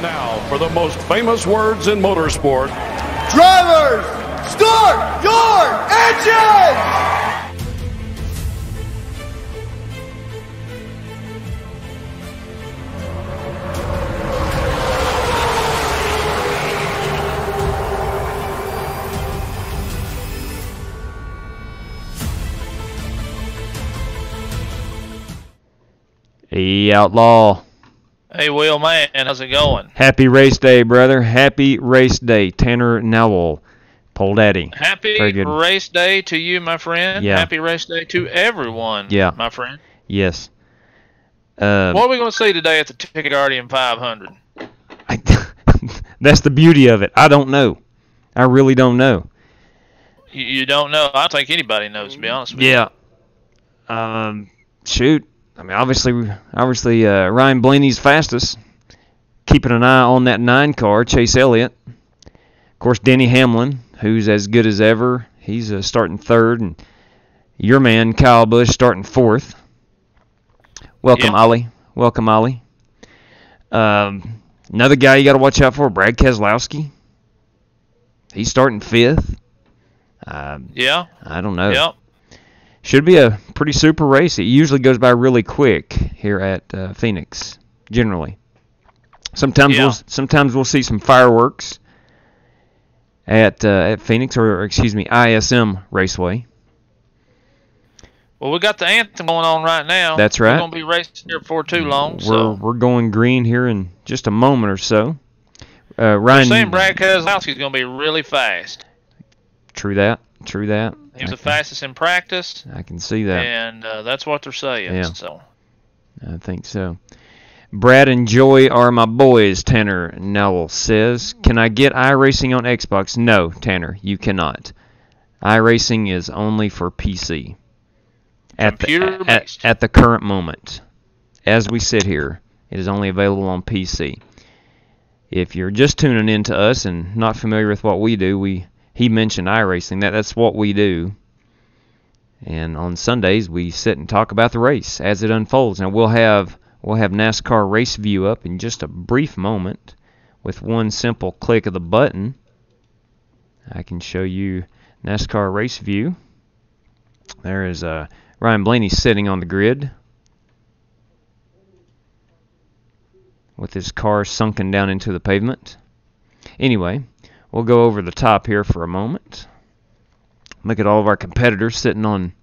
And now for the most famous words in motorsport. Drivers, start your engines! Hey, Outlaw. Hey, Will, man, how's it going? Happy race day, brother. Happy race day. Tanner Nowell, Pole Daddy. Happy race day to you, my friend. Yeah. Happy race day to everyone, my friend. Yes. What are we going to see today at the TicketGuardian 500? That's the beauty of it. I don't know. I really don't know. You don't know? I don't think anybody knows, to be honest with you. Yeah. Shoot. I mean, obviously, Ryan Blaney's fastest. Keeping an eye on that 9 car, Chase Elliott. Of course, Denny Hamlin, who's as good as ever. He's starting 3rd, and your man Kyle Busch starting 4th. Welcome, Ollie. Welcome, Ollie. Another guy you got to watch out for, Brad Keselowski. He's starting 5th. I don't know. Yeah. Should be a pretty super race. It usually goes by really quick here at Phoenix, generally. Sometimes we'll see some fireworks at Phoenix, or excuse me, ISM Raceway. Well, we got the anthem going on right now. That's right. We're going to be racing here before too long. We're going green here in just a moment or so. Ryan, they're saying Brad Keselowski's going to be really fast. True that. He was the fastest in practice. I can see that. And that's what they're saying. Yeah. So I think so. Brad and Joy are my boys, Tanner Nowell says. Can I get iRacing on Xbox? No, Tanner, you cannot. iRacing is only for PC. At the current moment. As we sit here, it is only available on PC. If you're just tuning in to us and not familiar with what we do, he mentioned iRacing. That's what we do. And on Sundays, we sit and talk about the race as it unfolds. Now, we'll have NASCAR Race View up in just a brief moment. With one simple click of the button, I can show you NASCAR Race View. There is Ryan Blaney sitting on the grid with his car sunken down into the pavement. Anyway, we'll go over the top here for a moment. Look at all of our competitors sitting on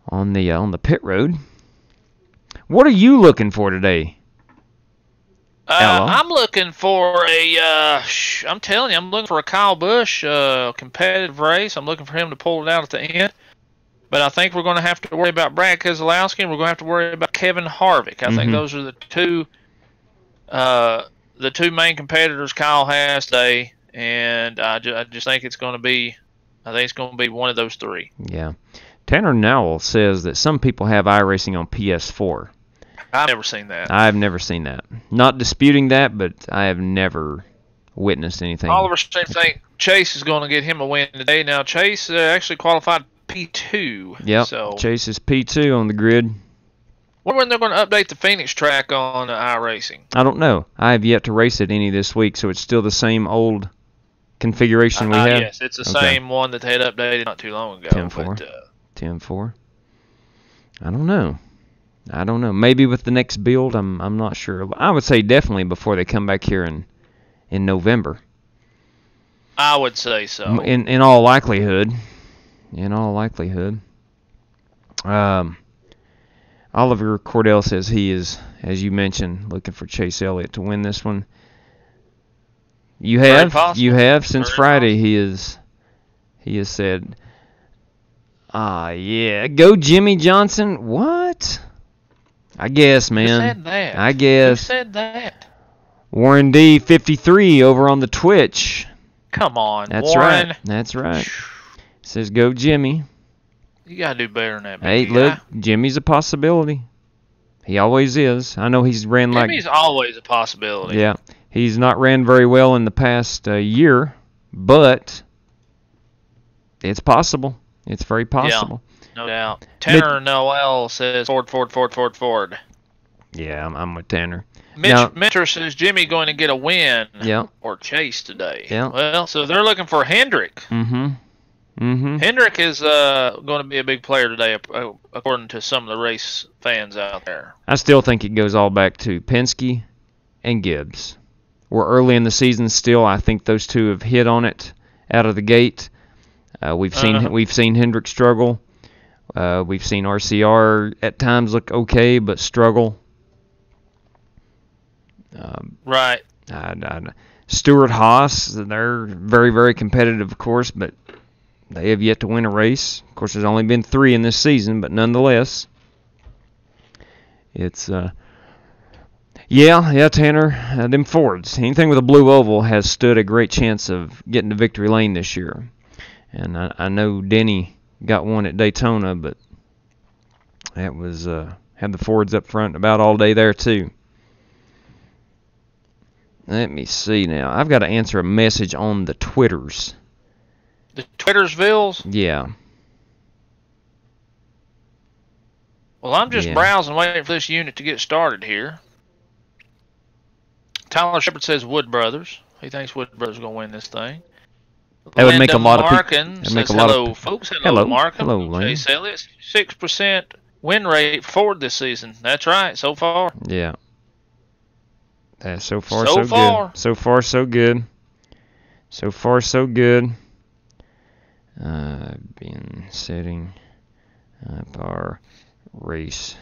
the pit road. What are you looking for today? I'm looking for I'm telling you, I'm looking for a Kyle Busch competitive race. I'm looking for him to pull it out at the end. But I think we're going to have to worry about Brad Keselowski, and we're going to have to worry about Kevin Harvick. I think those are the two main competitors Kyle has today, and I just think it's going to be one of those three. Yeah. Tanner Nowell says that some people have iRacing on PS4. I've never seen that. I've never seen that. Not disputing that, but I have never witnessed anything. Oliver think Chase is going to get him a win today. Now, Chase actually qualified P2. Yep, so Chase is P2 on the grid. Wonder when they're going to update the Phoenix track on iRacing. I don't know. I have yet to race it any this week, so it's still the same old configuration we have? Yes, it's the same one that they had updated not too long ago. 10-4. 10-4. I don't know. Maybe with the next build, I'm not sure. I would say definitely before they come back here in November. I would say so. In all likelihood. Oliver Cordell says he is, as you mentioned, looking for Chase Elliott to win this one. You have since Friday. He has said, yeah, go Jimmy Johnson. What? I guess, man. Who said that? I guess. Who said that? Warren D53 over on the Twitch. Come on, That's Warren. Right. That's right. Says go Jimmy. You gotta do better than that. Hey, look, Jimmy's a possibility. He always is. I know he's ran Jimmy's always a possibility. Yeah, he's not ran very well in the past year, but it's possible. It's very possible. Yeah, no doubt. Tanner Noel says Ford. Yeah, I'm with Tanner. Mentor says Jimmy going to get a win or chase today. Yeah. Well, so they're looking for Hendrick. Hendrick is going to be a big player today, according to some of the race fans out there. I still think it goes all back to Penske and Gibbs. We're early in the season still. I think those two have hit on it out of the gate. We've seen Hendrick struggle. We've seen RCR at times look okay but struggle. Right. Stewart Haas, they're very, very competitive, of course, but they have yet to win a race. Of course, there's only been 3 in this season, but nonetheless, it's Tanner, them Fords. Anything with a blue oval has stood a great chance of getting to victory lane this year. And I know Denny got one at Daytona, but that was had the Fords up front about all day there too. Let me see now. I've got to answer a message on the Twitters. The Twittersvilles? Yeah. Well, I'm just browsing, waiting for this unit to get started here. Tyler Shepard says Wood Brothers. He thinks Wood Brothers are going to win this thing. That would make a lot of people. Says, hello, folks. Hello, Markin. Hello, Chase Elliott. 6% win rate Ford this season. That's right, so far. Yeah. So far, so good. So far, so good. So far, so good. I've been setting up our race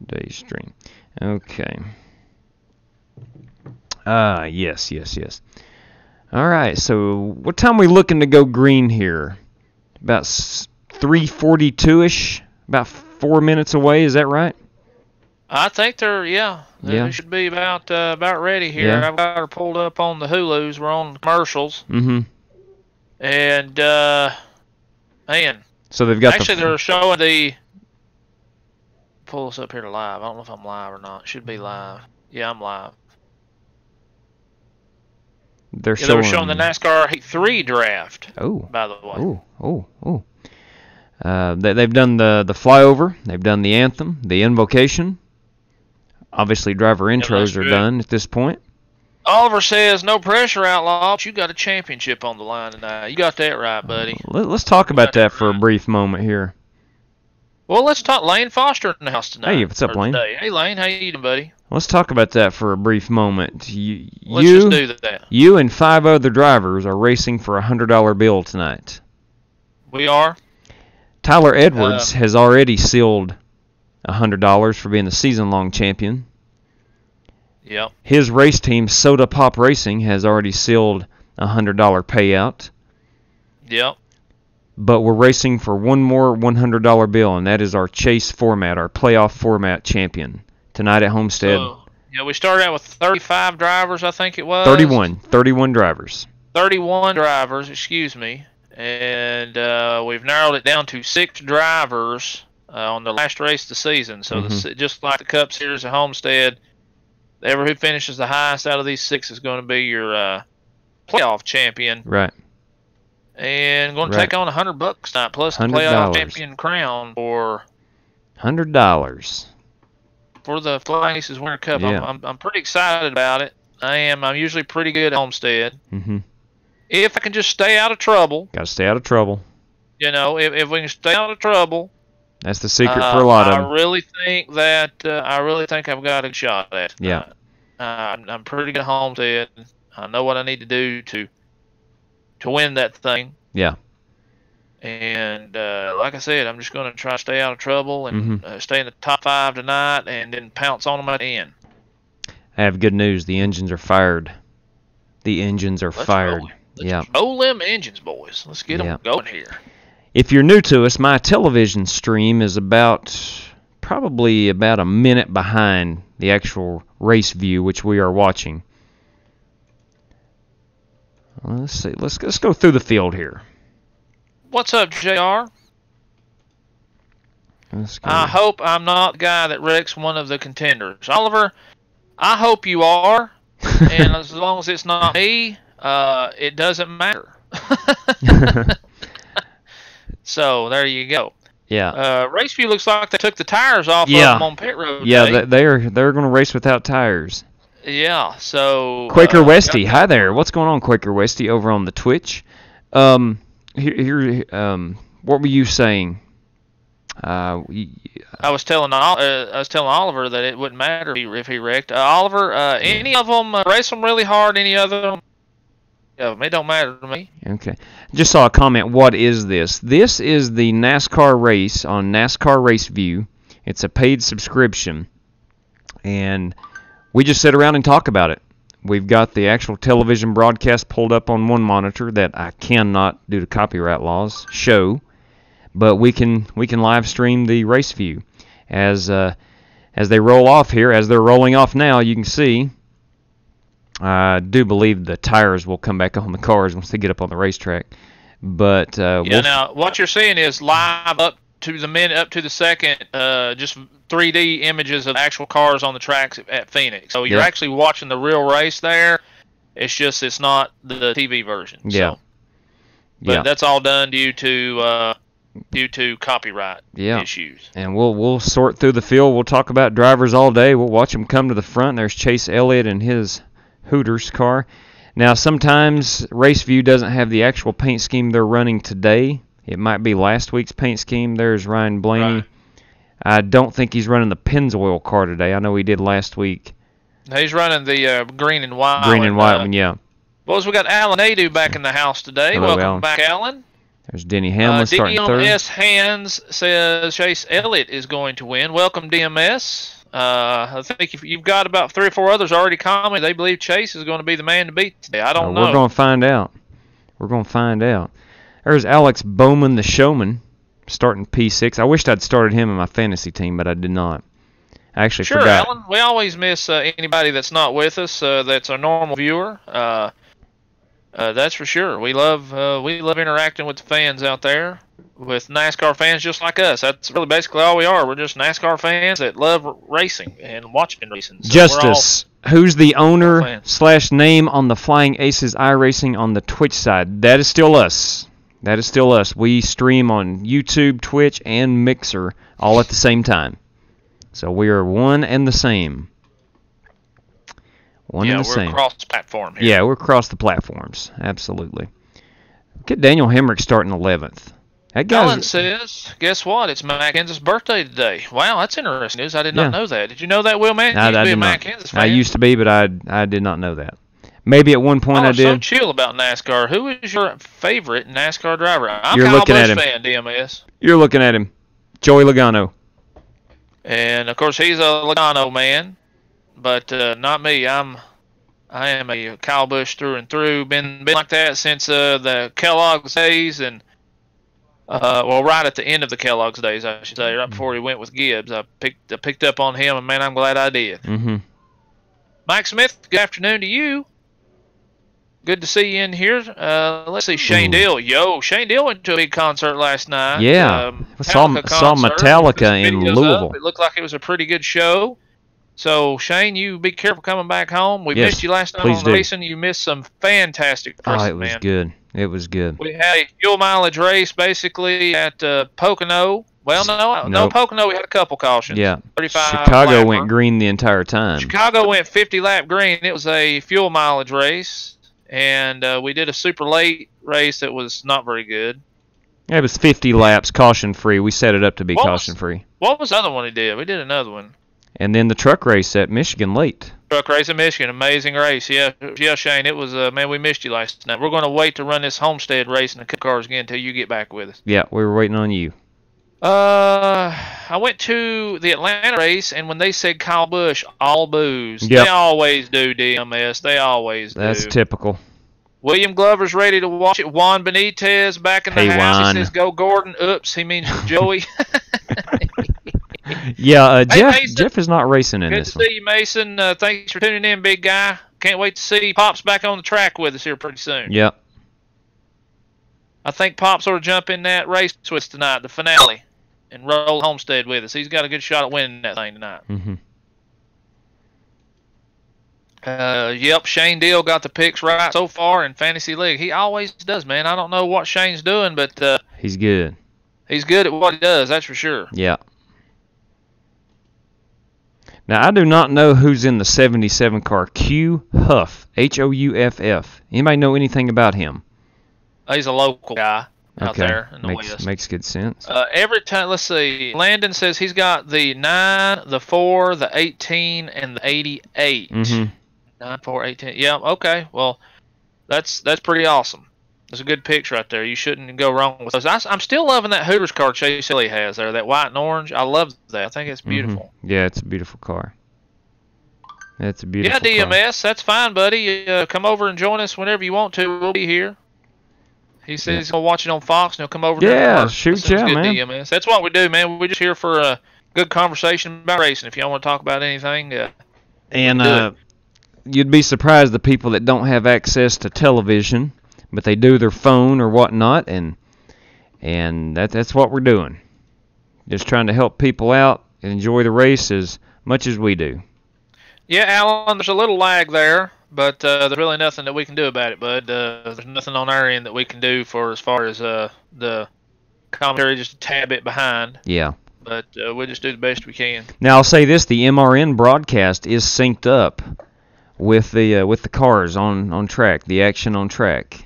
day stream. Okay. Yes. All right, so what time are we looking to go green here? About 3:42-ish, about 4 minutes away, is that right? I think they should be about ready here. Yeah. I've got her pulled up on the Hulus. We're on the commercials. Mm-hmm. And, man. So they've got they're showing the... Pull us up here to live. I don't know if I'm live or not. Should be live. Yeah, I'm live. They were showing the NASCAR Heat 3 draft. Oh. By the way. Oh. They've done the flyover. They've done the anthem, the invocation. Obviously, driver intros are done at this point. Oliver says, no pressure, Outlaw, but you got a championship on the line tonight. You got that right, buddy. Let's talk about that for a brief moment here. Well, let's talk Lane Foster in the house tonight. Hey, what's up, Lane? Today. Hey, Lane, how you doing, buddy? Let's talk about that for a brief moment. Let's just do that. You and 5 other drivers are racing for a $100 bill tonight. We are. Tyler Edwards has already sealed $100 for being the season-long champion. Yep. His race team, Soda Pop Racing, has already sealed a $100 payout. Yep. But we're racing for one more $100 bill, and that is our chase format, our playoff format champion, tonight at Homestead. So, we started out with 35 drivers, I think it was. 31 drivers. 31 drivers, excuse me. And we've narrowed it down to 6 drivers on the last race of the season. So just like the Cup Series at Homestead, who finishes the highest out of these 6 is going to be your playoff champion. Right. And going to take on $100 tonight, plus the playoff champion crown for $100 for the Flying Aces Winter Cup. Yeah. I'm pretty excited about it. I am. I'm usually pretty good at Homestead. Mm-hmm. If I can just stay out of trouble. Got to stay out of trouble. If we can stay out of trouble. That's the secret for a lot of them. I really think I've got a shot at it. Yeah. I'm pretty good at Homestead. I know what I need to do to win that thing. Yeah. And like I said, I'm just going to try to stay out of trouble and stay in the top 5 tonight and then pounce on them at the end. I have good news. The engines are fired. The engines are fired. Let's roll them engines, boys. Let's get them going here. If you're new to us, my television stream is probably about a minute behind the actual race view, which we are watching. Let's see. Let's go through the field here. What's up, JR? I hope I'm not the guy that wrecks one of the contenders. Oliver, I hope you are. And as long as it's not me, it doesn't matter. So there you go. Yeah. Raceview looks like they took the tires off of them on pit road. Yeah, they're going to race without tires. Yeah, so... Quaker Westy, hi there. What's going on, Quaker Westy, over on the Twitch? What were you saying? I was telling Oliver that it wouldn't matter if he wrecked. Oliver, any of them race them really hard. Any other them, it don't matter to me. Okay. Just saw a comment. What is this? This is the NASCAR race on NASCAR Race View. It's a paid subscription, and we just sit around and talk about it. We've got the actual television broadcast pulled up on one monitor that I cannot, due to copyright laws, show, but we can live stream the race view as they roll off here. As they're rolling off now, you can see. I do believe the tires will come back on the cars once they get up on the racetrack. But now what you're seeing is live up to the minute, up to the second, just 3D images of actual cars on the tracks at Phoenix. So you're actually watching the real race there. It's not the TV version. Yeah. So. But that's all done due to copyright issues. And we'll sort through the field. We'll talk about drivers all day. We'll watch them come to the front. There's Chase Elliott and his Hooters car. Now, sometimes Raceview doesn't have the actual paint scheme they're running today. It might be last week's paint scheme. There's Ryan Blaney. Right. I don't think he's running the Pennzoil car today. I know he did last week. He's running the green and white. Green and white one, yeah. Boys, we got Alan Adu back in the house today. Hello, Welcome Alan. Back, Alan. There's Denny Hamlin starting third. DMS Hands says Chase Elliott is going to win. Welcome, DMS. I think if you've got about 3 or 4 others already commented, they believe Chase is going to be the man to beat today. I don't know. We're going to find out. There's Alex Bowman, the showman, starting P6. I wished I'd started him in my fantasy team, but I did not. I actually forgot. Sure, Alan. We always miss anybody that's not with us. That's a normal viewer. That's for sure. We love interacting with the fans out there, with NASCAR fans just like us. That's really basically all we are. We're just NASCAR fans that love racing and watching racing. So Justice, who's the owner / name on the Flying Aces iRacing on the Twitch side? That is still us. We stream on YouTube, Twitch, and Mixer all at the same time. So we are one and the same. We're cross-platform here. Yeah, we're across the platforms. Absolutely. Get Daniel Hemrick starting 11th. Alan says, guess what? It's Matt Kenseth's birthday today. Wow, that's interesting news. I did not know that. Did you know that, Will, man? I did not. I used to be, but I did not know that. Maybe at one point I did. So chill about NASCAR. Who is your favorite NASCAR driver? I'm a Kyle Busch fan, DMS. You're looking at him. Joey Logano. And, of course, he's a Logano man. But not me. I am a Kyle Busch through and through. Been like that since the Kellogg's days, and right at the end of the Kellogg's days, I should say, right before he went with Gibbs. I picked up on him, and man, I'm glad I did. Mm-hmm. Mike Smith, good afternoon to you. Good to see you in here. Let's see, Shane Dill. Yo, Shane Dill went to a big concert last night. Yeah, saw Metallica in Louisville. It looked like it was a pretty good show. So, Shane, you be careful coming back home. We missed you last time on racing. You missed some fantastic racing, it was good. It was good. We had a fuel mileage race, basically, at Pocono. Well, no Pocono. We had a couple cautions. Yeah. 35 Chicago went green the entire time. Chicago went 50-lap green. It was a fuel mileage race, and we did a super late race that was not very good. It was 50 laps, caution-free. We set it up to be caution-free. What was the other one he did? We did another one. And then the truck race at Michigan late. Truck race in Michigan, amazing race. Yeah, Shane, it was, man, we missed you last night. We're going to wait to run this Homestead race in the cars again until you get back with us. Yeah, we were waiting on you. I went to the Atlanta race, and when they said Kyle Busch, all booze. Yep. They always do, DMS. They always do. That's typical. William Glover's ready to watch it. Juan Benitez back in the house. Juan. He says, go Gordon. Oops, he means Joey. Yeah, Jeff is not racing in this one. Good to see you, Mason. Thanks for tuning in, big guy. Can't wait to see Pops back on the track with us here pretty soon. Yep. I think Pops will jump in that race with us tonight, the finale, and roll Homestead with us. He's got a good shot at winning that thing tonight. Mm-hmm. Yep, Shane Dill got the picks right so far in Fantasy League. He always does, man. I don't know what Shane's doing, but he's good. He's good at what he does, that's for sure. Yeah. Now, I do not know who's in the 77 car. Q Huff. Houff. Anybody know anything about him? He's a local guy out Okay. there in the West. Makes good sense. Every time, let's see. Landon says he's got the 9, the 4, the 18, and the 88. 9, 4, 18. Yeah, okay. Well, that's pretty awesome. That's a good picture right there. You shouldn't go wrong with those. I'm still loving that Hooters car Chase Elliott has there, that white and orange. I love that. I think it's beautiful. Yeah, it's a beautiful car. It's a beautiful Yeah, car. DMS, that's fine, buddy. Come over and join us whenever you want to. We'll be here. He says he's going to watch it on Fox, and he'll come over Yeah, there. shoot, Sounds good, man. DMS. That's what we do, man. We're just here for a good conversation about racing. If y'all want to talk about anything, And you'd be surprised the people that don't have access to television, but they do their phone or whatnot, and that's what we're doing. Just trying to help people out and enjoy the race as much as we do. Yeah, Alan, there's a little lag there, but there's really nothing that we can do about it, bud. There's nothing on our end that we can do for as far as the commentary, just a tad bit behind. Yeah. But we'll just do the best we can. Now I'll say this: the MRN broadcast is synced up with the cars on track, the action on track.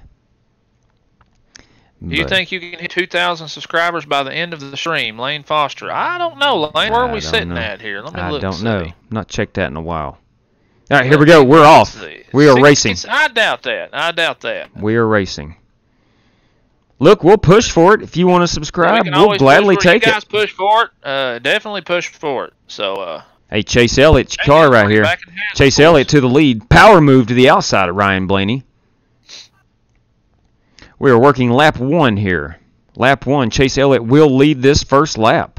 Do you think you can hit 2,000 subscribers by the end of the stream? Lane Foster. I don't know, Lane. Where are we sitting at here? Let me look. I don't know. Not checked that in a while. All right, here we go. We're off. We are racing. I doubt that. We are racing. Look, we'll push for it. If you want to subscribe, we'll gladly take it. You guys push for it. Definitely push for it. So. Hey, Chase Elliott's car right here. Chase Elliott to the lead. Power move to the outside of Ryan Blaney. We are working lap 1 here. Lap 1. Chase Elliott will lead this first lap.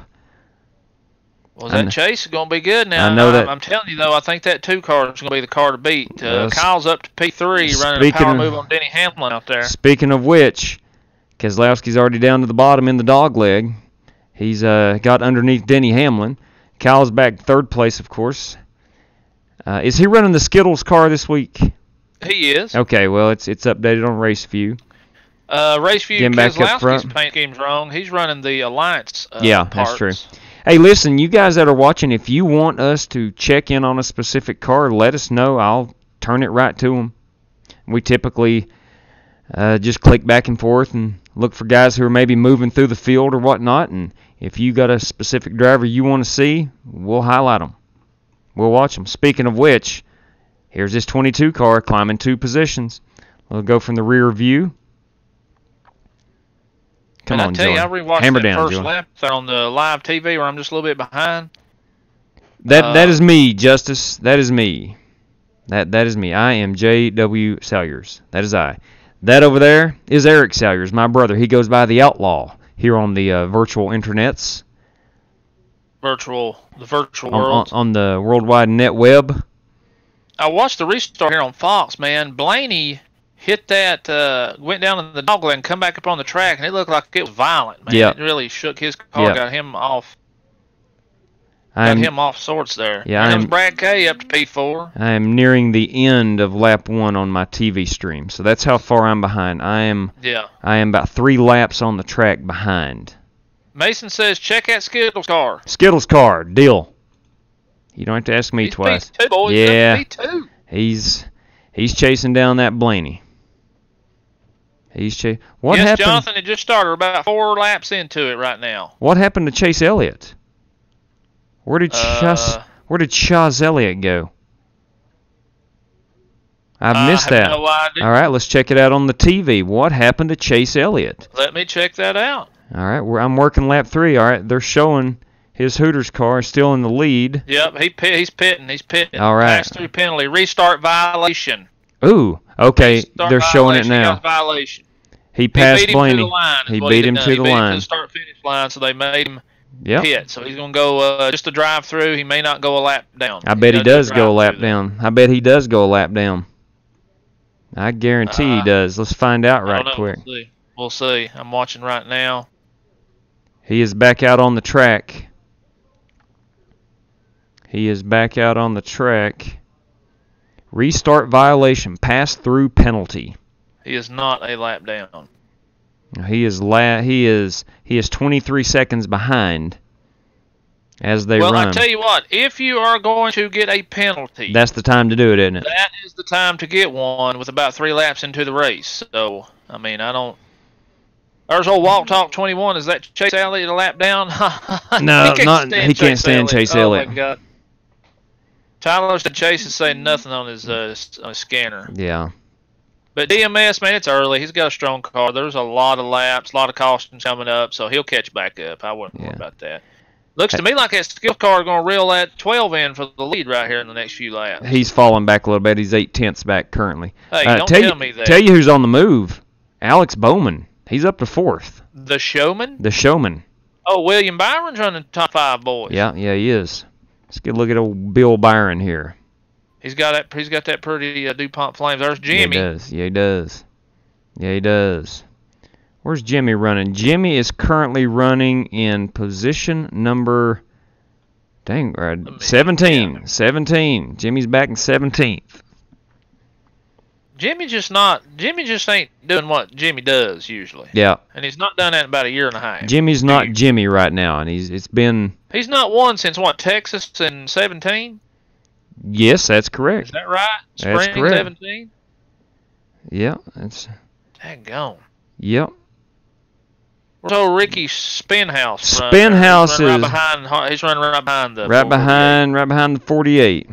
Well, that Chase is going to be good now. I know that. I'm telling you, though, I think that 2 car is going to be the car to beat. Kyle's up to P3 running a power move on Denny Hamlin out there. Speaking of which, Keselowski's already down to the bottom in the dog leg. He's got underneath Denny Hamlin. Kyle's back 3rd place, of course. Is he running the Skittles car this week? He is. Okay, well, it's updated on RaceView. RaceView, Keselowski's paint scheme's wrong. He's running the Alliance yeah, parts. That's true. Hey, listen, you guys that are watching, if you want us to check in on a specific car, let us know. I'll turn it right to them. We typically just click back and forth and look for guys who are maybe moving through the field or whatnot, and if you got a specific driver you want to see, we'll highlight them. We'll watch them. Speaking of which, here's this 22 car climbing 2 positions. We'll go from the rear view. Come on, I tell you, I rewatched Hammer that down, first lap on the live TV where I'm just a little bit behind. That is me, Justice. That is me. That is me. I am J.W. Salyers. That is I. That over there is Eric Salyers, my brother. He goes by the Outlaw here on the virtual internets. The virtual world. On the worldwide net web. I watched the restart here on Fox, man. Blaney hit that, went down in the dogleg and come back up on the track, and it looked like it was violent, man. It really shook his car, got him off. Got him off sorts there. Yeah, and it was Brad K up to P4. I am nearing the end of lap 1 on my TV stream, so that's how far I'm behind. I am about 3 laps on the track behind. Mason says, check out Skittles' car. Skittles' car, deal. You don't have to ask me twice. P2, boys. Yeah, P2. He's chasing down that Blaney. What happened? Jonathan, it just started. We're about 4 laps into it right now. What happened to Chase Elliott? Where did Chaz Elliott go? I missed that. No idea. All right, let's check it out on the TV. What happened to Chase Elliott? Let me check that out. All right, I'm working lap 3. All right, they're showing his Hooters car is still in the lead. Yep, he's pitting. All right. Pass-through penalty. Restart violation. Ooh, okay, they're showing it now. Violation. He passed Blaney. He beat him to the line. He beat him to the line. start-finish line, so they made him pit. So he's going to go just a drive-through. He may not go a lap down. I bet he does go a lap down. I bet he does go a lap down. I guarantee he does. Let's find out right quick. We'll see. I'm watching right now. He is back out on the track. Restart violation. Pass-through penalty. He is not a lap down. He is 23 seconds behind as they run. Well, I tell you what, if you are going to get a penalty, that's the time to do it, isn't it? That is the time to get one with about 3 laps into the race. So, I mean, I don't. There's old Walk Talk 21. Is that Chase Elliott a lap down? No, he can't stand Chase Elliott. Oh my God. Tyler said Chase is saying nothing on his scanner. Yeah. But DMS, man, it's early. He's got a strong car. There's a lot of laps, a lot of cautions coming up, so he'll catch back up. I wouldn't worry about that. Looks to me like that skill car is going to reel that 12 in for the lead right here in the next few laps. He's falling back a little bit. He's 8/10 back currently. Hey, don't tell me that. Tell you who's on the move. Alex Bowman. He's up to 4th. The showman? The showman. Oh, William Byron's running top 5, boys. Yeah, he is. Let's get a look at old Bill Byron here. He's got that pretty DuPont Flames. There's Jimmy. Yeah, he does. Yeah, he does. Where's Jimmy running? Jimmy is currently running in position number 17. Yeah. 17. Jimmy's back in 17th. Jimmy just ain't doing what Jimmy does usually. Yeah. And he's not done that in about a year and a half. Jimmy's not Jimmy right now, and he's not won since what, Texas in 17? Yes, that's correct. Is that right? That's Spring correct. 17? Yeah, that's. Daggone. Yep. Where's old Ricky Spinhouse? Spinhouse He's running right behind the. Right behind the 48.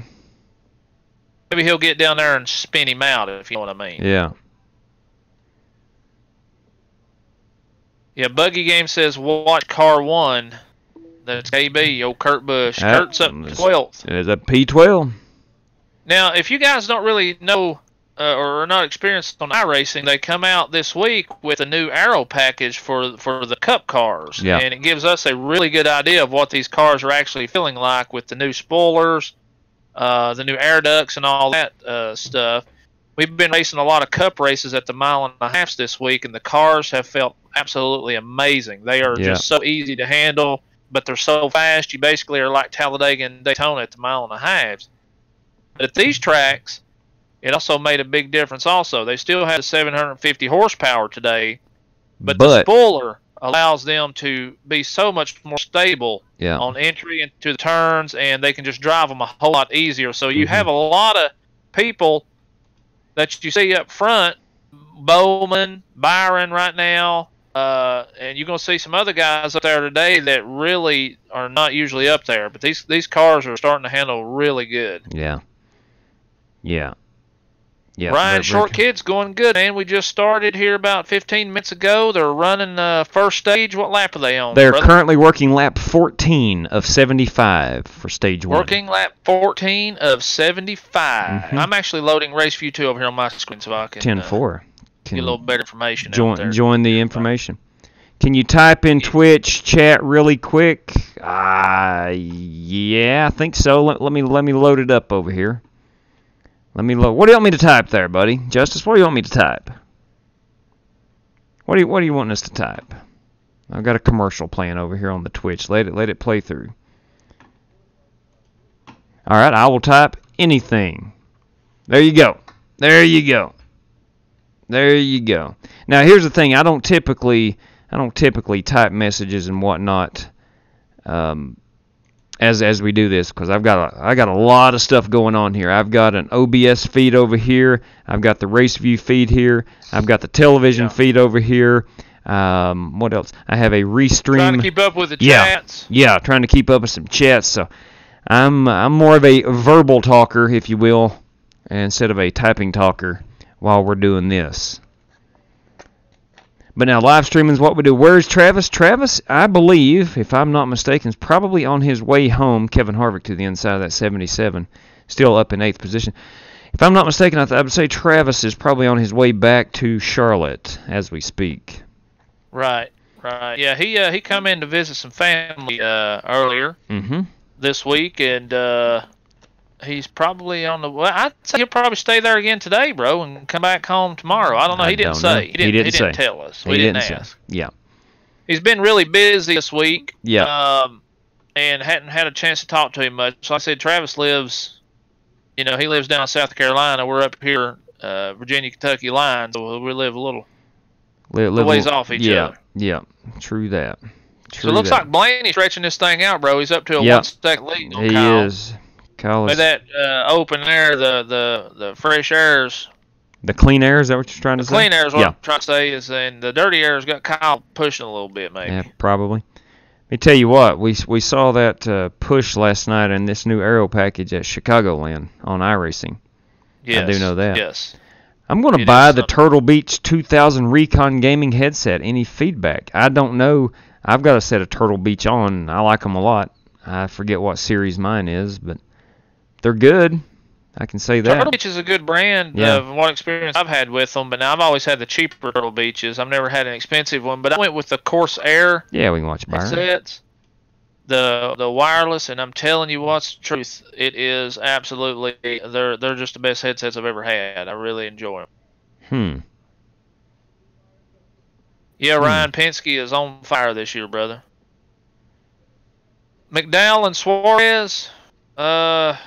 Maybe he'll get down there and spin him out, if you know what I mean. Yeah. Yeah, Buggy Game says watch car 1. That's KB, old Kurt Busch. Kurt's up 12th. It's a P12. Now, if you guys don't really know or are not experienced on iRacing, they come out this week with a new Aero package for the Cup cars. Yeah. And it gives us a really good idea of what these cars are actually feeling like with the new spoilers, the new air ducts, and all that stuff. We've been racing a lot of Cup races at the 1.5 miles this week, and the cars have felt absolutely amazing. They are just so easy to handle, but they're so fast. You basically are like Talladega and Daytona at the 1.5 miles. But at these tracks, it also made a big difference also. They still have the 750 horsepower today, but the spoiler allows them to be so much more stable on entry into the turns, and they can just drive them a whole lot easier. So you have a lot of people that you see up front, Bowman, Byron right now, and you're going to see some other guys up there today that really are not usually up there. But these cars are starting to handle really good. Yeah. Ryan Short Kid's going good, man. We just started here about 15 minutes ago. They're running first stage. What lap are they on? They're currently working lap 14 of 75 for stage 1. Working lap 14 of 75. I'm actually loading Race View 2 over here on my screen so I can 10-4. Get a little better information. Join the information. Can you type in Twitch chat really quick? Yeah, I think so. Let me load it up over here. What do you want me to type there, buddy? Justice, what do you want me to type? What do you want us to type? I've got a commercial playing over here on the Twitch. Let it play through. All right, I will type anything. There you go. Now here's the thing. I don't typically type messages and whatnot as we do this, because I got a lot of stuff going on here. I've got an OBS feed over here. I've got the Race View feed here. I've got the television feed over here. What else? I have a restream. Trying to keep up with the chats. Yeah, trying to keep up with some chats. So I'm more of a verbal talker, if you will, instead of a typing talker while we're doing this. But now live streaming is what we do. Where's Travis? Travis, I believe, if I'm not mistaken, is probably on his way home. Kevin Harvick to the inside of that 77, still up in 8th position. If I'm not mistaken, I would say Travis is probably on his way back to Charlotte as we speak. Right. Yeah, he come in to visit some family earlier this week, and he's probably on the. Well, I'd say he'll probably stay there again today, bro, and come back home tomorrow. I don't know. He didn't say. He didn't tell us. We didn't ask. Yeah. He's been really busy this week. Yeah. And hadn't had a chance to talk to him much. So like I said, Travis lives. He lives down in South Carolina. We're up here, Virginia, Kentucky line, so we live a little a ways off each other. Yeah, true that. So it looks like Blaney's stretching this thing out, bro. He's up to a 1 second lead on he Kyle. Is. Kyle is. That open air, the fresh airs. The clean air, is that what you're trying to say? The clean air is what I'm trying to say, and the dirty air's got Kyle pushing a little bit, maybe. Yeah, probably. Let me tell you what, we saw that push last night in this new Aero package at Chicagoland on iRacing. Yes, I do know that. Yes. I'm going to buy the Turtle Beach 2000 Recon Gaming headset. Any feedback? I don't know. I've got a set of Turtle Beach on. I like them a lot. I forget what series mine is, but they're good. I can say that. Turtle Beach is a good brand of what experience I've had with them, but now I've always had the cheaper Turtle Beaches. I've never had an expensive one, but I went with the Corse Air. Yeah, we can watch Byron. Headsets, the wireless, and I'm telling you what's the truth. It is absolutely, they're just the best headsets I've ever had. I really enjoy them. Yeah, Ryan Penske is on fire this year, brother. McDowell and Suarez, I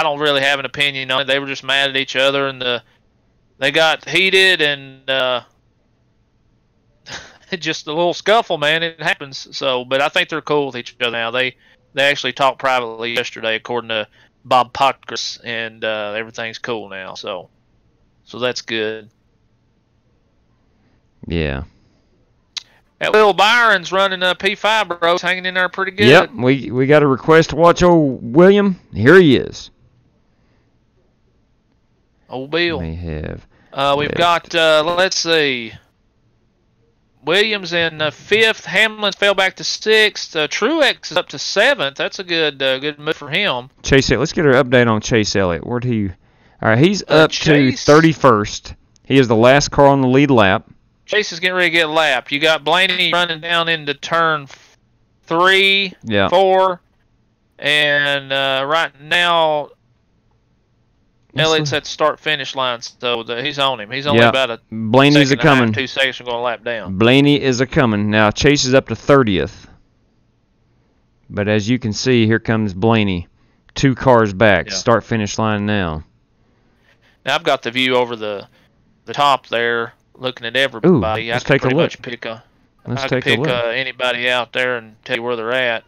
don't really have an opinion on it. They were just mad at each other, and they got heated, and just a little scuffle, man. It happens. So, but I think they're cool with each other now. They actually talked privately yesterday, according to Bob Potkris, and everything's cool now. So that's good. Yeah. That Will Byron's running a P5, bro. He's hanging in there pretty good. Yep, we got a request to watch old William. Here he is. Old Bill. We have. We've got, let's see. Williams in 5th. Hamlin fell back to 6th. Truex is up to 7th. That's a good move for him. Chase Elliott. Let's get our update on Chase Elliott. Where'd he? All right, he's up Chase, to 31st. He is the last car on the lead lap. Chase is getting ready to get lapped. You got Blaney running down into turn 3, 4, and right now Elliott's at the start-finish line, so he's on him. He's only about a Blaney's second a coming. 2 seconds from going to lap down. Blaney is a coming. Now Chase is up to 30th. But as you can see, here comes Blaney. 2 cars back. Start-finish line now. Now I've got the view over the top there, looking at everybody. Ooh, let's take a look. I can pick anybody out there and tell you where they're at.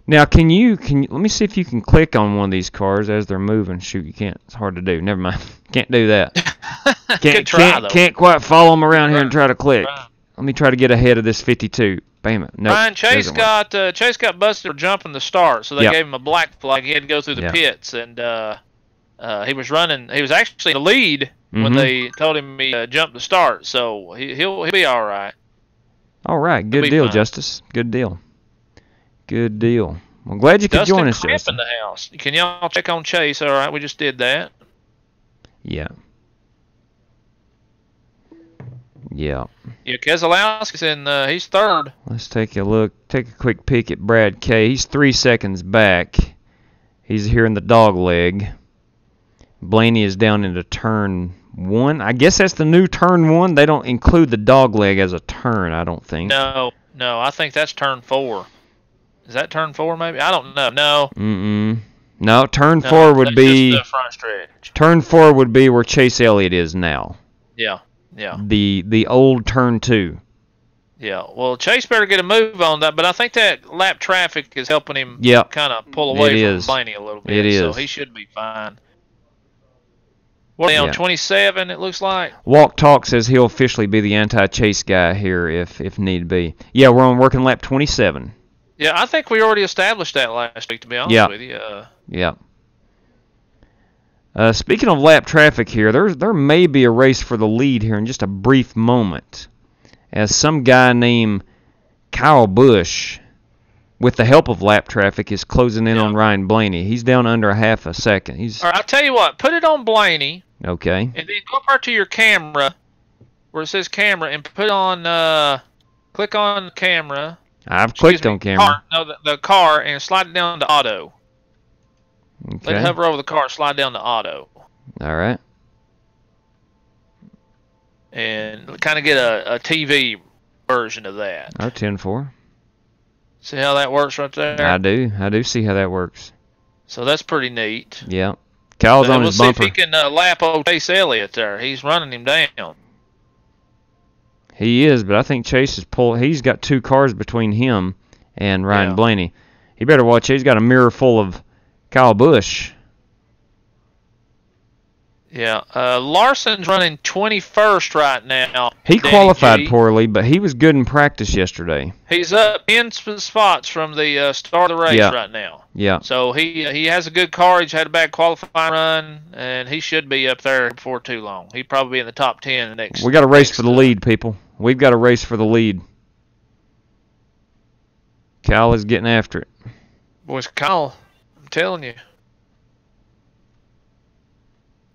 Now, can you let me see if you can click on one of these cars as they're moving. Shoot, you can't. It's hard to do. Never mind. Can't do that. Can't quite follow them around here and try to click. Let me try to get ahead of this 52. Bam it. No. Ryan, Chase got busted for jumping the start, so they gave him a black flag. He had to go through the pits, and he was running. He was actually in the lead when they told him he jumped the start, so he'll be all right. All right, good deal, Justice. Good deal. Good deal. I'm glad you could join us, Justin. In the house. Can y'all check on Chase? All right, we just did that. Yeah. Yeah. Yeah, Keselowski's in. He's 3rd. Let's take a look. Take a quick peek at Brad K. He's 3 seconds back. He's here in the dog leg. Blaney is down into turn 1. I guess that's the new turn 1. They don't include the dog leg as a turn, I don't think. No, I think that's turn 4. Is that turn 4 maybe? I don't know. No. No, turn 4 would be just the front stretch. Turn 4 would be where Chase Elliott is now. Yeah. The old turn 2. Yeah. Well, Chase better get a move on that, but I think that lap traffic is helping him kind of pull away from Blaney a little bit. So he should be fine. What are they on 27, it looks like? Walk Talk says he'll officially be the anti-Chase guy here if need be. Yeah, we're on working lap 27. Yeah, I think we already established that last week, to be honest with you. Yeah. Speaking of lap traffic here, there may be a race for the lead here in just a brief moment, as some guy named Kyle Busch, with the help of lap traffic, is closing in on Ryan Blaney. He's down under a half a second. All right, I'll tell you what. Put it on Blaney. Okay. And then go up to your camera, where it says camera, and put on, click on camera. I've clicked on camera. The car, and slide it down to auto. Okay. Let it hover over the car, slide down to auto. All right. And kind of get a TV version of that. Oh, 10-4. See how that works right there? I do see how that works. So that's pretty neat. Yeah. Kyle's on we'll his see bumper. if he can lap old Chase Elliott there. He's running him down. He is, but I think Chase is he's got 2 cars between him and Ryan Blaney. He better watch it. He's got a mirror full of Kyle Busch. Yeah, Larson's running 21st right now. He qualified poorly, but he was good in practice yesterday. He's up 10 spots from the start of the race right now. Yeah. So he has a good car. He's had a bad qualifying run, and he should be up there before too long. He'd probably be in the top 10 the next. We got a race for the lead, people. We've got a race for the lead. Kyle is getting after it. Boys, Kyle, I'm telling you.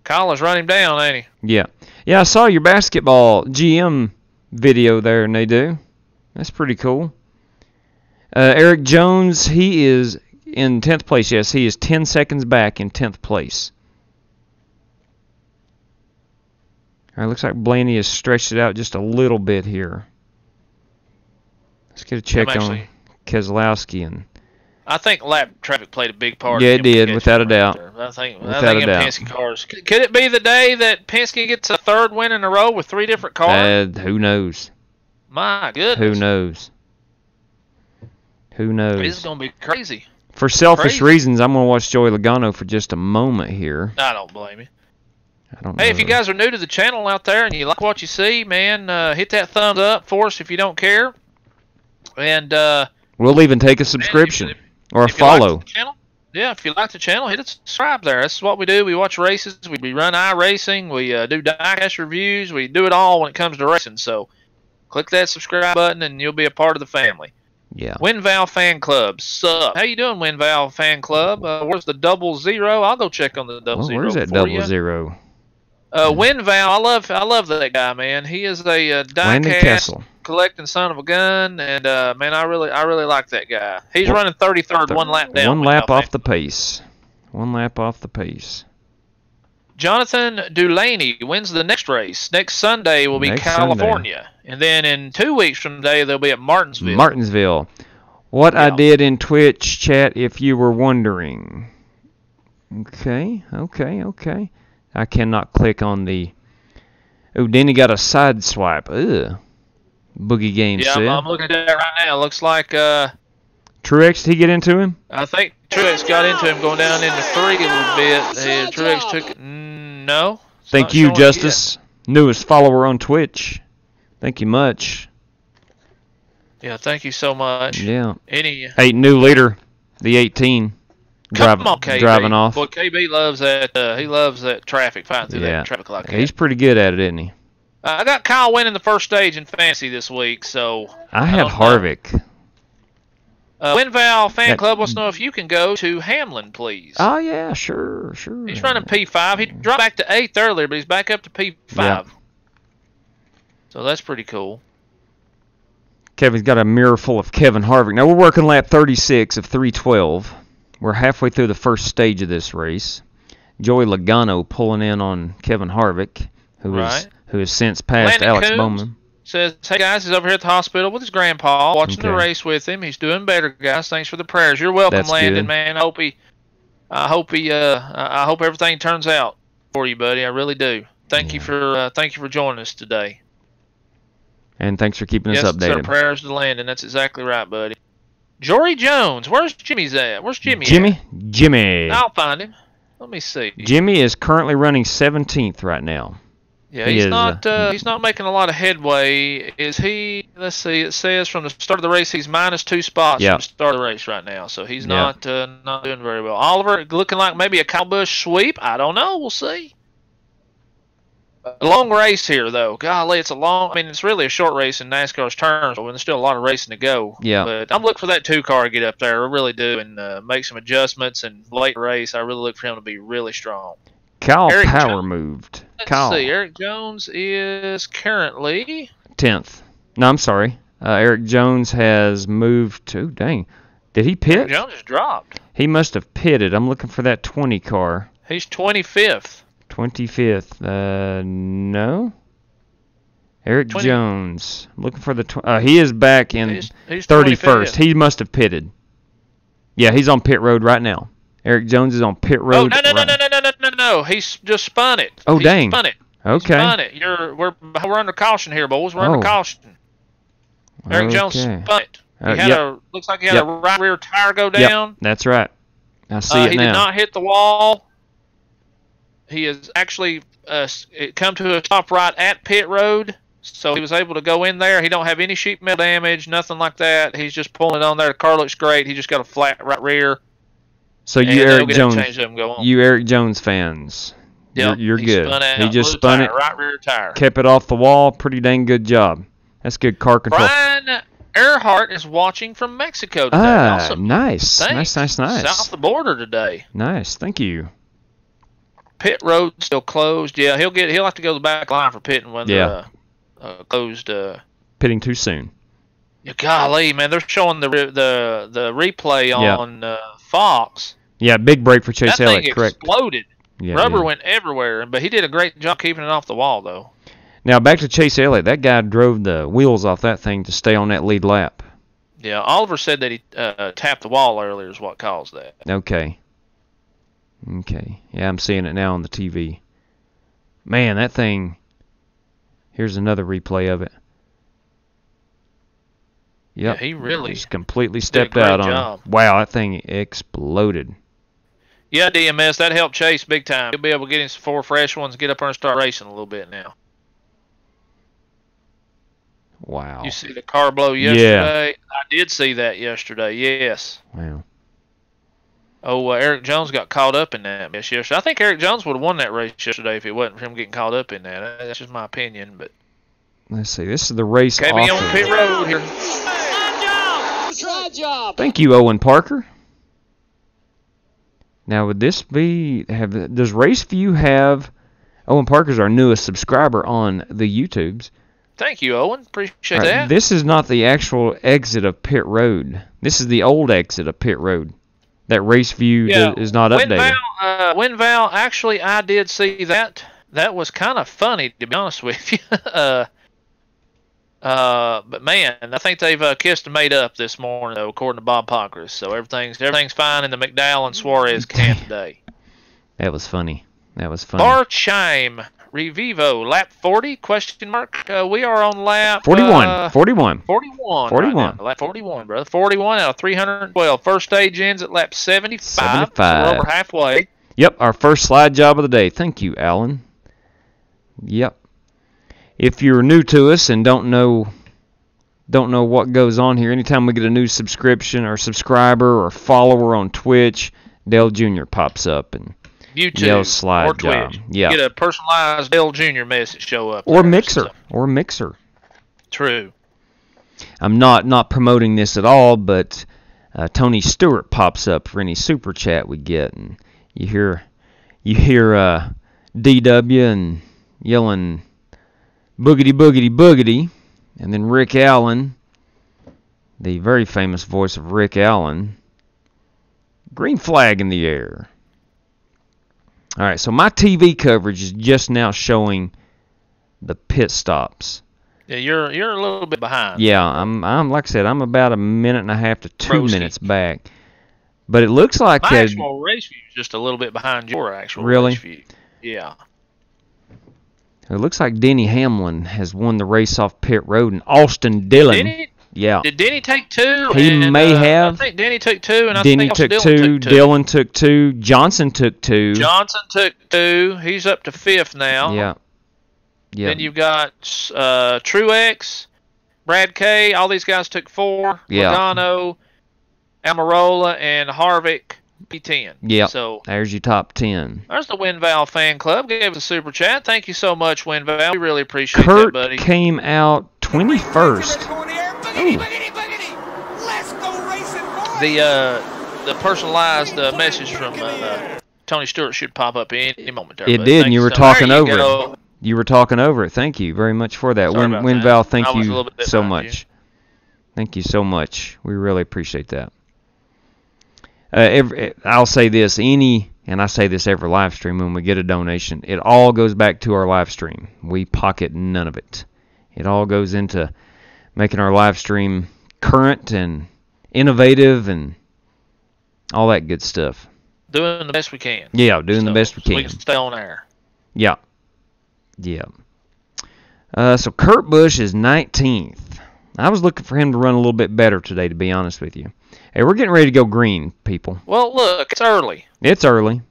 Kyle is running down, ain't he? Yeah. Yeah, I saw your basketball GM video there, and they do. That's pretty cool. Eric Jones, he is in 10th place. Yes, he is 10 seconds back in 10th place. All right, looks like Blaney has stretched it out just a little bit here. Let's get a check on Keselowski. And I think lap traffic played a big part. Yeah, it did, without a doubt. I think in Penske cars. Could it be the day that Penske gets a 3rd win in a row with 3 different cars? Who knows? My goodness. Who knows? Who knows? This is going to be crazy. For selfish reasons, I'm going to watch Joey Logano for just a moment here. I don't blame you. I don't know. Hey, if you guys are new to the channel out there and you like what you see, man, hit that thumbs up for us if you don't care. And we'll even take a subscription or a follow. Like the channel, yeah, if you like the channel, hit subscribe there. That's what we do. We watch races. We run iRacing. We do diecast reviews. We do it all when it comes to racing. So click that subscribe button and you'll be a part of the family. Yeah. WinVal Fan Club. Sup? How you doing, WinVal Fan Club? Where's the 00? I'll go check on the 00. Where's that 00? WinVal, I love that guy, man. He is a diecast collecting son of a gun, and man, I really like that guy. He's running 33rd, 1 lap down. 1 lap off the pace. 1 lap off the pace. Jonathan Delaney wins the next race. Next Sunday will be California. And then in 2 weeks from today, they'll be at Martinsville. Martinsville. What I did in Twitch chat, if you were wondering. Okay. I cannot click on the... Oh, Denny got a side swipe. Ugh. Boogie Games said. I'm looking at that right now. Looks like... Truex, did he get into him? I think Truex got into him going down into 3 a little bit. Truex took... No. Thank you, Justice. Newest follower on Twitch. Thank you much. Yeah, thank you so much. Yeah. Hey, new leader, the 18. Come on, KB. Driving off. Boy, KB loves that. He loves that traffic, fighting through that traffic like that. He's pretty good at it, isn't he? I got Kyle winning the first stage in Fantasy this week, so... I have Harvick. WinVal Fan Club wants to know if you can go to Hamlin, please. Oh, yeah, sure. He's running P5. He dropped back to 8th earlier, but he's back up to P5. Yeah. So that's pretty cool. Kevin's got a mirror full of Kevin Harvick. Now, we're working lap 36 of 312. We're halfway through the first stage of this race. Joey Logano pulling in on Kevin Harvick, who has since passed Landon Alex Coombs Bowman. Says, hey guys, he's over here at the hospital with his grandpa, watching the race with him. He's doing better, guys. Thanks for the prayers. You're welcome, That's Landon, good. man. I hope everything turns out for you, buddy. I really do. Thank you for joining us today. And thanks for keeping us updated. Yes, prayers to Landon. That's exactly right, buddy. Jory Jones, where's Jimmy's at? Where's Jimmy? Jimmy. I'll find him. Let me see. Jimmy is currently running 17th right now. Yeah, he's not making a lot of headway. Is he? Let's see. It says from the start of the race he's -2 spots from the start of the race right now. So he's not doing very well. Oliver looking like maybe a Kyle Busch sweep. I don't know. We'll see. A long race here, though. Golly, it's a long... I mean, it's really a short race in NASCAR's terms, but there's still a lot of racing to go. Yeah. But I'm looking for that 2-car to get up there. I really do, and make some adjustments. And late race, I really look for him to be really strong. Kyle Power moved. Let's see. Eric Jones is currently... 10th. No, I'm sorry. Eric Jones has moved to... Dang. Did he pit? Eric Jones just dropped. He must have pitted. I'm looking for that 20 car. He's 25th. 25th. No. Eric Jones. I'm looking for the... he is back in he's 31st. He must have pitted. Yeah, he's on pit road right now. Eric Jones is on pit Oh, road. no. He's just spun it. Oh, he dang. Spun it. Okay. Spun it. We're under caution here, boys. We're under caution. Eric Jones spun it. He had looks like he had a right rear tire go down. Yep, that's right. I see it now. He did not hit the wall. He has actually come to a stop right at pit road, so he was able to go in there. He don't have any sheet metal damage, nothing like that. He's just pulling it on there. The car looks great. He just got a flat right rear. So you Eric Jones fans, you're good. He just spun it, right rear tire, kept it off the wall. Pretty dang good job. That's good car control. Brian Earhart is watching from Mexico today. Awesome. Nice. Nice. South of the border today. Nice. Thank you. Pit road still closed. Yeah, he'll have to go to the back line for pitting when they're closed. Pitting too soon. Golly, man, they're showing the replay on Fox. Yeah, big break for Chase Elliott. That thing exploded. Yeah, Rubber went everywhere, but he did a great job keeping it off the wall, though. Now back to Chase Elliott. That guy drove the wheels off that thing to stay on that lead lap. Yeah, Oliver said that he tapped the wall earlier is what caused that. Okay. Yeah, I'm seeing it now on the TV. Man, that thing. Here's another replay of it. Yep. Yeah, he really just completely stepped out on job. Wow, that thing exploded. Yeah, DMS, that helped Chase big time. He'll be able to get him some 4 fresh ones, get up there and start racing a little bit now. Wow. You see the car blow yesterday? Yeah. I did see that yesterday, yes. Wow. Oh, Eric Jones got caught up in that mess yesterday. I think Eric Jones would have won that race yesterday if it wasn't for him getting caught up in that. That's just my opinion, but let's see. This is the race KB on pit road here. Job. Thank you, Owen Parker. Now, would this be does RaceView have Owen Parker's our newest subscriber on the YouTubes? Thank you, Owen. Appreciate that. This is not the actual exit of pit road. This is the old exit of pit road. That RaceView is not updated. WinVal, actually, I did see that. That was kind of funny, to be honest with you. But man, I think they've kissed and made up this morning, though, according to Bob Pockris. So everything's fine in the McDowell and Suarez camp today. That was funny. Barchheim Revivo lap 40 ? We are on lap 41. 41. 41. 41. Right now. Lap 41, brother. 41 out of 312. First stage ends at lap 75. 75. So we're over halfway. Yep, our first slide job of the day. Thank you, Alan. Yep. If you're new to us and don't know what goes on here, anytime we get a new subscription or subscriber or follower on Twitch, Dale Jr. pops up and YouTube yells slide or Twitch. job. Yeah. Get a personalized Dale Jr. message show up. Or Mixer. True. I'm not promoting this at all, but Tony Stewart pops up for any super chat we get, and you hear DW and yelling boogity boogity boogity, and then Rick Allen, the very famous voice of Rick Allen, green flag in the air. All right, so my TV coverage is just now showing the pit stops. Yeah, you're a little bit behind. Yeah, I'm like I said, I'm about a minute and a half to 2 minutes back. But it looks like my actual race view is just a little bit behind your actual race view. Yeah. It looks like Denny Hamlin has won the race off pit road, and Austin Dillon. Yeah. Did Denny take 2? He may have. I think Denny took 2, and Denny I think took 2. Dillon took 2. Johnson took 2. Johnson took 2. He's up to 5th now. Yeah. Then you've got Truex, Brad K. All these guys took 4. Yeah. Logano, Almirola, and Harvick, P10. Yeah. So there's your top 10. There's the WinVal fan club. Gave us a super chat. Thank you so much, WinVal. We really appreciate Kurt that, buddy. came out 21st. The personalized message from Tony Stewart should pop up any moment there. It did, and you were talking over it. You were talking over it. Thank you very much for that. WinVal, thank you so much. Thank you so much. We really appreciate that. I'll say this, and I say this every live stream when we get a donation, it all goes back to our live stream. We pocket none of it. It all goes into making our live stream current and innovative and all that good stuff. doing the best we can. Yeah, doing the best we can. We can stay on air. Yeah. Yeah. So Kurt Busch is 19th. I was looking for him to run a little bit better today, to be honest with you. Hey, we're getting ready to go green, people. Well, look, it's early. It's early.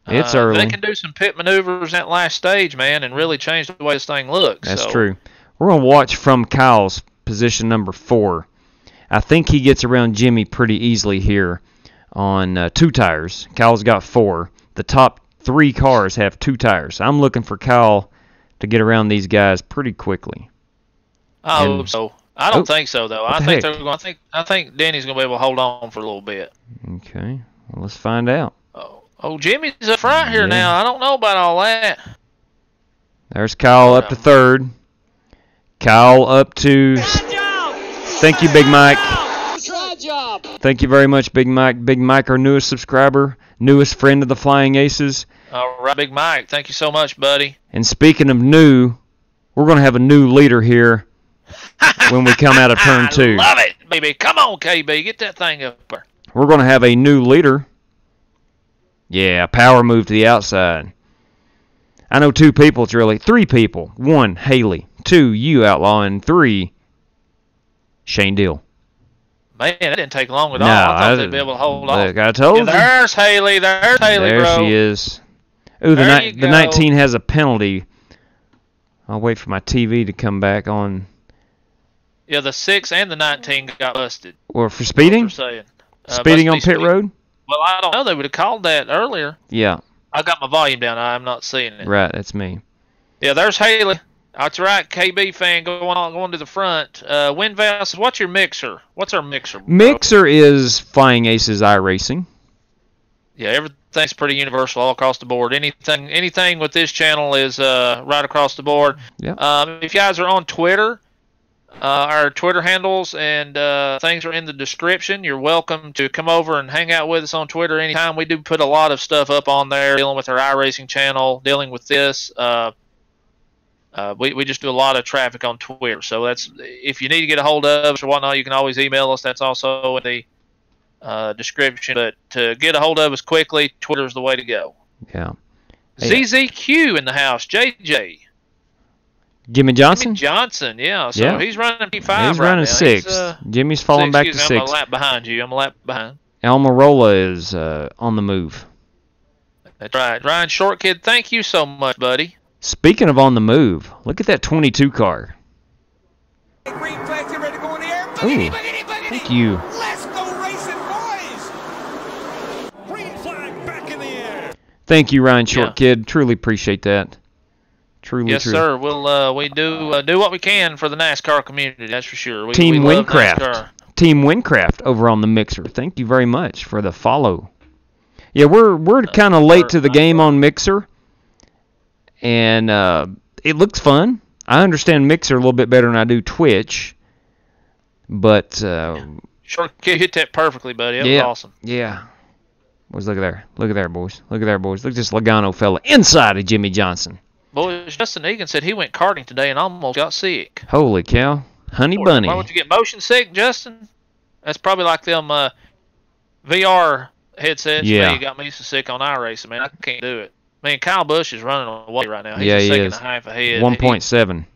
It's early. They can do some pit maneuvers at last stage, man, and really change the way this thing looks. That's true. We're going to watch from Kyle's position number 4. I think he gets around Jimmy pretty easily here on 2 tires. Kyle's got 4. The top 3 cars have 2 tires. I'm looking for Kyle to get around these guys pretty quickly. I hope so. I don't think so, though. I think Denny's going to be able to hold on for a little bit. Okay. Well, let's find out. Oh, Jimmy's up front here now. I don't know about all that. There's Kyle up to 3rd. Kyle up to... Thank you, Big Mike. Thank you very much, Big Mike. Big Mike, our newest subscriber, newest friend of the Flying Aces. All right, Big Mike. Thank you so much, buddy. And speaking of new, we're going to have a new leader here when we come out of turn 2. Love it, baby. Come on, KB. Get that thing up there. We're going to have a new leader. Yeah, power move to the outside. I know 2 people. It's really 3 people. 1, Haley. 2, you, Outlaw. And 3, Shane Deal. Man, that didn't take long at all. I thought they'd be able to hold on. Look, I told you. There's Haley. There's Haley, there bro. There she is. Ooh, the 19 has a penalty. I'll wait for my TV to come back on. Yeah, the 6 and the 19 got busted. Or for speeding? Speeding on pit road? Well, I don't know. They would have called that earlier. Yeah. I got my volume down. I'm not seeing it. Right, that's me. Yeah, there's Haley. That's right, KB fan going to the front. WinVal says, what's your mixer? What's our mixer, bro? Mixer is Flying Aces iRacing. Yeah, everything's pretty universal all across the board. Anything with this channel is right across the board. Yep. If you guys are on Twitter, our Twitter handles and things are in the description. You're welcome to come over and hang out with us on Twitter anytime. We do put a lot of stuff up on there dealing with our iRacing channel, dealing with this. We just do a lot of traffic on Twitter. So that's, if you need to get a hold of us or whatnot, you can always email us. That's also in the description. But to get a hold of us quickly, Twitter is the way to go. Yeah. ZZQ in the house. JJ. Jimmy Johnson? Jimmy Johnson, yeah. So he's running P5 He's running 6th. Jimmy's falling back to 6th. I'm a lap behind you. I'm a lap behind. Almirola is on the move. That's right. Ryan Shortkid, thank you so much, buddy. Speaking of on the move, look at that 22 car. Green flag, get ready to go in the air. Ooh, thank you. Let's go racing, boys. Green flag back in the air. Thank you, Ryan Shortkid. Truly appreciate that. Yes, sir. We'll we do what we can for the NASCAR community. That's for sure. Team Windcraft. Team Windcraft over on the Mixer. Thank you very much for the follow. Yeah, we're kind of late to the game on Mixer, and it looks fun. I understand Mixer a little bit better than I do Twitch, but Short kid hit that perfectly, buddy. That was awesome. Yeah. Boys, look at there. Look at there, boys. Look at there, boys. Look at this Logano fella inside of Jimmy Johnson. Boys, Justin Egan said he went karting today and almost got sick. Holy cow. Honey bunny. Why would you get motion sick, Justin? That's probably like them VR headsets. Yeah. You got me so sick on iRacing, man. I can't do it. Man, Kyle Busch is running away right now. He's yeah, a he second is. and a half ahead. 1.7.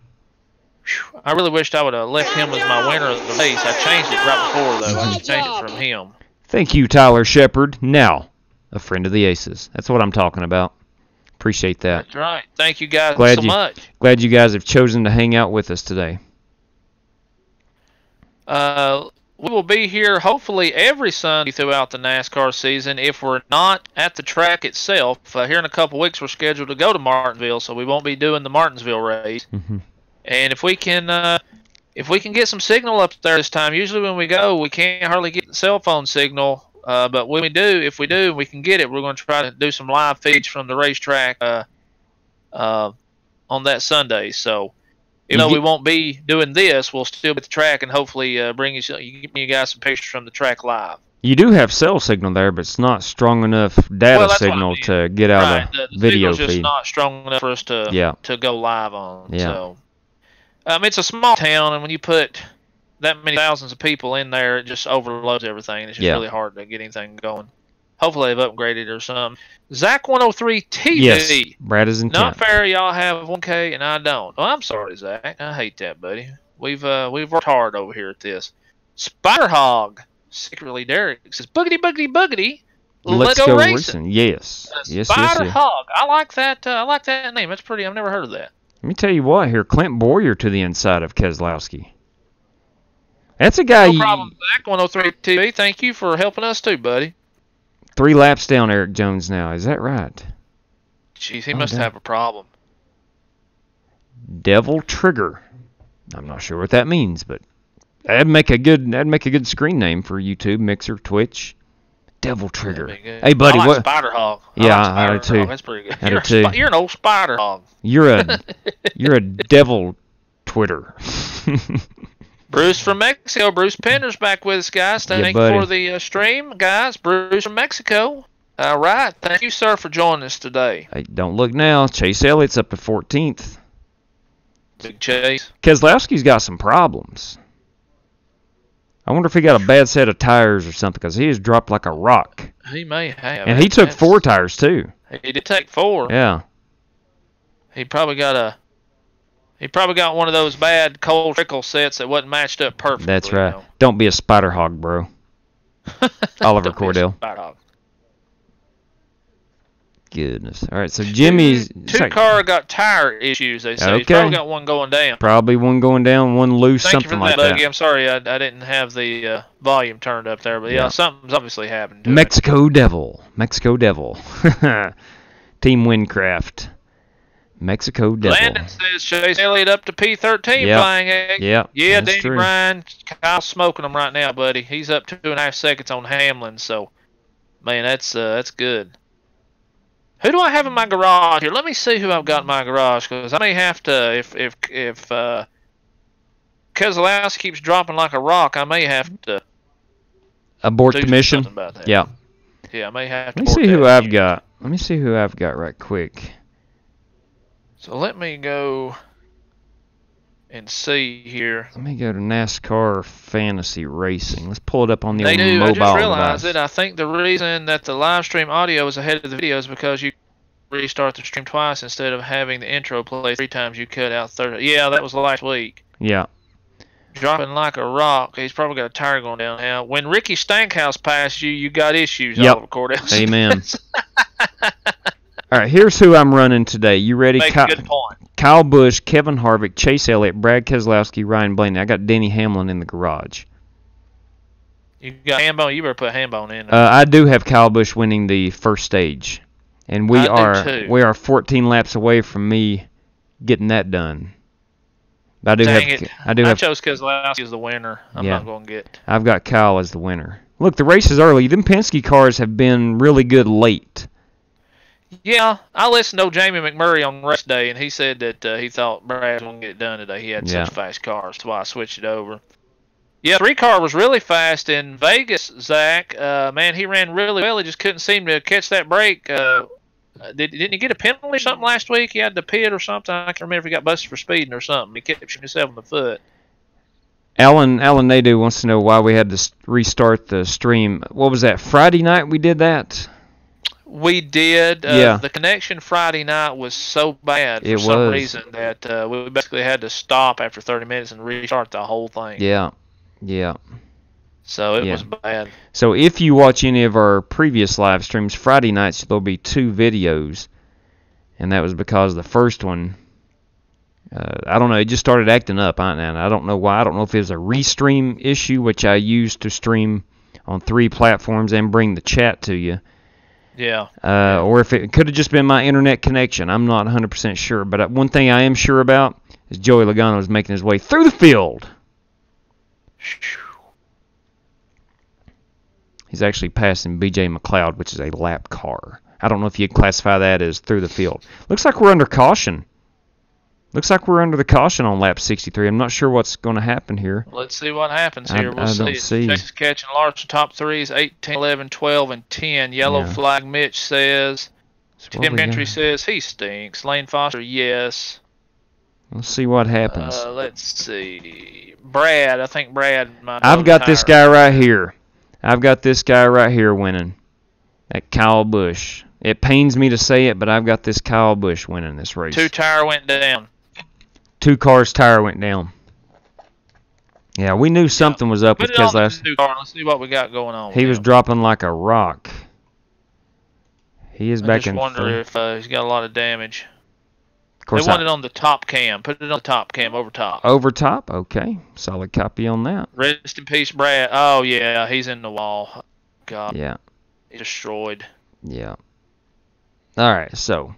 I really wished I would have left him as my winner of the race. I changed it right before, though. I just changed it from him. Thank you, Tyler Shepard. Now, a friend of the Aces. That's what I'm talking about. Appreciate that. That's right. Thank you guys so much. Glad you guys have chosen to hang out with us today. We will be here hopefully every Sunday throughout the NASCAR season. If we're not at the track itself, here in a couple weeks we're scheduled to go to Martinsville, so we won't be doing the Martinsville race. Mm-hmm. And if we can get some signal up there this time, usually when we go we can't hardly get the cell phone signal. But when we do, if we do, we can get it. We're going to try to do some live feeds from the racetrack on that Sunday. So, even though we won't be doing this, we'll still be at the track and hopefully bring you guys some pictures from the track live. You do have cell signal there, but it's not strong enough data signal to get out of the video feed. The signal's just not strong enough for us to go live on. Yeah. So, it's a small town, and when you put that many thousands of people in there, it just overloads everything. It's just really hard to get anything going. Hopefully they've upgraded or something. Zach 103 TV. Yes, Brad is in Not 10th. fair, y'all have 1K and I don't. Oh, I'm sorry, Zach. I hate that, buddy. We've worked hard over here at this. Spider Hog, secretly Derek says boogity boogity boogity. Let's go racing. Yes. Yes, Spider yes. Hog. I like that. I like that name. That's pretty. I've never heard of that. Let me tell you what here. Clint Boyer to the inside of Keselowski. That's a guy. No problem, Zach 103 TV. Thank you for helping us too, buddy. 3 laps down Eric Jones now. Is that right? Jeez, he must have a problem. Devil Trigger. I'm not sure what that means, but that'd make a good screen name for YouTube, Mixer, Twitch. Devil Trigger. Hey, buddy, I like what? Spider Hog. Yeah, I do too. That's pretty good. I do too. You're an old Spider Hog. You're a devil Twitter. Bruce from Mexico. Bruce Pender's back with us, guys. Thank you for the stream, guys. Bruce from Mexico. All right. Thank you, sir, for joining us today. Hey, don't look now. Chase Elliott's up to 14th. Big Chase. Keselowski's got some problems. I wonder if he got a bad set of tires or something, because he has dropped like a rock. He may have. And he took 4 tires, too. He did take 4. Yeah. He probably got one of those bad cold trickle sets that wasn't matched up perfectly. That's right. You know? Don't be a spider hog, bro. Oliver Cordell. Goodness. All right, so Jimmy's... Two car got tire issues, they say. Okay. He's probably got one going down. Probably one going down, one loose, something like that. I'm sorry I didn't have the volume turned up there, but yeah, something's obviously happened to Mexico Devil. Mexico Devil. Team Windcraft. Mexico Devil. Landon says Chase Elliott up to P13 flying egg. Yeah, Danny Bryan. Kyle's smoking him right now, buddy. He's up 2.5 seconds on Hamlin, so, man, that's good. Who do I have in my garage here? Let me see who I've got in my garage, because I may have to, if Keselowski keeps dropping like a rock, I may have to abort the mission. About that. Yeah. Yeah, I may have to. Let me see who I've got. Let me see who I've got right quick. So let me go and see here. Let me go to NASCAR Fantasy Racing. Let's pull it up on the old I mobile just realized device. it. I think the reason that the live stream audio is ahead of the video is because you restart the stream twice instead of having the intro play 3 times. You cut out 30. Yeah, that was last week. Yeah. Dropping like a rock. He's probably got a tire going down now. When Ricky Stankhouse passed you, you got issues. Yep. Oliver Cordell. Amen. All right, here's who I'm running today. You ready? Make a good point. Kyle Busch, Kevin Harvick, Chase Elliott, Brad Keselowski, Ryan Blaney. I got Denny Hamlin in the garage. You got Hambone. You better put Hambone in. I do have Kyle Busch winning the first stage, and we are 14 laps away from me getting that done. I chose Keselowski as the winner. I'm not going to get. I've got Kyle as the winner. Look, the race is early. Them Penske cars have been really good late. Yeah, I listened to Jamie McMurray on race day, and he said that he thought Brad was going to get it done today. He had such fast cars, so I switched it over. Yeah, 3-car was really fast in Vegas, Zach. Man, he ran really well. He just couldn't seem to catch that break. Didn't he get a penalty or something last week? He had to pit or something. I can't remember if he got busted for speeding or something. He kept shooting himself in the foot. Alan Nadeau wants to know why we had to restart the stream. What was that, Friday night we did that? We did. The connection Friday night was so bad for some reason that we basically had to stop after 30 minutes and restart the whole thing. Yeah. So it was bad. So if you watch any of our previous live streams, Friday nights there'll be 2 videos, and that was because the first one, I don't know, it just started acting up, and I don't know why. I don't know if it was a restream issue, which I used to stream on 3 platforms and bring the chat to you. Yeah. Or if it could have just been my internet connection. I'm not 100% sure. But one thing I am sure about is Joey Logano is making his way through the field. He's actually passing B.J. McLeod, which is a lap car. I don't know if you'd classify that as through the field. Looks like we're under caution. Looks like we're under the caution on lap 63. I'm not sure what's going to happen here. Let's see what happens here. I don't see. Chase is catching Larson top 3s, 8, 10, 11, 12, and 10. Yellow flag Mitch says. Tim Gentry says he stinks. Lane Foster, yes. Let's see what happens. Let's see. Brad, I think Brad might. I've got this guy right here. I've got this guy right here winning. That Kyle Busch. It pains me to say it, but I've got this Kyle Busch winning this race. 2 tire went down. 2 cars' tire went down. Yeah, we knew something was up with Keselowski. Let's see what we got going on. He was dropping like a rock. He is back in. I just wonder if he's got a lot of damage. Of course, they want it on the top cam. Put it on the top cam, over top. Over top? Okay. Solid copy on that. Rest in peace, Brad. Oh, yeah, he's in the wall. God. Yeah. He's destroyed. Yeah. All right, so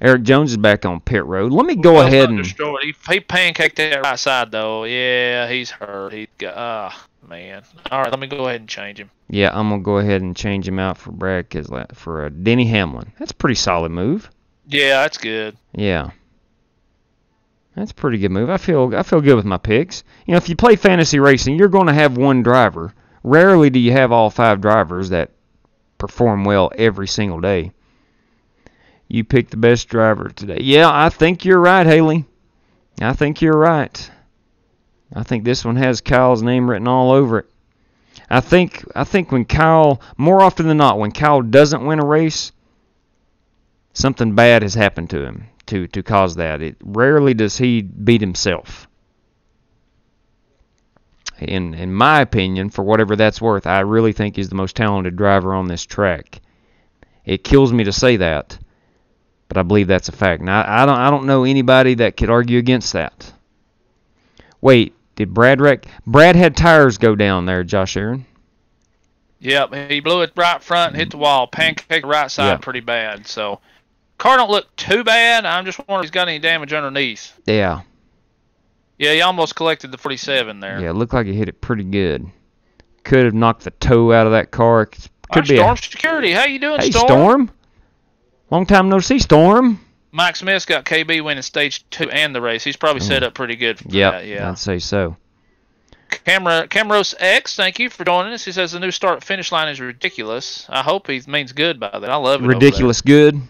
Eric Jones is back on pit road. Let me go ahead and destroyed. He pancaked that right side though. Yeah, he's hurt. He got man. All right, let me go ahead and change him. Yeah, I'm gonna go ahead and change him out for Brad Keselowski for Denny Hamlin. That's a pretty solid move. Yeah, that's good. Yeah. That's a pretty good move. I feel good with my picks. You know, if you play fantasy racing, you're going to have one driver. Rarely do you have all 5 drivers that perform well every single day. You picked the best driver today. Yeah, I think you're right, Haley. I think you're right. I think this one has Kyle's name written all over it. I think when Kyle, more often than not, when Kyle doesn't win a race, something bad has happened to him to cause that. Rarely does he beat himself. In my opinion, for whatever that's worth, I really think he's the most talented driver on this track. It kills me to say that, but I believe that's a fact. Now, I don't know anybody that could argue against that. Wait, did Brad wreck? Brad had tires go down there, Josh Aaron. Yep, he blew it right front and hit the wall. Pancake right side pretty bad. So, car don't look too bad. I'm just wondering if he's got any damage underneath. Yeah. Yeah, he almost collected the 47 there. Yeah, it looked like he hit it pretty good. Could have knocked the toe out of that car. Could be Storm Security. How you doing, Hey, Storm? Storm. Long time no see, Storm. Mike Smith's got KB winning stage 2 and the race. He's probably set up pretty good for that. Yeah, I'd say so. Camrose X, thank you for joining us. He says the new start-finish line is ridiculous. I hope he means good by that. I love it. Ridiculous good.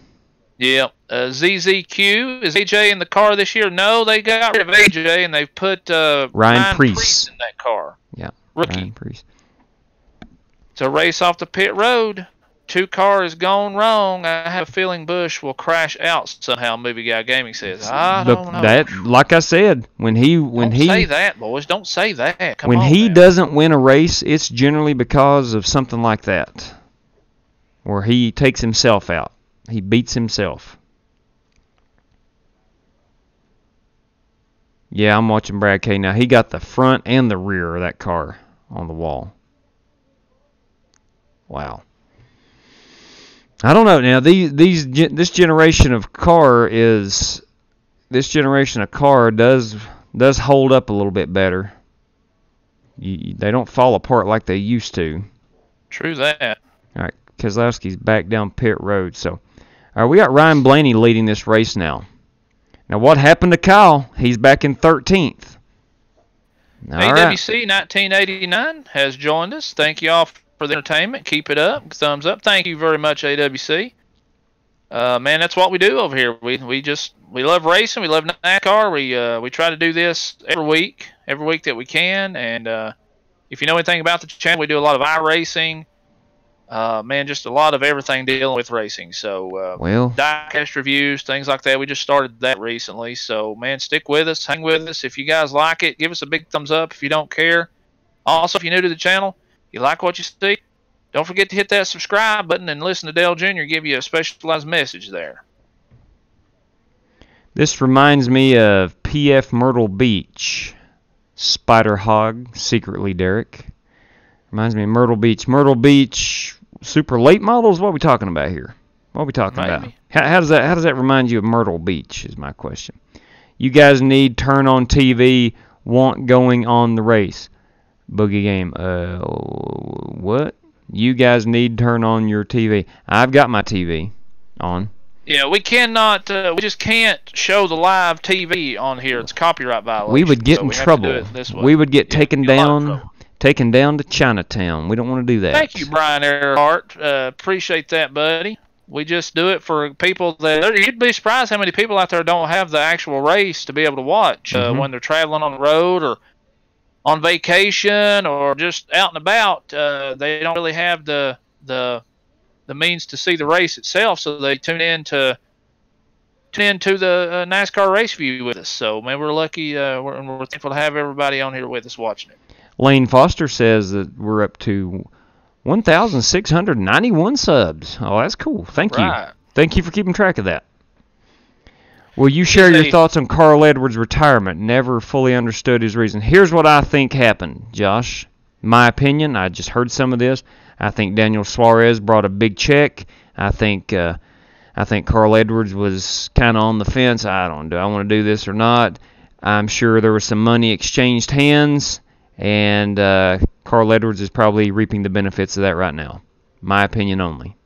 Yeah. ZZQ, is AJ in the car this year? No, they got rid of AJ and they've put Ryan Preece in that car. Yeah. Rookie. Ryan Preece. It's a race off the pit road. 2 cars gone wrong. I have a feeling Busch will crash out somehow. Movie Guy Gaming says. I don't know. That, like I said, when he say that, boys. Don't say that. Come when on he now. doesn't win a race, it's generally because of something like that, where he takes himself out. He beats himself. Yeah, I'm watching Brad K now. He got the front and the rear of that car on the wall. Wow. I don't know now. This generation of car does hold up a little bit better. They don't fall apart like they used to. True that. All right, Keselowski's back down pit road. So, all right, we got Ryan Blaney leading this race now. Now, what happened to Kyle? He's back in 13th. All AWC 1989 has joined us. Thank you all for the entertainment. Keep it up. Thumbs up. Thank you very much, AWC. Man, that's what we do over here. We love racing. We love NASCAR. We try to do this every week that we can. And if you know anything about the channel, we do a lot of iRacing. Man, just a lot of everything dealing with racing. So, diecast reviews, things like that. We just started that recently. So, man, stick with us. Hang with us. If you guys like it, give us a big thumbs up if you don't care. Also, if you're new to the channel, you like what you see, don't forget to hit that subscribe button and listen to Dale Jr. give you a specialized message there. This reminds me of PF Myrtle Beach. Spider Hog, secretly Derek. Reminds me of Myrtle Beach. Myrtle Beach super late models? What are we talking about here? What are we talking about? How does that remind you of Myrtle Beach is my question. You guys need turn on TV, want going on the race. Boogie game. What? You guys need turn on your TV. I've got my TV on. Yeah, we cannot. We just can't show the live TV on here. It's copyright violation. We would get in trouble. We would get taken down to Chinatown. We don't want to do that. Thank you, Brian Earhart. Appreciate that, buddy. We just do it for people that you'd be surprised how many people out there don't have the actual race to be able to watch when they're traveling on the road or on vacation or just out and about. They don't really have the the means to see the race itself, so they tune into the NASCAR race view with us. So, man, we're lucky. We're thankful to have everybody on here with us watching it. Lane Foster says that we're up to 1,691 subs. Oh, that's cool. Thank you. Thank you for keeping track of that. Will you share your thoughts on Carl Edwards' retirement? Never fully understood his reason. Here's what I think happened, Josh. My opinion, I just heard some of this. I think Daniel Suarez brought a big check. I think Carl Edwards was kind of on the fence. Do I want to do this or not? I'm sure there was some money exchanged hands, and Carl Edwards is probably reaping the benefits of that right now. My opinion only.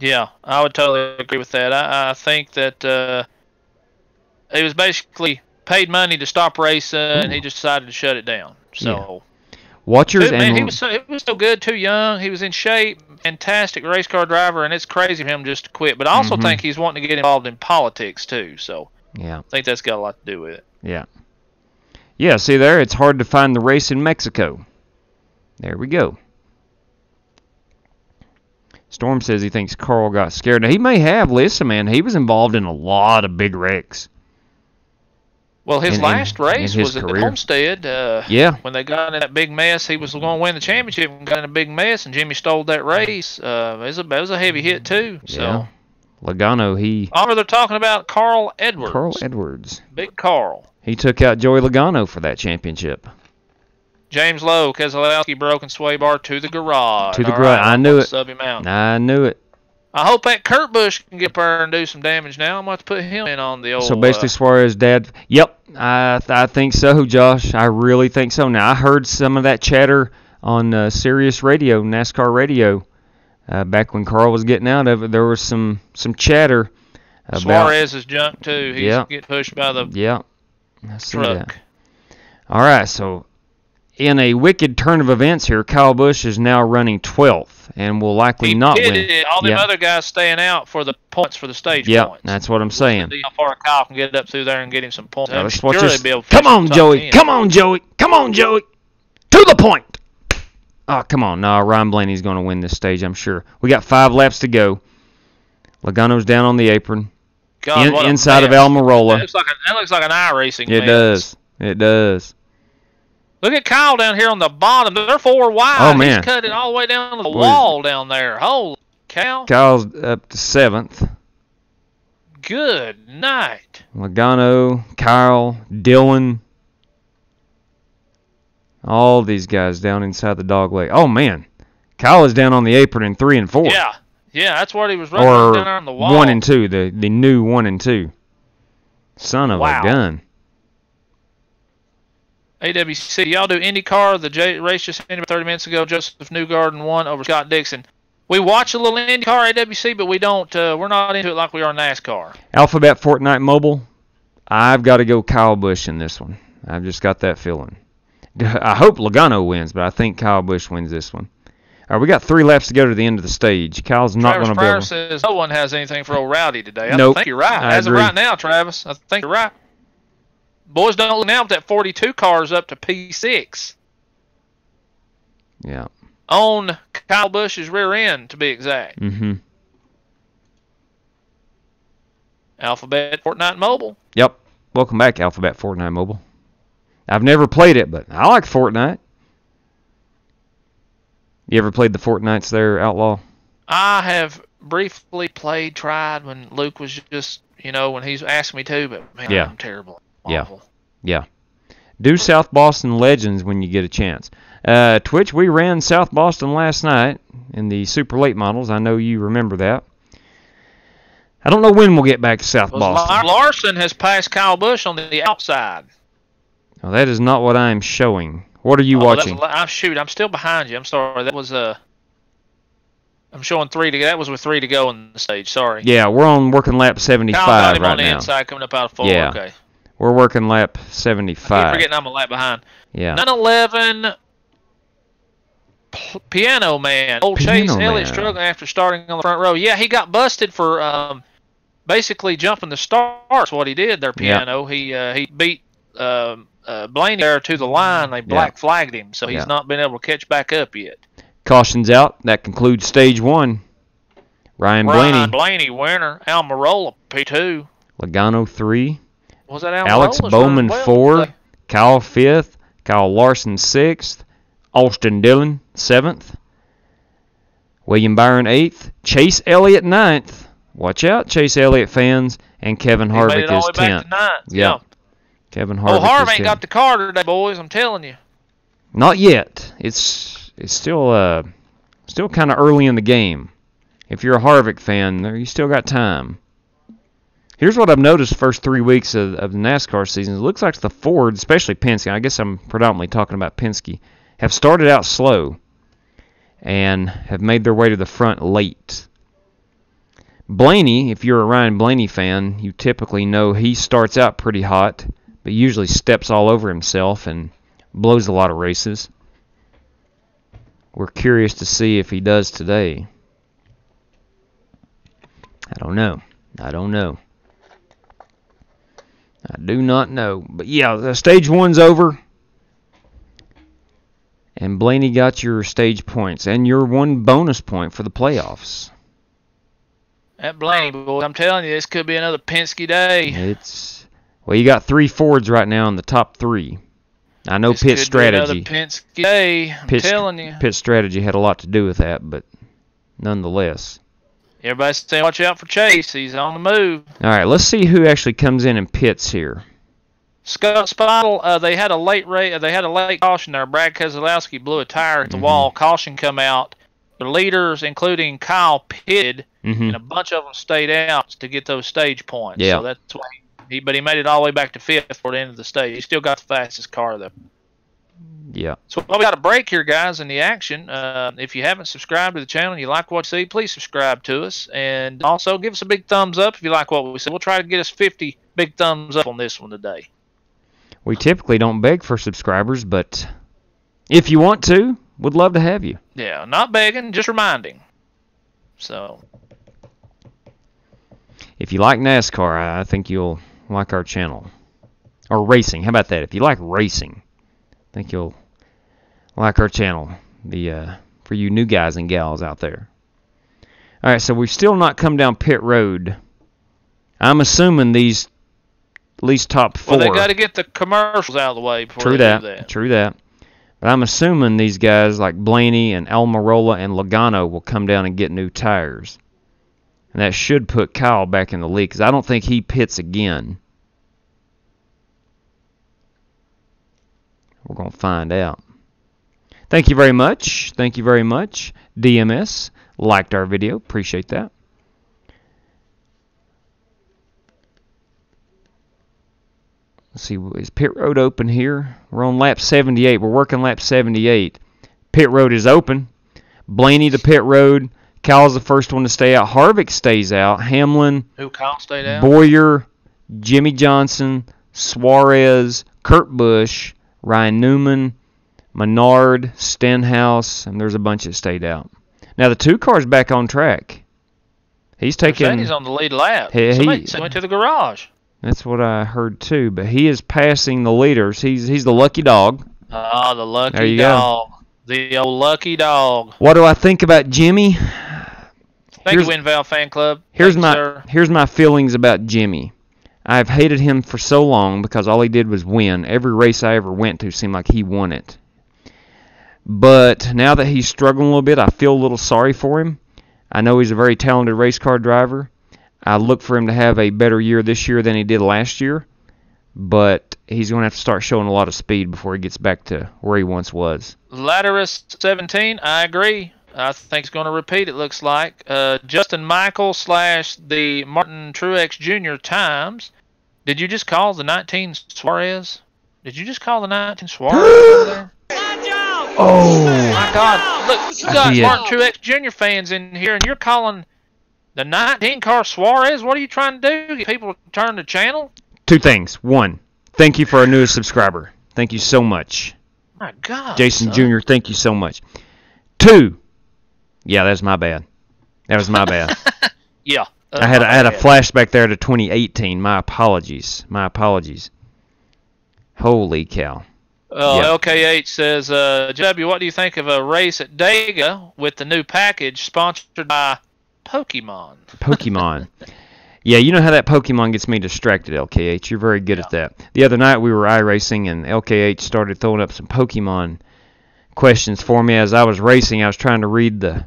Yeah, I would totally agree with that. I think that he was basically paid money to stop racing, and he just decided to shut it down. So, watchers and he was so good, too young. He was in shape, fantastic race car driver, and it's crazy for him just to quit. But I also think he's wanting to get involved in politics too. So, I think that's got a lot to do with it. Yeah. Yeah. See there, it's hard to find the race in Mexico. There we go. Storm says he thinks Carl got scared. Now, he may have. Listen, man, he was involved in a lot of big wrecks. Well, his last race was at the Homestead. When they got in that big mess, he was going to win the championship and got in a big mess, and Jimmy stole that race. It was a heavy hit, too. So. Logano, they're talking about Carl Edwards. Carl Edwards. Big Carl. He took out Joey Logano for that championship. James Lowe, Keselowski, broken sway bar to the garage. I knew it. Sub him out. I knew it. I hope that Kurt Busch can get up there and do some damage now. I'm going to have to put him in on the old... So basically Suarez's dad... Yep, I think so, Josh. I really think so. Now, I heard some of that chatter on Sirius Radio, NASCAR Radio. Back when Carl was getting out of it, there was some chatter about... Suarez is junk, too. He's getting pushed by the I see truck. That. All right, so... In a wicked turn of events here, Kyle Busch is now running 12th and will likely not win. All them other guys staying out for the points for the stage points. That's what I'm saying. See how far Kyle can get up through there and get him some points. Let's watch this. Come on, Joey. Come on, Joey. Come on, Joey. To the point. Oh, come on. No, Ryan Blaney's going to win this stage, I'm sure. We got 5 laps to go. Logano's down on the apron. Inside of Almirola. That looks like an iRacing mess. It does. It does. Look at Kyle down here on the bottom. They're 4 wide. Oh, man. He's cut it all the way down to the wall down there. Holy cow. Kyle's up to 7th. Good night. Logano, Kyle, Dylan. All these guys down inside the dog leg. Oh, man. Kyle is down on the apron in 3 and 4. Yeah, that's what he was running down on the wall. 1 and 2, the new 1 and 2. Son of a gun. AWC, y'all do IndyCar? The race just ended 30 minutes ago. Joseph Newgarden won over Scott Dixon. We watch a little IndyCar AWC, but we don't. We're not into it like we are NASCAR. Alphabet Fortnite Mobile. I've got to go Kyle Busch in this one. I've just got that feeling. I hope Logano wins, but I think Kyle Busch wins this one. All right, we got 3 laps to go to the end of the stage. Kyle's not going to be able. Travis Pryor says no one has anything for old Rowdy today. I Nope. think you're right. As of right now, Travis, I think you're right. Boys, don't look now, but that 42 car is up to P6. Yeah. On Kyle Busch's rear end, to be exact. Mm-hmm. Alphabet Fortnite Mobile. Yep. Welcome back, Alphabet Fortnite Mobile. I've never played it, but I like Fortnite. You ever played the Fortnites there, Outlaw? I have briefly tried when Luke was just, when he's asked me to, but man, I'm terrible. Awful. Yeah. Do South Boston Legends when you get a chance. Twitch, we ran South Boston last night in the super late models. I know you remember that. I don't know when we'll get back to South Boston. Larson has passed Kyle Busch on the outside. Oh, that is not what I am showing. What are you watching? I'm still behind you. I'm sorry. That was I'm showing 3 to go. That was with 3 to go in the stage. Sorry. Yeah, we're on working lap 75 right now. On the inside coming up out of 4. Yeah. Okay. We're working lap 75. I keep forgetting I'm a lap behind. Yeah. 911 Piano Man. Old Chase Elliott struggling after starting on the front row. Yeah, he got busted for basically jumping the starts. What he did there, Piano. Yep. He beat Blaney there to the line. They black flagged him, so he's not been able to catch back up yet. Caution's out. That concludes stage 1. Ryan Blaney winner. Almirola P2. Logano 3. Was that Almirola? Alex Bowman 4. Kyle 5th. Kyle Larson 6th. Austin Dillon 7th. William Byron 8th. Chase Elliott 9th. Watch out, Chase Elliott fans. And Kevin Harvick is 10th. Yeah. Kevin Harvick Harvick is ain't 10th. got the car today, boys. I'm telling you. Not yet. It's still kind of early in the game. If you're a Harvick fan, you still got time. Here's what I've noticed first 3 weeks of the NASCAR season. It looks like the Ford, especially Penske, I guess I'm predominantly talking about Penske, have started out slow and have made their way to the front late. Blaney, if you're a Ryan Blaney fan, you typically know he starts out pretty hot, but usually steps all over himself and blows a lot of races. We're curious to see if he does today. I don't know. I do not know. But yeah, the stage 1's over. And Blaney got your stage points and your 1 bonus point for the playoffs. That Blaney, boy, I'm telling you, this could be another Penske day. Well, you got 3 Fords right now in the top 3. I know pit strategy. Be another Penske day. I'm telling you. Pit strategy had a lot to do with that, but nonetheless. Everybody's saying watch out for Chase. He's on the move. All right, let's see who actually comes in and pits here. Scott Spottle, they had a late caution there. Brad Keselowski blew a tire at the wall. Caution come out. The leaders, including Kyle, pitted, and a bunch of them stayed out to get those stage points. Yeah. So that's why he made it all the way back to 5th for the end of the stage. He still got the fastest car, though. Yeah. So we got a break here, guys, in the action. If you haven't subscribed to the channel and you like what you see, please subscribe to us. And also give us a big thumbs up if you like what we said. We'll try to get us 50 big thumbs up on this one today. We typically don't beg for subscribers, but if you want to, we'd love to have you. Yeah, not begging, just reminding. So, if you like NASCAR, I think you'll like our channel. Or racing. How about that? If you like racing, I think you'll like our channel. For you new guys and gals out there. All right, so we've still not come down pit road. I'm assuming these at least top 4. Well, they got to get the commercials out of the way before they do that. True that. But I'm assuming these guys like Blaney and Almirola and Logano will come down and get new tires. And that should put Kyle back in the lead because I don't think he pits again. We're going to find out. Thank you very much. Thank you very much. DMS liked our video. Appreciate that. Let's see, is pit road open here? We're on lap 78. We're working lap 78. Pit road is open. Blaney to pit road. Kyle's the first one to stay out. Harvick stays out. Hamlin. Who, Kyle stayed out? Boyer, Jimmy Johnson, Suarez, Kurt Busch, Ryan Newman, Menard, Stenhouse, and there's a bunch that stayed out. Now the 2 cars back on track. He's taking. He's on the lead lap. Somebody went to the garage. That's what I heard too, but he is passing the leaders. He's the lucky dog. Oh, the lucky there you dog. Go. The old lucky dog. What do I think about Jimmy? Thank you, WinVal Fan Club. Here's my feelings about Jimmy. I've hated him for so long because all he did was win. Every race I ever went to seemed like he won it. But now that he's struggling a little bit, I feel a little sorry for him. I know he's a very talented race car driver. I look for him to have a better year this year than he did last year. But he's going to have to start showing a lot of speed before he gets back to where he once was. Latterus 17, I agree. I think he's going to repeat, it looks like. Justin Michael / the Martin Truex Jr. times. Did you just call the 19 Suarez? Did you just call the 19 Suarez over there? Oh, my God. Look, you got Martin Truex Jr. fans in here, and you're calling the 19 car Suarez? What are you trying to do? Get people to turn the channel? 2 things. 1, thank you for our newest subscriber. Thank you so much. My God. Jason Jr., thank you so much. 2, yeah, that's my bad. That was my bad. Yeah. I had a flashback there to 2018. My apologies. My apologies. Holy cow. LKH says, JW, what do you think of a race at Dega with the new package sponsored by Pokemon? Pokemon. Yeah, you know how that Pokemon gets me distracted, LKH. You're very good at that. The other night we were iRacing, and LKH started throwing up some Pokemon questions for me as I was racing. I was trying to read the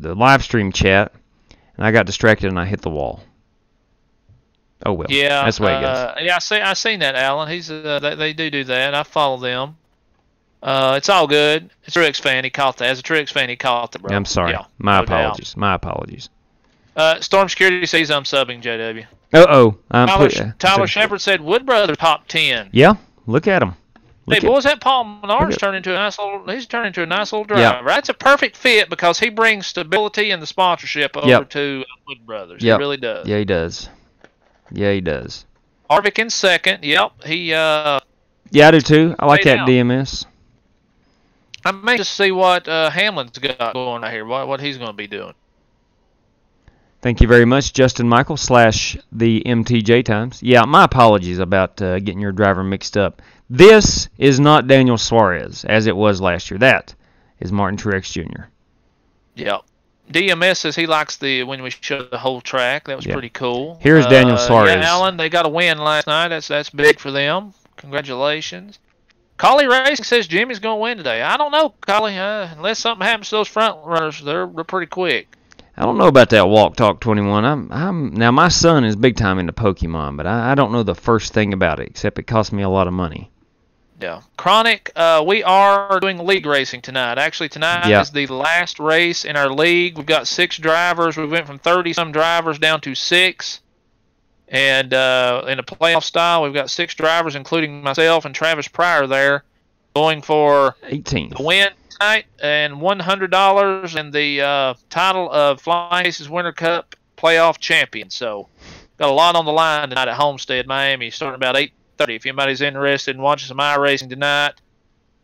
live stream chat, and I got distracted and I hit the wall. Oh well. Yeah, that's the way it goes. Yeah, I seen that, Alan. He's they do that. I follow them. It's all good. It's a Truex fan. He caught that. As a Truex fan, he caught it, bro. I'm sorry. Yeah, My no apologies. doubt. My apologies. Storm Security says I'm subbing, JW. Tyler Shepard said Wood Brothers top 10. Yeah, look at him. Hey, boys, that Paul Menard's turned into a nice little. He's turned into a nice little driver. Yep. That's a perfect fit because he brings stability and the sponsorship over to Wood Brothers. Yep. He really does. Yeah, he does. Yeah, he does. Harvick in second. Yep, he. Yeah, I do too. I like that DMS. I'm anxious to see what Hamlin's got going right here. What he's going to be doing. Thank you very much, Justin Michael / the MTJ Times. Yeah, my apologies about getting your driver mixed up. This is not Daniel Suarez, as it was last year. That is Martin Truex Jr. Yep. DMS says he likes when we show the whole track. That was pretty cool. Here's Daniel Suarez. Yeah, Alan, they got a win last night. That's big for them. Congratulations. Collie Racing says Jimmy's going to win today. I don't know, Collie. Unless something happens to those front runners, they're pretty quick. I don't know about that Walk Talk 21. Now my son is big time into Pokemon, but I don't know the first thing about it except it cost me a lot of money. Yeah. Chronic, we are doing league racing tonight. Actually, tonight is the last race in our league. We've got 6 drivers. We went from 30-some drivers down to 6. And in a playoff style, we've got 6 drivers, including myself and Travis Pryor there, going for 18 the win tonight and $100 and the title of Flying Aces Winter Cup playoff champion. So got a lot on the line tonight at Homestead, Miami, starting about 8:30. If anybody's interested in watching some iRacing tonight,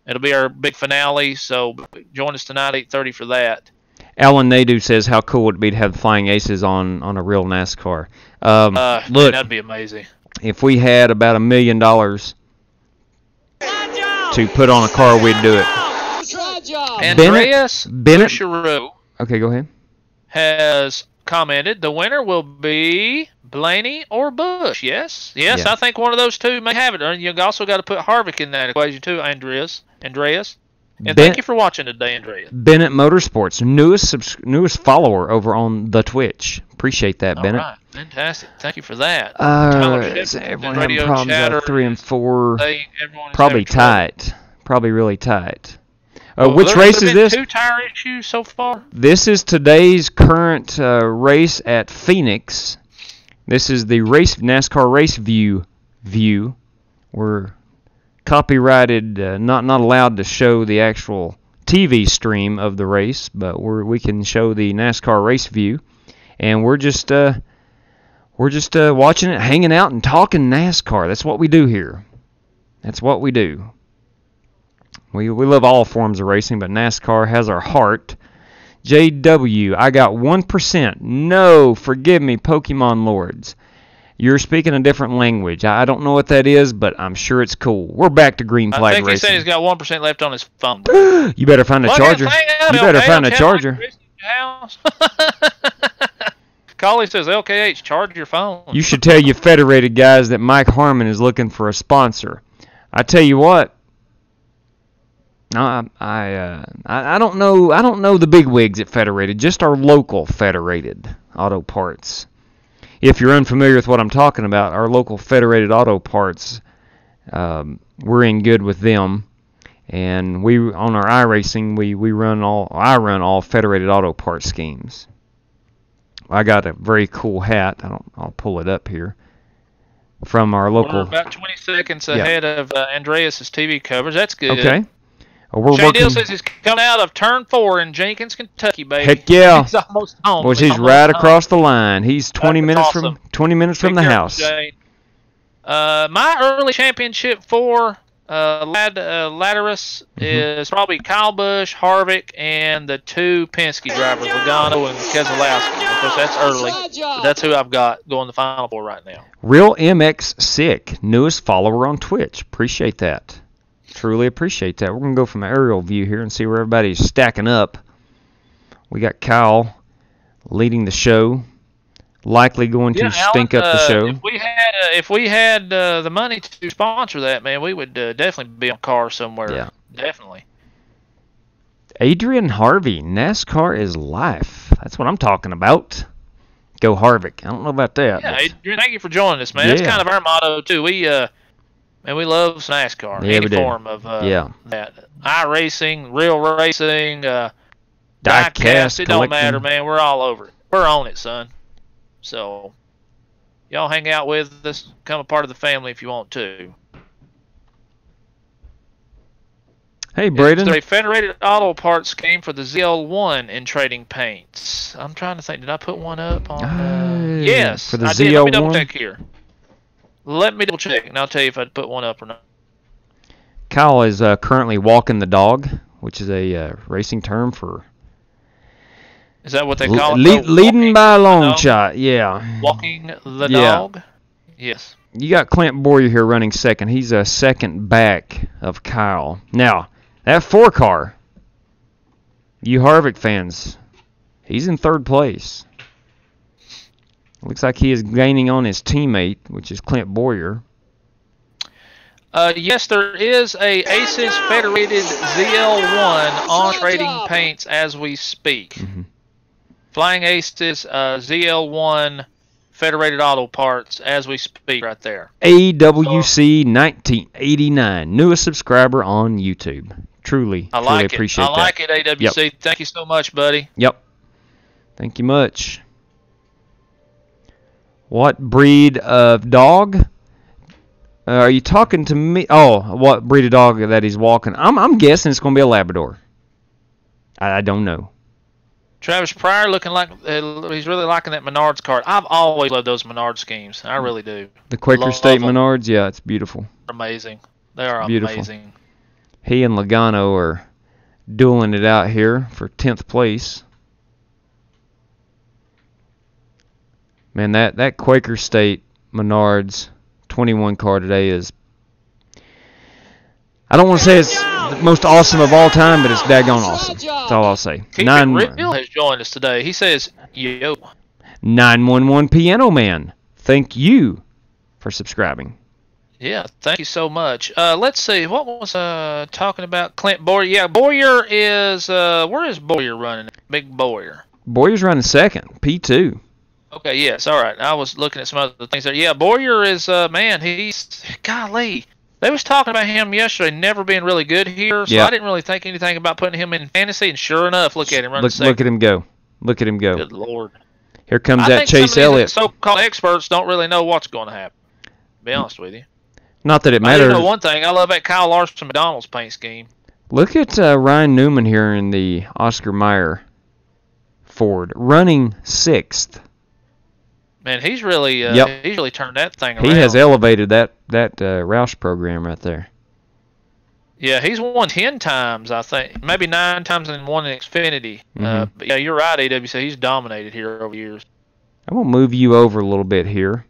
it'll be our big finale. So join us tonight 8:30 for that. Alan Nadeau says how cool would it be to have Flying Aces on a real NASCAR. Look, man, that'd be amazing. If we had about $1 million to put on a car, we'd do it. Andreas Bennett. Bouchereau Okay, go ahead. has commented, the winner will be Blaney or Bush. Yes, Yeah. I think one of those two may have it. And you also got to put Harvick in that equation too, Andreas. And thank you for watching today, Andreas. Bennett Motorsports, newest follower over on the Twitch. Appreciate that, Bennett. All right, fantastic. Thank you for that. Everyone having problems at 3 and 4. Probably tight. Probably really tight. Which race is this? 2 tire issues so far. This is today's current race at Phoenix. This is the NASCAR Race View. We're copyrighted, not allowed to show the actual TV stream of the race, but we can show the NASCAR Race View, and we're just watching it, hanging out, and talking NASCAR. That's what we do here. That's what we do. We love all forms of racing, but NASCAR has our heart. JW, I got 1%. No, forgive me, Pokemon Lords. You're speaking a different language. I don't know what that is, but I'm sure it's cool. We're back to green flag racing. I think he said he's got 1% left on his phone. You better find a charger. You better find a charger. Collie says, LKH, charge your phone. You should tell your Federated guys that Mike Harmon is looking for a sponsor. I tell you what. I don't know the big wigs at Federated, just our local Federated Auto Parts. If you're unfamiliar with what I'm talking about, our local Federated Auto Parts, we're in good with them, and we on our iRacing I run all Federated Auto Parts schemes. I got a very cool hat. I'll pull it up here from our local. We're about 20 seconds ahead of Andreas's TV coverage. That's good. Okay. Shane Deal says he's coming out of turn 4 in Jenkins, Kentucky, baby. Heck yeah! He's almost home. Well, he's right across the line. He's 20 minutes from the house. My early championship 4 Latterus is probably Kyle Busch, Harvick, and the 2 Penske drivers, Logano and Keselowski. Of course, that's early, but that's who I've got going the Final Four right now. Real MX Sick, newest follower on Twitch. Appreciate that. Truly appreciate that. We're going to go from an aerial view here and see where everybody's stacking up. We got Kyle leading the show. Likely going to stink up the show. If we had the money to sponsor that, man, we would definitely be on car somewhere. Yeah, definitely. Adrian Harvey, NASCAR is life. That's what I'm talking about. Go Harvick. I don't know about that. Yeah, Adrian, thank you for joining us, man. That's kind of our motto too. We love NASCAR. Yeah, any form of that. iRacing, real racing, diecast. It don't matter, man. We're all over it. We're on it, son. So, y'all hang out with us, become a part of the family if you want to. Hey, Braden. It's a federated auto parts scheme for the ZL1 in trading paints. I'm trying to think, did I put one up on? Yes, for the I ZL1? did. Let me double check here. Let me double check, and I'll tell you if I'd put one up or not. Kyle is currently walking the dog, which is a racing term for... Is that what they call it? Leading by a long shot, yeah. Walking the dog? Yes. You got Clint Boyer here running second. He's a second back of Kyle. Now, that 4-car, you Harvick fans, he's in third place. Looks like he is gaining on his teammate, which is Clint Boyer. Yes, there is a Aces Federated ZL1 on trading paints as we speak. Mm-hmm. Flying Aces ZL1 Federated Auto Parts as we speak right there. AWC 1989, newest subscriber on YouTube. Truly appreciate that. I like it, AWC. Yep. Thank you so much, buddy. Yep. Thank you much. What breed of dog? Are you talking to me? Oh, what breed of dog that he's walking? I'm guessing it's going to be a Labrador. I don't know. Travis Pryor looking like he's really liking that Menards card. I've always loved those Menards schemes. I really do. The Quaker State Menards, yeah, it's beautiful. Amazing. They are beautiful. Amazing. He and Logano are dueling it out here for 10th place. Man, that Quaker State Menards 21 car today is, I don't want to say it's the most awesome of all time, but it's daggone awesome. That's all I'll say. Rill has joined us today. He says, yo. 911 Piano Man, thank you for subscribing. Yeah, thank you so much. Let's see, what was talking about? Clint Boyer. Yeah, Boyer is, where is Boyer running? Big Boyer. Boyer's running second, P2. Okay, yes, all right. I was looking at some other things there. Yeah, Boyer is, man, he's, golly. They was talking about him yesterday never being really good here, so I didn't really think anything about putting him in fantasy, and sure enough, look at him running second. Look at him go. Look at him go. Good Lord. Here comes that Chase Elliott. So-called experts don't really know what's going to happen, to be honest with you. Not that it matters. I do know one thing. I love that Kyle Larson McDonald's paint scheme. Look at Ryan Newman here in the Oscar Mayer Ford, running 6th. Man, he's really turned that thing around. He has elevated that Roush program right there. Yeah, he's won 10 times, I think. Maybe 9 times and won in Xfinity. But yeah, you're right, AWC. He's dominated here over years. I'm going to move you over a little bit here.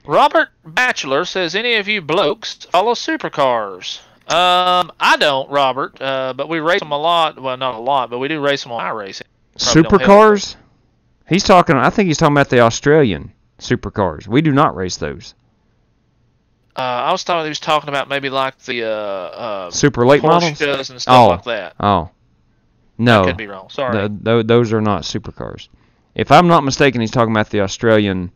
Robert Batchelor says, any of you blokes follow supercars? I don't, Robert, but we race them a lot. Well, not a lot, but we do race them on iRacing. Supercars? He's talking. I think he's talking about the Australian supercars. We do not race those. I was thought he was talking about maybe like the super late models and stuff like that. Oh, no, I could be wrong. Sorry, those are not supercars. If I'm not mistaken, he's talking about the Australian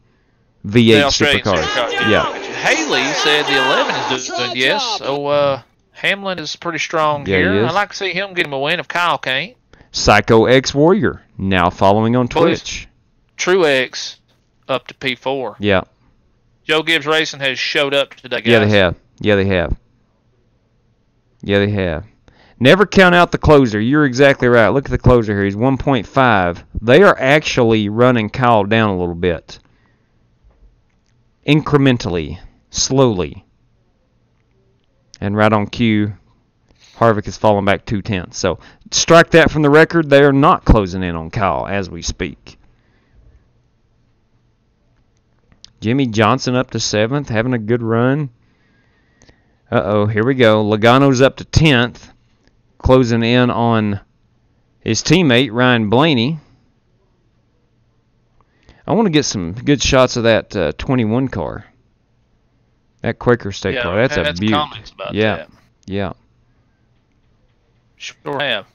V8 supercars. Yeah. Haley said the 11 is doing yes. So Hamlin is pretty strong here. I'd like to see him get him a win if Kyle can't. Psycho X Warrior now following on Twitch. True X up to P4. Yeah. Joe Gibbs Racing has showed up today, guys. Yeah, they have. Yeah, they have. Yeah, they have. Never count out the closer. You're exactly right. Look at the closer here. He's 1.5. They are actually running Kyle down a little bit. Incrementally. Slowly. And right on cue, Harvick has fallen back 2/10. So strike that from the record. They are not closing in on Kyle as we speak. Jimmy Johnson up to 7th, having a good run. Uh-oh, here we go. Logano's up to 10th, closing in on his teammate, Ryan Blaney. I want to get some good shots of that 21 car. That Quaker State car. That's a beaut. Comments about that. Yeah. Sure have.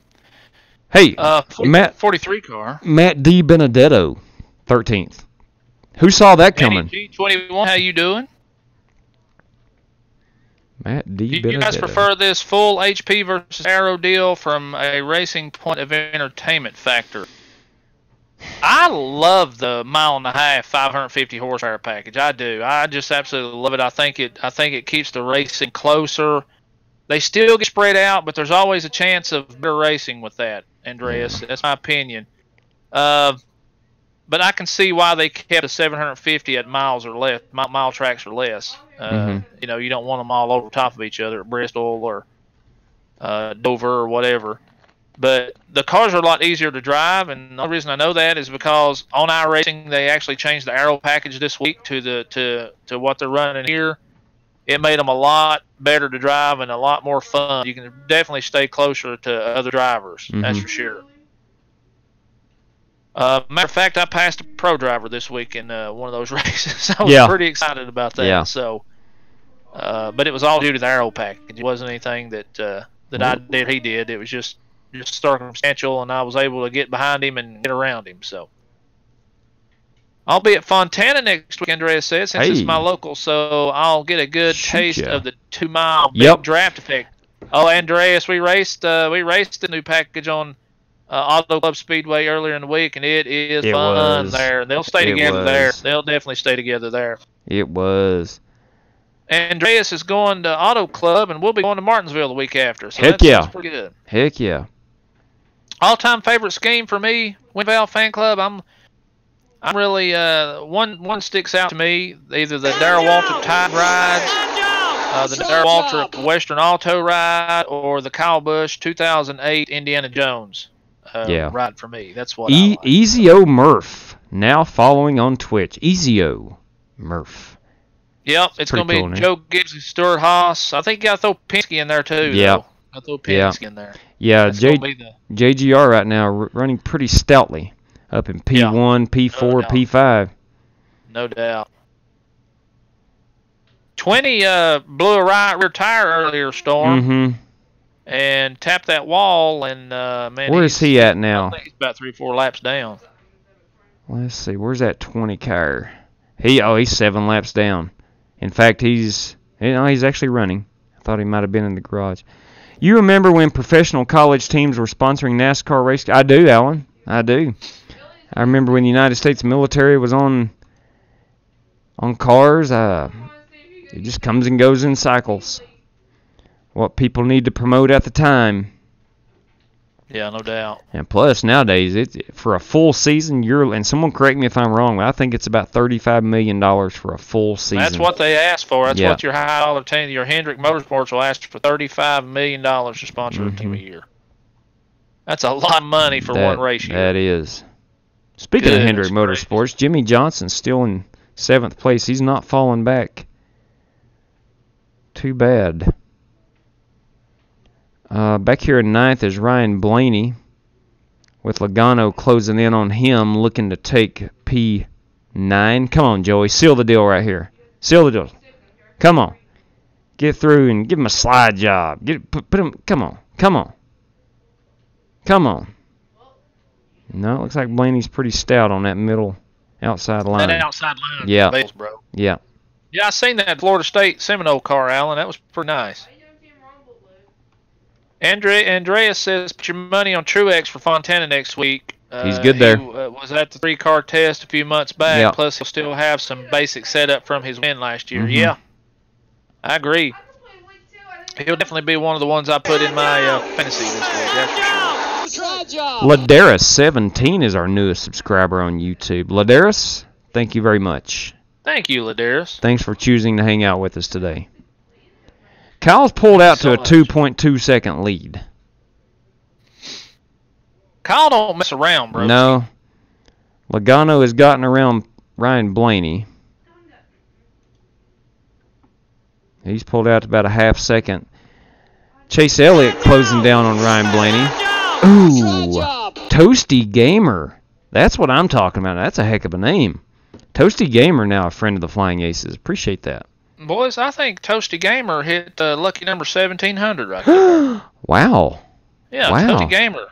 Hey, Matt 43 car. Matt D. Benedetto, 13th. Who saw that coming? G21, how you doing? Matt D. Do Benedetto. you guys prefer this full HP versus Aero deal from a racing point of entertainment factor? I love the 1.5 mile, 550 horsepower package. I do. I just absolutely love it. I think it keeps the racing closer. They still get spread out, but there's always a chance of better racing with that, Andreas. That's my opinion. But I can see why they kept the 750 at miles or less, mile tracks or less. You know, you don't want them all over top of each other at Bristol or Dover or whatever. But the cars are a lot easier to drive, and the only reason I know that is because on iRacing they actually changed the Aero package this week to what they're running here. It made them a lot better to drive and a lot more fun. You can definitely stay closer to other drivers. That's for sure. Matter of fact, I passed a pro driver this week in one of those races. I was pretty excited about that. Yeah. So, but it was all due to the Aero package. It wasn't anything that I did. He did. It was just circumstantial, and I was able to get behind him and get around him. So, I'll be at Fontana next week, Andreas says, since it's my local. So I'll get a good taste of the 2 mile big draft effect. Oh, Andreas, we raced the new package on Auto Club Speedway earlier in the week, and it is fun there. They'll stay together there. They'll definitely stay together there. It was. Andreas is going to Auto Club, and we'll be going to Martinsville the week after. So Heck that's pretty good. Heck yeah. All-time favorite scheme for me, Winval Fan Club. I'm really one sticks out to me. Either the Darrell Walter Tide ride, the Darrell Walter Western Auto ride, or the Kyle Busch 2008 Indiana Jones ride for me. That's what I like. Easy-O Murph, now following on Twitch. Easy-O Murph. Yep, it's going to be cool, Joe Gibbs and Stuart Haas. I think you got to throw Penske in there, too. Yeah. Got to throw Penske in there. Yeah, JGR right now running pretty stoutly up in P1, P4, P5. No doubt. 20 blew a right rear tire earlier, Storm, and tapped that wall. And man, where is he at now? I think he's about 3 or 4 laps down. Let's see, where's that 20 car? He's 7 laps down. In fact, he's actually running. I thought he might have been in the garage. You remember when professional college teams were sponsoring NASCAR race? I do, Alan. I do. I remember when the United States military was on cars. It just comes and goes in cycles. What people need to promote at the time. Yeah, no doubt. And plus, nowadays, for a full season, and someone correct me if I'm wrong, but I think it's about $35 million for a full season. That's what they asked for. That's what your high-dollar team, your Hendrick Motorsports will ask for $35 million to sponsor a team a year. That's a lot of money for one race year. That is. Speaking of Hendrick Motorsports, Jimmy Johnson's still in 7th place. He's not falling back. Too bad. Back here in 9th is Ryan Blaney, with Logano closing in on him, looking to take P9. Come on, Joey. Seal the deal right here. Seal the deal. Come on. Get through and give him a slide job. Put him. Come on. Come on. Come on. No, it looks like Blaney's pretty stout on that middle outside line. That outside line. Yeah. Bales, bro. Yeah. Yeah, I seen that Florida State Seminole car, Alan. That was pretty nice. Andreas says, put your money on Truex for Fontana next week. He's good there. He was at the 3-car test a few months back. Yep. Plus, he'll still have some basic setup from his win last year. Yeah, I agree. He'll definitely be one of the ones I put in my fantasy this week. That's for sure. Ladarius17 is our newest subscriber on YouTube. Ladarius, thank you very much. Thank you, Ladarius. Thanks for choosing to hang out with us today. Kyle's pulled out to a 2.2 second lead. Kyle don't mess around, bro. No. Logano has gotten around Ryan Blaney. He's pulled out to about a half second. Chase Elliott closing down on Ryan Blaney. Ooh, Toasty Gamer. That's what I'm talking about. That's a heck of a name. Toasty Gamer now a friend of the Flying Aces. Appreciate that. Boys, I think Toasty Gamer hit lucky number 1700 right there. Wow. Yeah, wow. Toasty Gamer.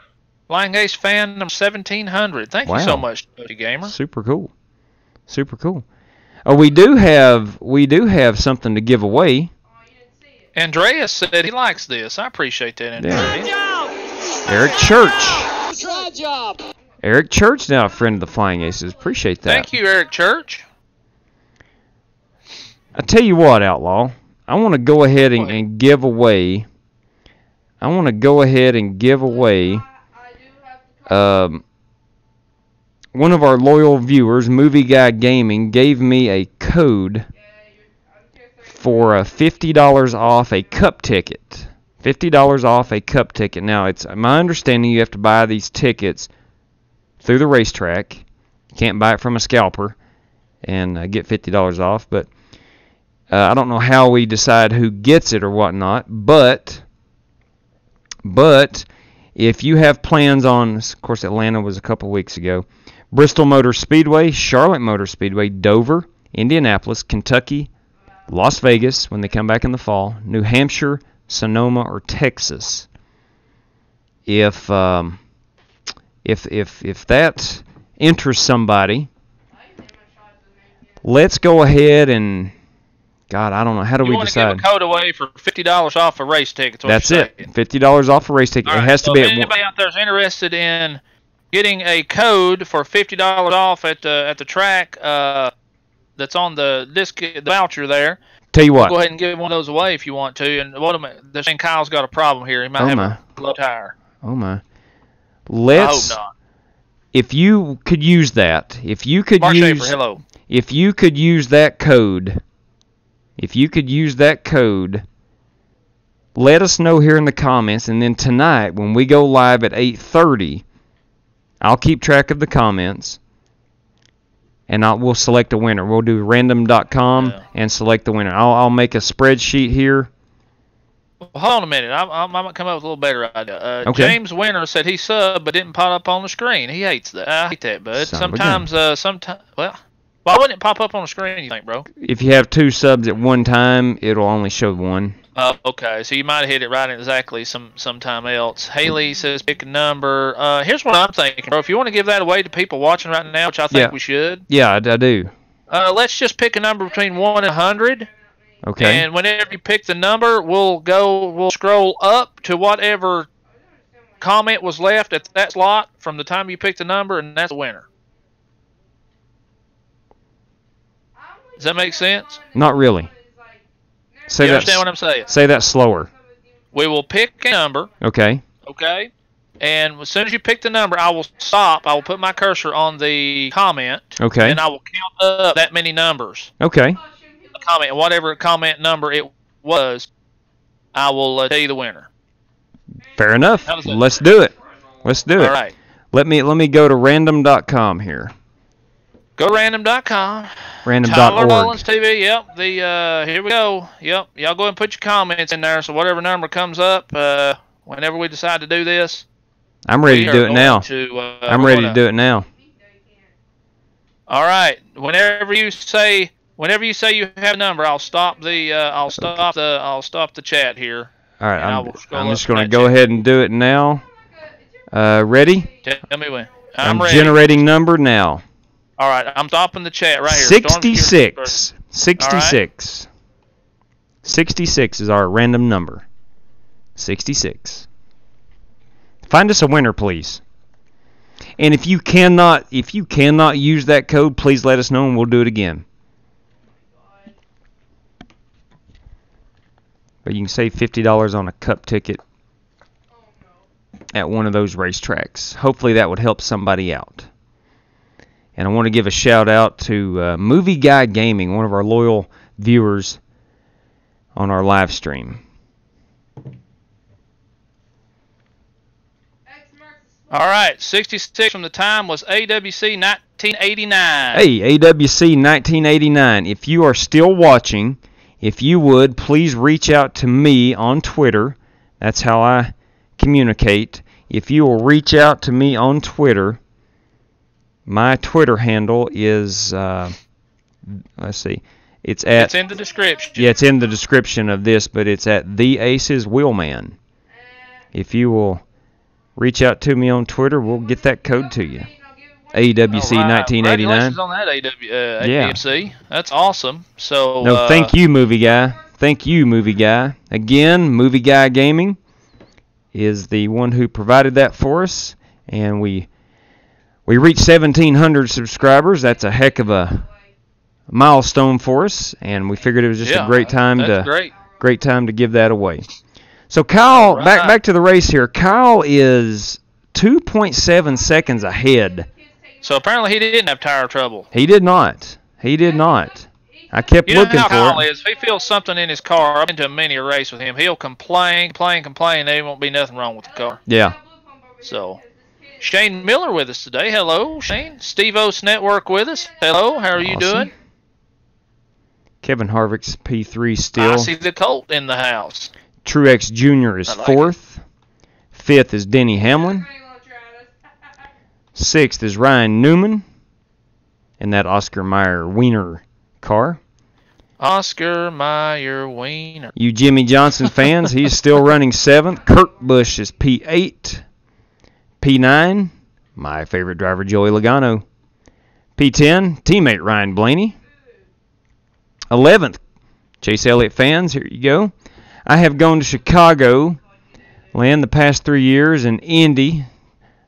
Flying Ace fan number 1700. Thank you so much, Toasty Gamer. Super cool. Super cool. Oh, we do have something to give away. Andreas said he likes this. I appreciate that, Andreas. Yeah. Eric Church. Eric Church now a friend of the Flying Aces. Appreciate that. Thank you, Eric Church. I tell you what, Outlaw. I want to go ahead and give away. One of our loyal viewers, Movie Guy Gaming, gave me a code for $50 off a cup ticket. $50 off a cup ticket. Now, it's my understanding you have to buy these tickets through the racetrack. You can't buy it from a scalper and get $50 off. But I don't know how we decide who gets it or whatnot. But if you have plans on, of course, Atlanta was a couple weeks ago, Bristol Motor Speedway, Charlotte Motor Speedway, Dover, Indianapolis, Kentucky, Las Vegas when they come back in the fall, New Hampshire, Sonoma, or Texas. If that interests somebody, let's go ahead and God, I don't know. How do we decide? You want to give a code away for $50 off a race ticket. That's it. $50 off a race ticket. Right, it has to be if anybody out there is interested in getting a code for $50 off at the track that's on the voucher there. Tell you what. Go ahead and give one of those away if you want to. And they're saying Kyle's got a problem here. He might have a low tire. Oh my. I hope not. If you could use that, if you could Mark use Schaefer, hello. If you could use that code, let us know here in the comments, and then tonight when we go live at 8:30, I'll keep track of the comments, and we'll select a winner. We'll do random.com and select the winner. I'll make a spreadsheet here. Well, hold on a minute. I might come up with a little better idea. Okay. James Winter said he subbed but didn't pop up on the screen. He hates that. I hate that, bud. Sometimes, well, why wouldn't it pop up on the screen, you think, bro? If you have 2 subs at one time, it'll only show 1. Okay, so you might have hit it right exactly sometime else. Haley says pick a number. Here's what I'm thinking, bro. If you want to give that away to people watching right now, which I think we should. Yeah, I do. Let's just pick a number between 1 and 100. Okay. And whenever you pick the number, we'll scroll up to whatever comment was left at that slot from the time you picked the number, and that's the winner. Does that make sense? Not really. You understand what I'm saying? Say that slower. We will pick a number. Okay. Okay. And as soon as you pick the number, I will stop. I will put my cursor on the comment. Okay. And I will count up that many numbers. Okay. The comment, whatever comment number it was, I will tell you the winner. Fair enough. Let's do it. Let's do it. All right. Let me go to random.com here. Go to random.com. Random.org. Tyler Mullins TV. Yep. Here we go. Yep. Y'all go ahead and put your comments in there. So whatever number comes up, whenever we decide to do this, I'm ready to do it now. I'm ready to do it now. All right. Whenever you say you have a number, I'll stop the chat here. All right. I'm just going to go ahead and do it now. Ready? Tell me when. I'm ready. Generating number now. All right, I'm stopping the chat right here. 66. 66. Right. 66 is our random number. 66. Find us a winner, please. And if you cannot use that code, please let us know and we'll do it again. But you can save $50 on a cup ticket at one of those racetracks. Hopefully that would help somebody out. And I want to give a shout out to Movie Guy Gaming, one of our loyal viewers on our live stream. All right, 66 from the time was AWC 1989. Hey, AWC 1989. If you are still watching, if you would, please reach out to me on Twitter. That's how I communicate. If you will reach out to me on Twitter, my Twitter handle is, let's see, it's in the description. Yeah, it's in the description of this, but it's at The Aces Wheelman. If you will reach out to me on Twitter, we'll get that code to you. AWC 1989. Congratulations on that, AWC. That's awesome. So no, thank you, movie guy. Thank you, movie guy. Again, Movie Guy Gaming is the one who provided that for us, and we reached 1,700 subscribers. That's a heck of a milestone for us, and we figured it was just a great time to give that away. So Kyle, back to the race here. Kyle is 2.7 seconds ahead. So apparently he didn't have tire trouble. He did not. I kept looking how for Kyle it. is. If he feels something in his car, I've been to a mini race with him. He'll complain. There won't be nothing wrong with the car. Yeah. So, Shane Miller with us today. Hello, Shane. Steve O's Network with us. Hello. How are you doing? Kevin Harvick's P3 still. I see the Colt in the house. Truex Jr. is fourth. Fifth is Denny Hamlin. Sixth is Ryan Newman in that Oscar Mayer Wiener car. Oscar Mayer Wiener. You Jimmy Johnson fans, he's still running seventh. Kurt Busch is P8. P9, my favorite driver, Joey Logano. P10, teammate Ryan Blaney. 11th, Chase Elliott fans, here you go. I have gone to Chicago land the past 3 years in Indy.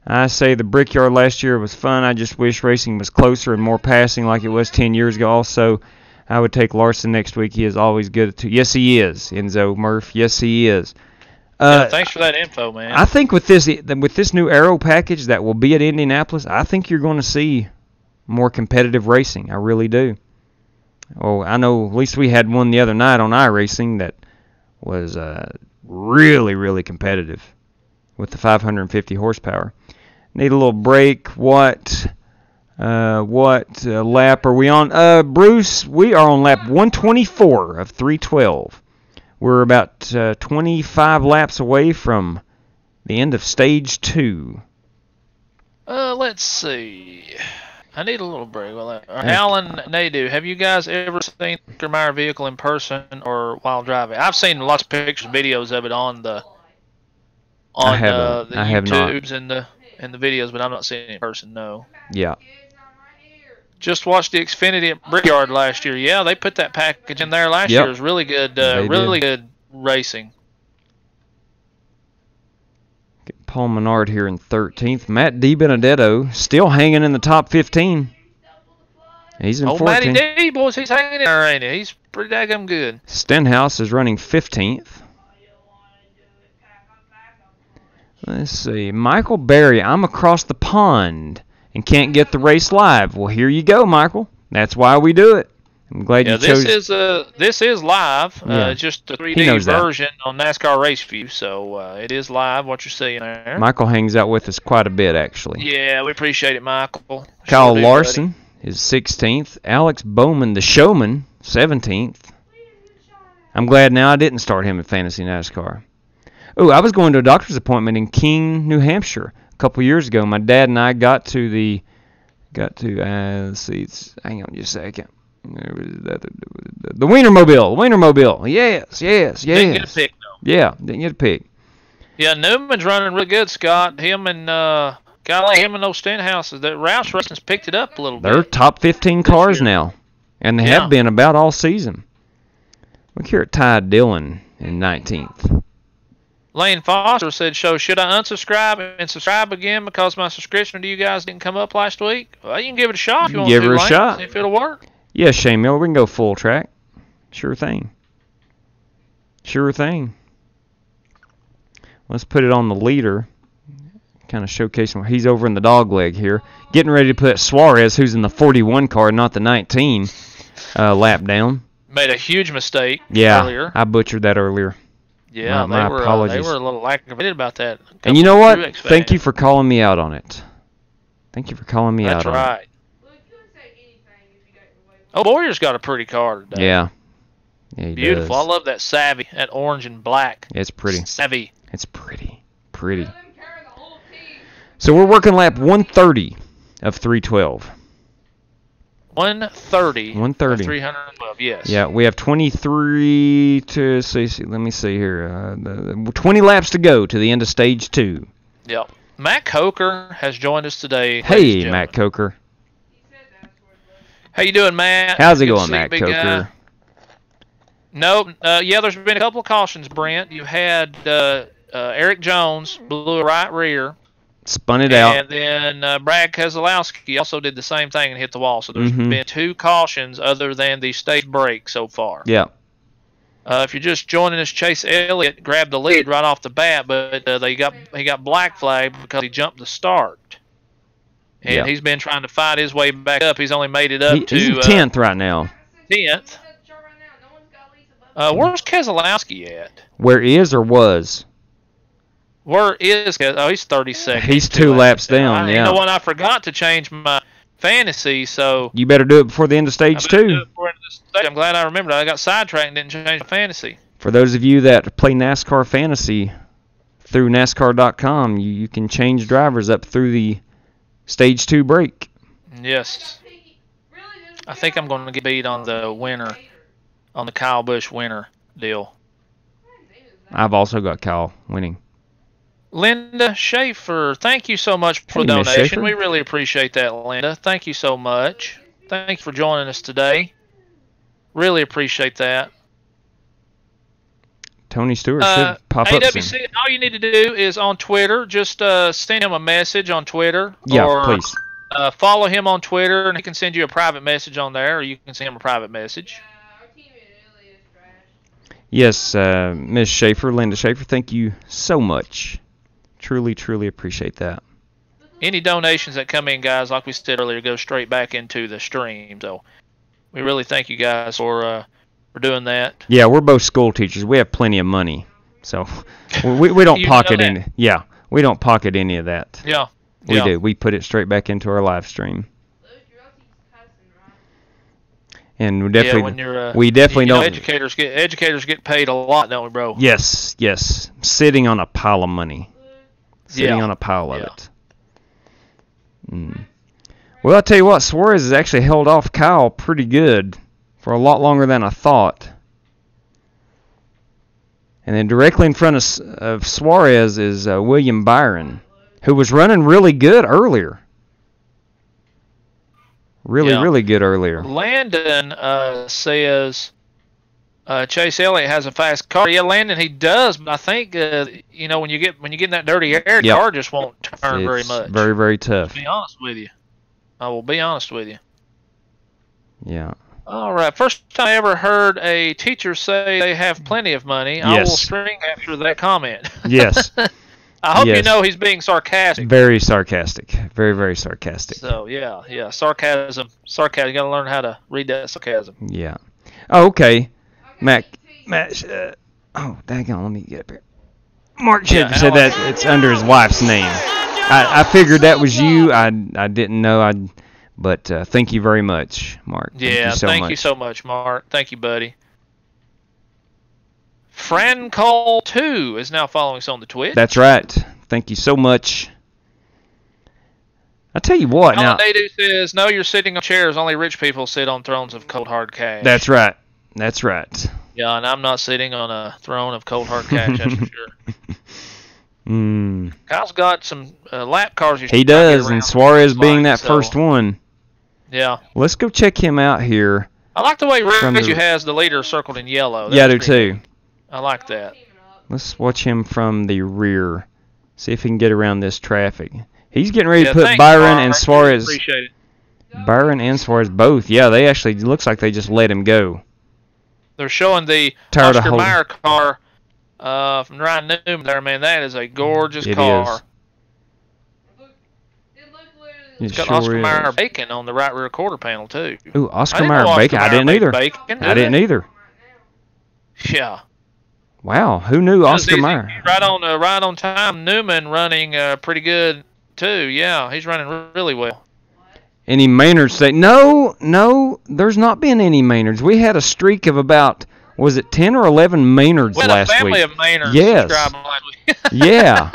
I say the Brickyard last year was fun. I just wish racing was closer and more passing like it was 10 years ago. Also, I would take Larson next week. He is always good at Yes, he is, Enzo Murph. Yes, he is. Thanks for that info, man. I think with this new Aero package that will be at Indianapolis, I think you're going to see more competitive racing. I really do. Oh, I know at least we had one the other night on iRacing that was really, really competitive with the 550 horsepower. Need a little break. What lap are we on? Bruce, we are on lap 124 of 312. We're about 25 laps away from the end of stage 2. Let's see. I need a little break. Alan Nadu, have you guys ever seen the Meyer vehicle in person or while driving? I've seen lots of pictures, videos of it on the YouTubes and the videos, but I'm not seeing it in person. No. Yeah. Just watched the Xfinity at Brickyard last year. Yeah, they put that package in there last year. It was really good. Really good racing. Get Paul Menard here in 13th. Matt DiBenedetto still hanging in the top 15. He's in 14th. Matty D, boys, he's hanging in there, ain't he? He's pretty daggum good. Stenhouse is running 15th. Let's see. Michael Berry, I'm across the pond and can't get the race live. Well, here you go, Michael. That's why we do it. I'm glad you chose. This is live. Yeah. Just a 3D version on NASCAR Race View, so it is live. What you're seeing there. Michael hangs out with us quite a bit, actually. Yeah, we appreciate it, Michael. Kyle Larson is 16th. Alex Bowman, the showman, 17th. I'm glad now I didn't start him in Fantasy NASCAR. Oh, I was going to a doctor's appointment in Keene, New Hampshire a couple years ago. My dad and I got to let's see, hang on just a second. The Wienermobile. Yes. Didn't get a pick, though. Yeah, didn't get a pick. Yeah, Newman's running really good, Scott. Him and those Stenhouses. That Roush Racing's picked it up a little bit. They're top 15 cars now, and they have been about all season. Look here at Ty Dillon in 19th. Lane Foster said, should I unsubscribe and subscribe again because my subscription to you guys didn't come up last week? Well, you can give it a shot if you want to. Give her a shot. See if it'll work. Yeah, Shane Miller, we can go full track. Sure thing. Let's put it on the leader. Kind of showcasing where he's over in the dog leg here. Getting ready to put Suarez, who's in the 41 car, not the 19, lap down. Made a huge mistake earlier. Yeah, I butchered that earlier. Yeah, My they apologies. were a little aggravated about that. And you know what? Truex Thank you fans. for calling me out on it. Thank you for calling me That's out on it. right. Oh, Boyer's got a pretty car today. Yeah. Yeah, he Beautiful. does. I love that savvy, that orange and black. It's pretty. Savvy. It's pretty. Pretty. So we're working lap 130 of 312. 130. 130. 312, yes. Yeah, we have 23 to see. Let me see here. 20 laps to go to the end of stage 2. Yep. Matt Coker has joined us today. Hey, Matt Coker. How you doing, Matt? How's it Good to going, see you, Matt big Coker? guy. No, yeah, there's been a couple of cautions, Brent. You had Eric Jones blew a right rear. Spun it out. And then Brad Keselowski also did the same thing and hit the wall. So there's Mm-hmm. been 2 cautions other than the stage break so far. Yeah. If you're just joining us, Chase Elliott grabbed the lead right off the bat, but he got black flagged because he jumped the start. And Yeah. he's been trying to fight his way back up. He's only made it up to He's in 10th right now. 10th. Where's Keselowski at? Where is or was? Where is Kes? Oh, he's 32nd. He's 2 laps down, You yeah. know what? I forgot to change my fantasy, so You better do it before the end of stage I better do 2. it before the end of the stage. I'm glad I remembered. I got sidetracked and didn't change my fantasy. For those of you that play NASCAR Fantasy through NASCAR.com, you can change drivers up through the stage 2 break. Yes. I think I'm going to get beat on the winner, on the Kyle Busch winner deal. I've also got Kyle winning. Linda Schaefer, thank you so much for the Hey, Miss donation. Schaefer. We really appreciate that, Linda. Thank you so much. Thank you for joining us today. Really appreciate that. Tony Stewart should pop up soon. AWC, all you need to do is on Twitter, just send him a message on Twitter. Yeah, or, please. Follow him on Twitter, and he can send you a private message on there, or you can send him a private message. Yes, Ms. Schaefer, Linda Schaefer, thank you so much. Truly, truly appreciate that. Any donations that come in, guys, like we said earlier, go straight back into the stream. So we really thank you guys for doing that. Yeah, we're both school teachers. We have plenty of money, so we don't You pocket know that. any. Yeah, we don't pocket any of that. Yeah. We do. We put it straight back into our live stream. And we definitely, when you're, we definitely you know, don't. educators get paid a lot, don't we, bro? Yes, yes. Sitting on a pile of money. Sitting Yeah. on a pile of it. Well, I'll tell you what, Suarez has actually held off Kyle pretty good for a lot longer than I thought. And then directly in front of Suarez is William Byron, who was running really good earlier. Really good earlier. Landon says Chase Elliott has a fast car. Yeah, Landon, he does, but I think you know, when you get in that dirty air, the car just won't turn very It's much. very, very tough. To be honest with you, I will be honest with you. Yeah. All right, first time I ever heard a teacher say they have plenty of money. I will Yes. screen capture that comment. Yes. I hope you Yes. know he's being sarcastic. Very sarcastic. Very, very sarcastic. So yeah, sarcasm. You got to learn how to read that sarcasm. Yeah. Oh, okay. Matt, oh, daggone, let me get up here. Mark Schaefer said that it's under his wife's name. I figured that was you. I didn't know. But thank you very much, Mark. Yeah, thank you so much, Mark. Thank you, buddy. Francol 2 is now following us on the Twitch. That's right. Thank you so much. I tell you what, now. Native says, "No, you're sitting on chairs. Only rich people sit on thrones of cold hard cash." That's right. That's right. Yeah, and I'm not sitting on a throne of cold hard cash. That's for sure. Kyle's got some lap cars. He does, and Suarez being that first one. Yeah. Let's go check him out here. I like the way Reggie has the leader circled in yellow. Yeah, I do too. I like that. Let's watch him from the rear. See if he can get around this traffic. He's getting ready to put Byron and Suarez. Appreciate it. Byron and Suarez both. Yeah, they actually looks like they just let him go. They're showing the Oscar Mayer car from Ryan Newman there, man. That is a gorgeous car. It's got Oscar Mayer Bacon on the right rear quarter panel, too. Ooh, Oscar Mayer Bacon. I didn't either. I didn't either. Yeah. Wow, who knew Oscar Mayer? Right on time. Newman running pretty good too. Yeah, he's running really well. Any Maynards say no, there's not been any Maynards. We had a streak of about, was it 10 or 11 Maynards last week? We had a family of Maynards yes. Yeah.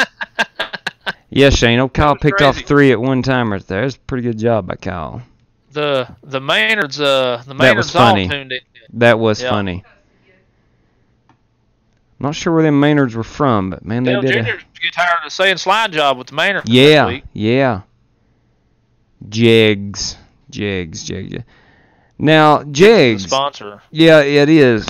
Yes, Shane. Oh, Kyle picked off 3 at one time right there. That's a pretty good job by Kyle. The Maynards that was funny. all tuned in. That was funny. Not sure where them Maynards were from, but man, they did. Jr. get tired of saying slide job with the Maynards. Yeah, yeah. Jegs. Now, Jegs. Sponsor. Yeah, it is.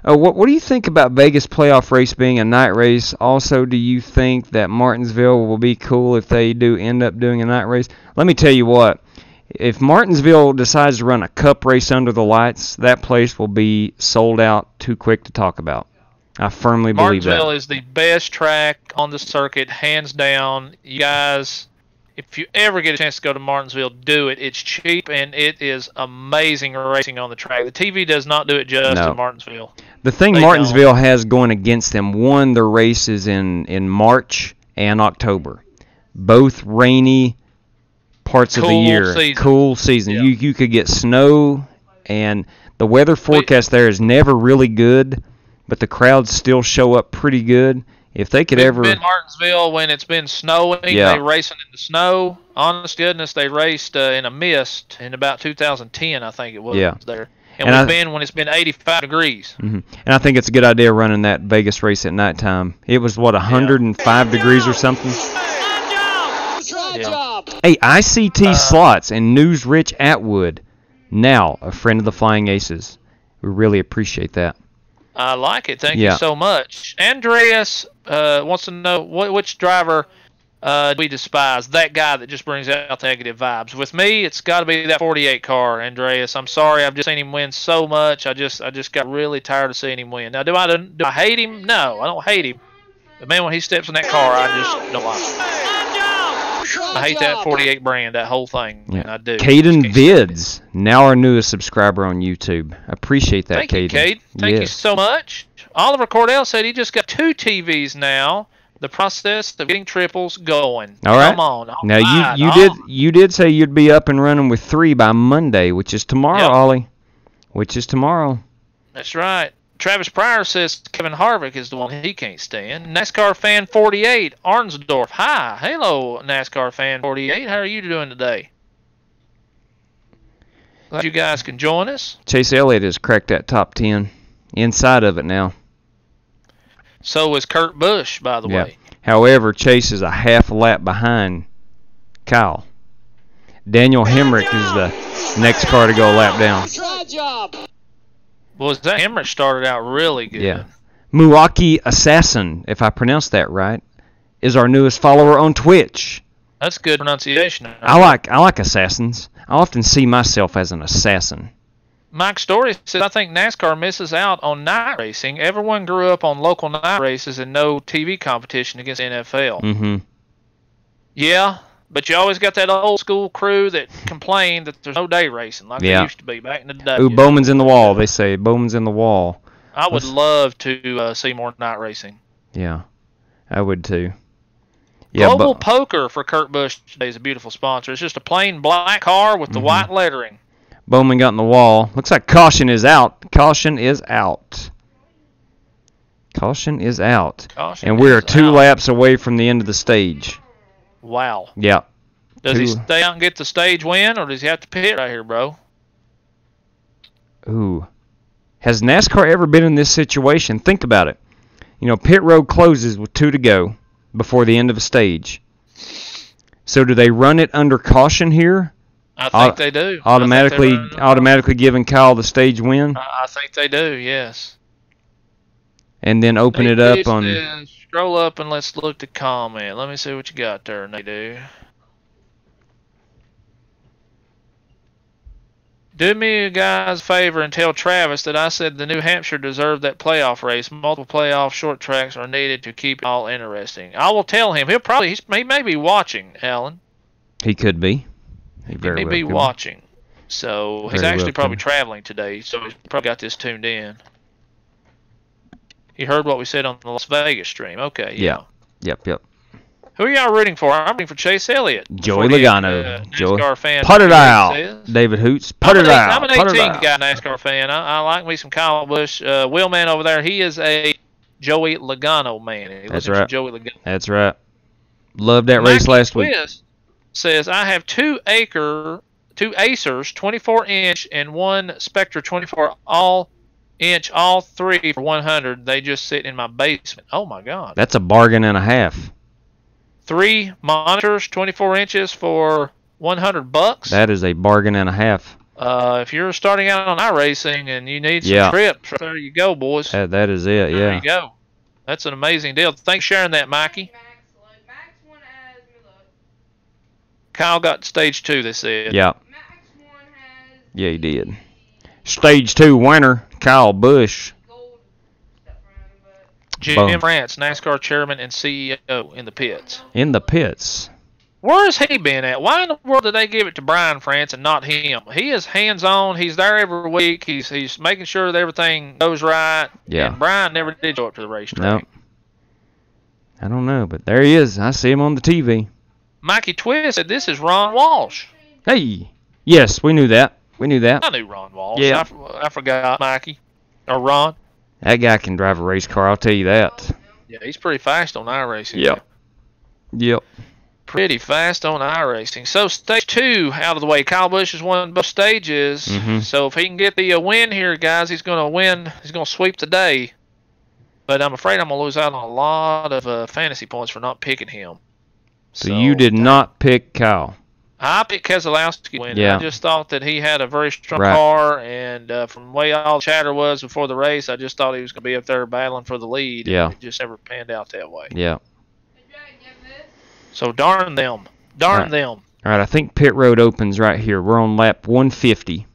What do you think about Vegas playoff race being a night race? Also, do you think that Martinsville will be cool if they do end up doing a night race? Let me tell you what. If Martinsville decides to run a cup race under the lights, that place will be sold out too quick to talk about. I firmly believe that. Martinsville is the best track on the circuit, hands down. You guys, if you ever get a chance to go to Martinsville, do it. It's cheap, and it is amazing racing on the track. The TV does not do it justice in Martinsville. The thing Martinsville has going against them, one, their race is in March and October. Both rainy parts of the year. Cool season. Yeah. You could get snow, and the weather forecast there is never really good, but the crowds still show up pretty good. If they could ever been Martinsville when it's been snowing, they racing in the snow. Honest goodness, they raced in a mist in about 2010, I think it was there. And we've been when it's been 85 degrees. And I think it's a good idea running that Vegas race at nighttime. It was, 105 degrees or something? Hey, ICT Slots and News Rich Atwood, now a friend of the Flying Aces. We really appreciate that. I like it. Thank you so much. Andreas wants to know which driver we despise. That guy that just brings out the negative vibes. With me, it's got to be that 48 car, Andreas. I'm sorry. I've just seen him win so much. I just got really tired of seeing him win. Now, do I hate him? No, I don't hate him. But, man, when he steps in that car, I just don't like him. I hate that 48 brand, that whole thing. Yeah. I do. Caden Vids, now our newest subscriber on YouTube. I appreciate that, Caden. Thank you so much. Oliver Cordell said he just got 2 TVs now. The process of getting triples going. All right. Come on. Now you did say you'd be up and running with 3 by Monday, which is tomorrow, Ollie. Which is tomorrow. That's right. Travis Pryor says Kevin Harvick is the one he can't stand. NASCAR fan 48, Arnsdorf. Hi. Hello, NASCAR fan 48. How are you doing today? Glad you guys can join us. Chase Elliott has cracked that top 10. Inside of it now. So is Kurt Busch, by the way. However, Chase is a half lap behind Kyle. Daniel Hemrick is the next car to go a lap down. Well, that Hemrick started out really good. Yeah. Muaki Assassin, if I pronounced that right, is our newest follower on Twitch. That's good pronunciation. I like assassins. I often see myself as an assassin. Mike Story says, I think NASCAR misses out on night racing. Everyone grew up on local night races and no TV competition against NFL. Mm-hmm. Yeah, but you always got that old school crew that complained that there's no day racing like there used to be back in the day. Ooh, Bowman's in the wall, they say. Bowman's in the wall. I would love to see more night racing. Yeah, I would too. Yeah, Global Poker for Kurt Busch today is a beautiful sponsor. It's just a plain black car with the white lettering. Bowman got in the wall. Looks like caution is out. Caution is out. Caution is out. And we are 2 laps away from the end of the stage. Wow. Yeah. Does he stay out and get the stage win, or does he have to pit right here, bro? Ooh. Has NASCAR ever been in this situation? Think about it. You know, pit road closes with 2 to go before the end of a stage. So do they run it under caution here? I think they do. Automatically giving Kyle the stage win? I think they do, yes. And then open it up on... Scroll up and let's look to comment. Let me see what you got there, and they do. Do me guys a favor and tell Travis that I said the New Hampshire deserved that playoff race. Multiple playoff short tracks are needed to keep it all interesting. I will tell him. He may be watching, Alan. He could be. He may be watching. So he's actually probably traveling today, so he's probably got this tuned in. You heard what we said on the Las Vegas stream. Okay. Yeah. Yep. Who are y'all rooting for? I'm rooting for Chase Elliott. Joey Logano. NASCAR fan. Put it out. Says. David Hoots. Put it out. I'm an 18 guy NASCAR fan. I like me some Kyle Busch. Willman over there, he is a Joey Logano man. That's right. Joey Logano. That's right. Loved that race last week. Says, I have two Acers, 24-inch, and one Spectra 24 all-inch, all three for 100. They just sit in my basement. Oh, my God. That's a bargain and a half. 3 monitors, 24 inches for $100. That is a bargain and a half. If you're starting out on iRacing and you need some trips, there you go, boys. That is it, yeah. There you go. That's an amazing deal. Thanks for sharing that, Mikey. Kyle got stage 2, they said. Yeah. Yeah, he did. Stage 2 winner, Kyle Busch. Jim France, NASCAR chairman and CEO in the pits. In the pits. Where has he been at? Why in the world did they give it to Brian France and not him? He is hands-on. He's there every week. He's making sure that everything goes right. Yeah. And Brian never did show up to the racetrack. No. I don't know, but there he is. I see him on the TV. Mikey Twist said, this is Ron Walsh. Hey. Yes, we knew that. We knew that. I knew Ron Walsh. Yeah. I forgot Mikey. Or Ron. That guy can drive a race car, I'll tell you that. Yeah, he's pretty fast on iRacing. Yep. Pretty fast on iRacing. So stage 2 out of the way. Kyle Busch has won both stages. So if he can get the win here, guys, he's going to win. He's going to sweep the day. But I'm afraid I'm going to lose out on a lot of fantasy points for not picking him. So you did not pick Kyle. I picked Keselowski to win. Yeah. I just thought that he had a very strong car, and from the way all the chatter was before the race, I just thought he was going to be up there battling for the lead. Yeah. It just never panned out that way. Yeah. So darn them. Darn them. All right, I think pit road opens right here. We're on lap 150.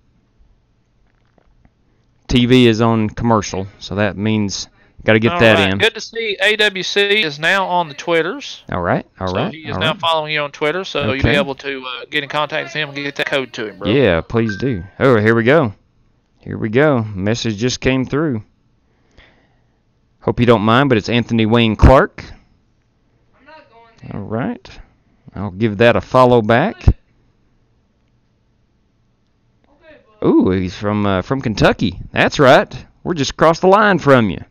TV is on commercial, so that means got to get that in. Good to see AWC is now on the Twitters. All right. So he is now following you on Twitter, so you'll be able to get in contact with him and get that code to him, bro. Yeah, please do. Oh, here we go. Here we go. Message just came through. Hope you don't mind, but it's Anthony Wayne Clark. I'm not going there. All right. I'll give that a follow back. Ooh, he's from Kentucky. That's right. We're just across the line from you.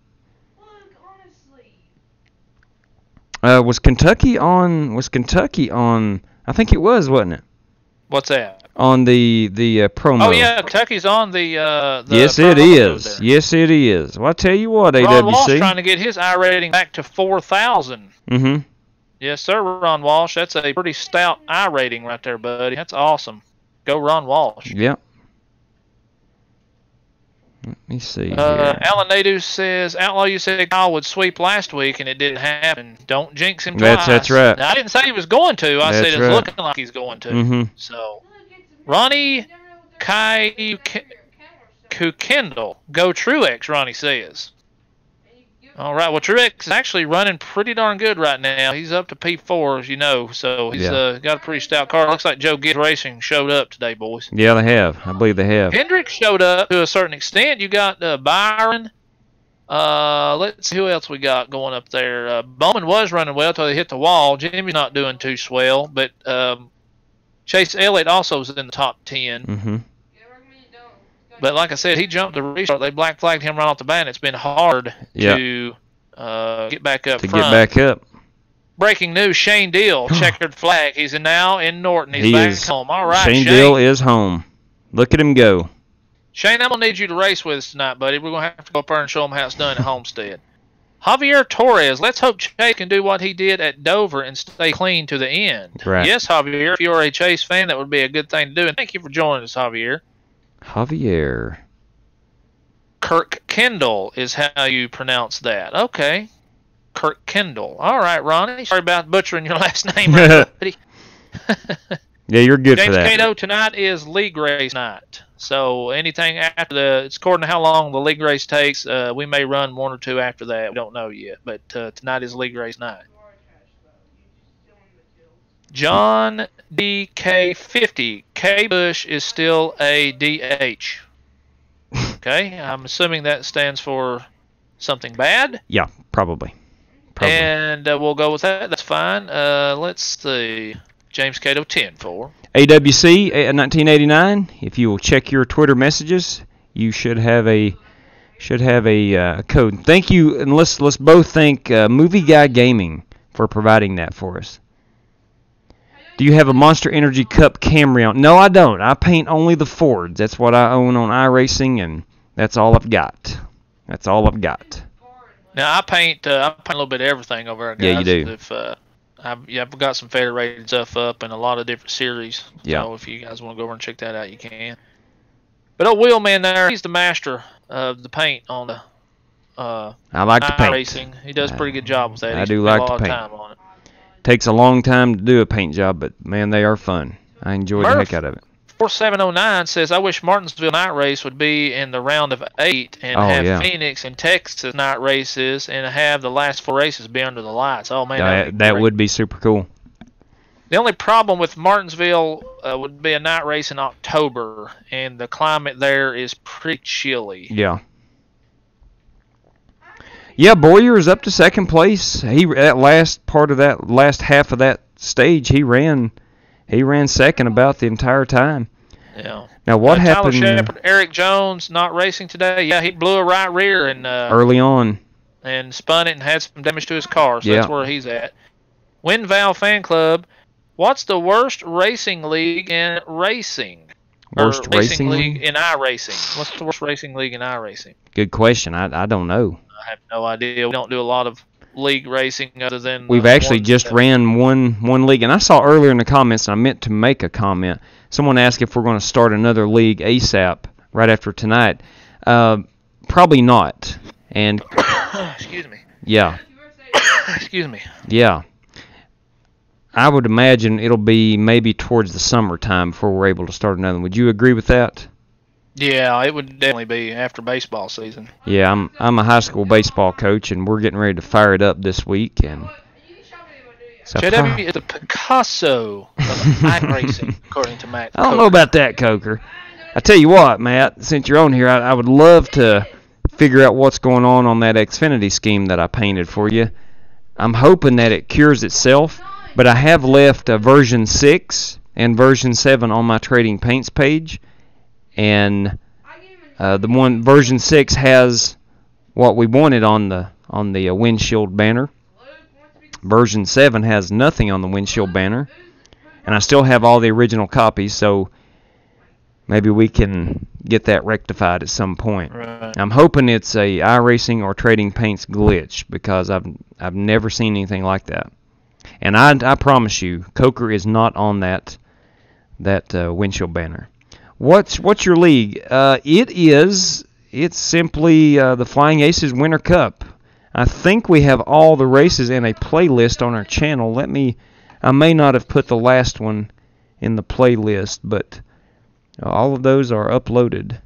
Was Kentucky on? I think it was, wasn't it? What's that? On the promo. Oh yeah, Kentucky's on the yes, it is. Yes, it is. Well, I tell you what, AWC. Ron Walsh trying to get his I rating back to 4,000. Mm-hmm. Yes, sir, Ron Walsh. That's a pretty stout I rating right there, buddy. That's awesome. Go, Ron Walsh. Yep. Let me see here. Alan Nadu says, Outlaw, you said Kyle would sweep last week, and it didn't happen. Don't jinx him twice. That's right. Now, I didn't say he was going to. I said it's looking like he's going to. Mm-hmm. So, Ronnie Kukendall, go Truex, Ronnie says. All right, well, Truex is actually running pretty darn good right now. He's up to P4, as you know, so he's got a pretty stout car. Looks like Joe Gibbs Racing showed up today, boys. Yeah, they have. I believe they have. Hendrick showed up to a certain extent. You got Byron. Let's see who else we got going up there. Bowman was running well until they hit the wall. Jimmy's not doing too swell, but Chase Elliott also is in the top 10. Mm-hmm. But like I said, he jumped the restart. They black flagged him right off the bat, and it's been hard to get back up front. Get back up. Breaking news, Shane Deal, checkered flag. He's now in Norton. He's back home. All right, Shane. Deal is home. Look at him go. Shane, I'm going to need you to race with us tonight, buddy. We're going to have to go up there and show him how it's done at Homestead. Javier Torres, let's hope Chase can do what he did at Dover and stay clean to the end. Right. Yes, Javier, if you're a Chase fan, that would be a good thing to do. And thank you for joining us, Javier. Javier. Kirk Kendall is how you pronounce that. Okay. Kirk Kendall. All right, Ronnie. Sorry about butchering your last name, buddy. Yeah, you're good James for that. Cato, tonight is league race night. So anything after it's according to how long the league race takes, we may run one or two after that. We don't know yet. But tonight is league race night. John DK50. K. Bush is still a DH. Okay, I'm assuming that stands for something bad. Yeah, probably. And we'll go with that. That's fine. Let's see. James Cato 10-4. AWC 1989. If you will check your Twitter messages, you should have a code. Thank you, and let's both thank Movie Guy Gaming for providing that for us. Do you have a Monster Energy Cup Camry on? No, I don't. I paint only the Fords. That's what I own on iRacing, and that's all I've got. That's all I've got. Now I paint a little bit of everything over there, guys. Yeah, you do. If I've got some federated stuff up and a lot of different series. Yeah. So if you guys want to go over and check that out, you can. But old Wheelman there, he's the master of the paint on the I like to paint. racing. He does a pretty good job with that. I do like to paint. A lot of time on it. Takes a long time to do a paint job, but man, they are fun. I enjoy the heck out of it. 4709 says, I wish Martinsville night race would be in the round of 8 and have Phoenix and Texas night races and have the last 4 races be under the lights. Oh, man, that would be super cool. The only problem with Martinsville would be a night race in October, and the climate there is pretty chilly. Yeah. Yeah, Boyer is up to second place. That last part of that last half of that stage, he ran second about the entire time. Yeah. Now what happened? Tyler Shepard, Eric Jones not racing today. Yeah, he blew a right rear and early on, and spun it and had some damage to his car. So that's where he's at. WinVal Fan Club. What's the worst racing league in racing? Worst racing league in iRacing. What's the worst racing league in iRacing? Good question. I don't know. I have no idea. We don't do a lot of league racing other than we've actually just ran one league, and I saw earlier in the comments, and I meant to make a comment. Someone asked if we're going to start another league ASAP right after tonight. Probably not. And excuse me. Yeah. Excuse me. Yeah. I would imagine it'll be maybe towards the summertime before we're able to start another one. Would you agree with that? Yeah, it would definitely be after baseball season. Yeah, I'm a high school baseball coach, and we're getting ready to fire it up this week. And so JW is the Picasso of iRacing, according to Matt. I don't know about that, Coker. I tell you what, Matt, since you're on here, I would love to figure out what's going on that Xfinity scheme that I painted for you. I'm hoping that it cures itself, but I have left version 6 and version 7 on my Trading Paints page. And the one version 6 has what we wanted on the windshield banner. Version 7 has nothing on the windshield banner, and I still have all the original copies. So maybe we can get that rectified at some point. Right. I'm hoping it's a iRacing or Trading Paints glitch because I've never seen anything like that. And I promise you, Coker is not on that windshield banner. What's your league? It's simply the Flying Aces Winter Cup. I think we have all the races in a playlist on our channel. I may not have put the last one in the playlist, but all of those are uploaded.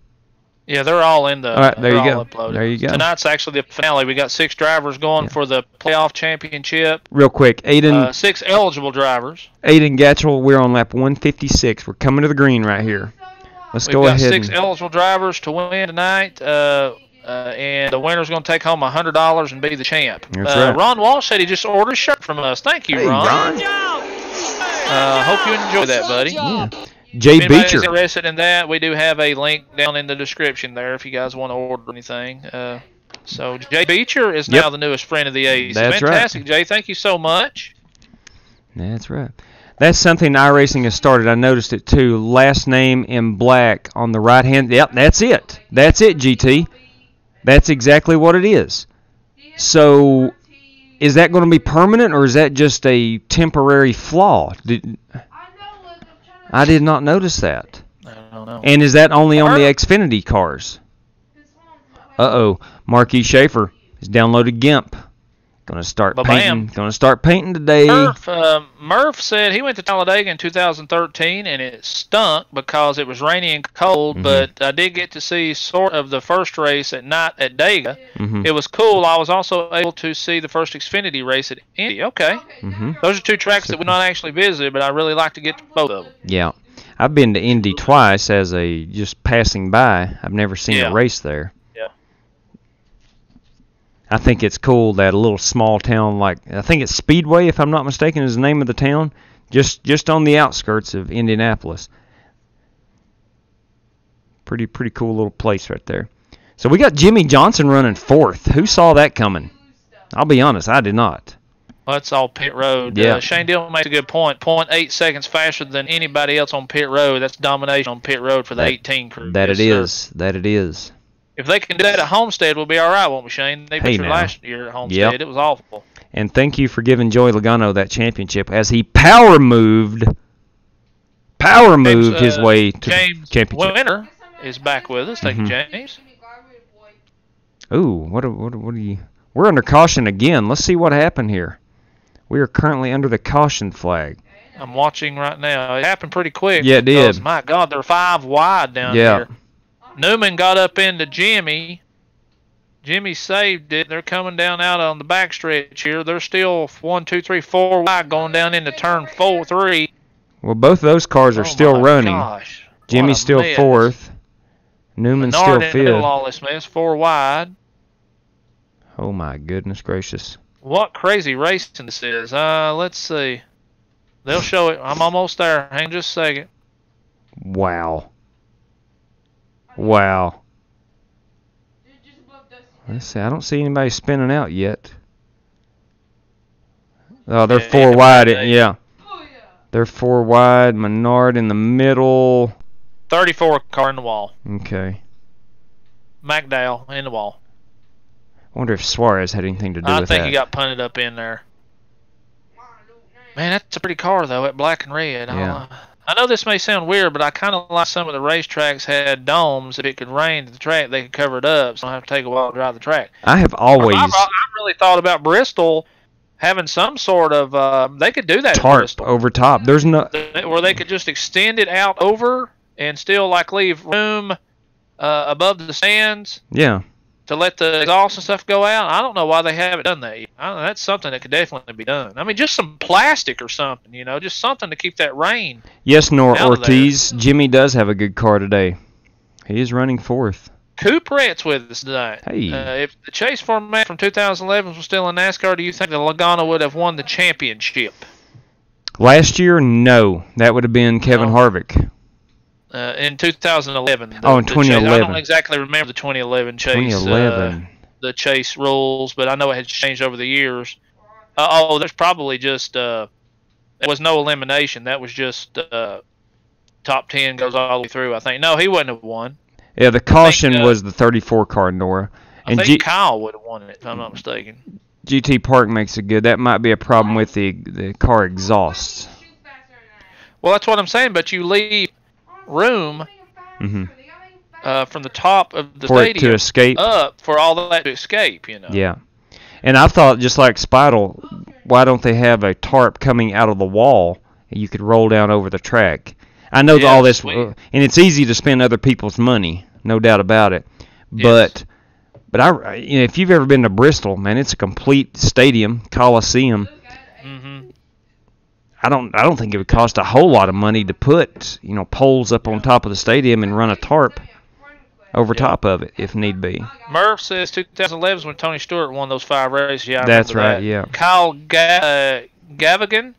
Yeah, they're all in the. All right, there you go. Uploaded. There you go. Tonight's actually the finale. We got 6 drivers going for the playoff championship. Real quick, Aiden. 6 eligible drivers. Aiden Gatchell, we're on lap 156. We're coming to the green right here. Let's go ahead. We've got 6 eligible drivers to win tonight, and the winner's going to take home $100 and be the champ. That's right. Ron Walsh said he just ordered a shirt from us. Thank you, Ron. Hope you enjoy that, buddy. Yeah. Jay If Beecher. anybody's interested in that, we do have a link down in the description there if you guys want to order anything. So Jay Beecher is now the newest friend of the A's. That's Fantastic, right. Jay. Thank you so much. That's right. That's something iRacing has started. I noticed it too. Last name in black on the right hand. Yep, that's it. That's it, GT. That's exactly what it is. So, is that going to be permanent, or is that just a temporary flaw? I did not notice that. I don't know. And is that only on the Xfinity cars? Uh-oh. Marquis Schaefer has downloaded GIMP. Gonna start painting. Gonna start painting today. Murph said he went to Talladega in 2013 and it stunk because it was rainy and cold. But I did get to see sort of the first race at night at Dega. It was cool. I was also able to see the first Xfinity race at Indy. Okay, those are 2 tracks that we not actually visited, but I really like to get to both of them. Yeah, I've been to Indy twice as just passing by. I've never seen a race there. I think it's cool that a little small town like, I think it's Speedway, if I'm not mistaken, is the name of the town, just on the outskirts of Indianapolis. Pretty cool little place right there. So we got Jimmy Johnson running 4th. Who saw that coming? I'll be honest, I did not. Well, that's all pit road. Yeah. Shane Dillon makes a good point. 0.8 seconds faster than anybody else on pit road. That's domination on pit road for the 18 crew. That Yes, it sir. is. That it is. If they can do that at Homestead, we'll be all right, won't we, Shane? They beat now. last year at Homestead. Yep. It was awful. And thank you for giving Joey Logano that championship as he power moved his way to James the championship. Winter is back with us. Thank you, James. Ooh, what are you? We're under caution again. Let's see what happened here. We are currently under the caution flag. I'm watching right now. It happened pretty quick. Yeah, it because, did. My God, they're 5 wide down here. Newman got up into Jimmy. Jimmy saved it. They're coming down out on the backstretch here. They're still 1, 2, 3, 4 wide going down into turn 3. Well, both of those cars are still running. Gosh, Jimmy's still mess. 4th. Newman's Menard still in the middle of 5th. all this mess, 4 wide. Oh my goodness gracious! What crazy racing this is. Let's see. They'll show it. I'm almost there. Hang just a second. Wow. Wow. Let's see. I don't see anybody spinning out yet. Oh, they're Yeah, 4 wide. yeah. Yeah. They're 4 wide. Menard in the middle. 34 car in the wall. Okay. McDowell in the wall. I wonder if Suarez had anything to do I with think that. he got punted up in there. Man, that's a pretty car, though, at black and red. Yeah. I know this may sound weird, but I kind of like some of the racetracks had domes. If it could rain at the track, they could cover it up, so I don't have to take a while to drive the track. I have always I really thought about Bristol having some sort of they could do that at tarp Bristol, over top. There's no. where they could just extend it out over and still like leave room above the stands Yeah. to let the exhaust and stuff go out. I don't know why they haven't done that yet. I don't know, that's something that could definitely be done. I mean, just some plastic or something, just something to keep that rain. Yes, Nora out of Ortiz. Jimmy does have a good car today. He is running 4th. Couperette's with us tonight. Hey. If the chase format from 2011 was still in NASCAR, do you think that Logano would have won the championship? Last year, no. That would have been Kevin Harvick. In 2011. Oh, in 2011. I don't exactly remember the 2011 chase. 2011. The chase rules, but I know it had changed over the years. There's probably just there was no elimination. That was just top 10 goes all the way through. I think no, he wouldn't have won. Yeah, the caution was the 34 car, Nora. I think Kyle would have won it, if I'm not mistaken. GT Park makes it good. That might be a problem with the car exhausts. Well, that's what I'm saying. But you leave room Mm-hmm. from the top of the For it stadium to escape. up for all that to escape. Yeah. And I thought, just like Speidel, why don't they have a tarp coming out of the wall and you could roll down over the track? I know Yeah, all this, sweet. and it's easy to spend other people's money, no doubt about it. Yes. But if you've ever been to Bristol, man, it's a complete stadium, coliseum. Mm-hmm. I don't think it would cost a whole lot of money to put poles up on top of the stadium and run a tarp over top of it if need be. Murph says 2011 is when Tony Stewart won those 5 races. Yeah, I That's remember right, that. yeah. Kyle Gavigan.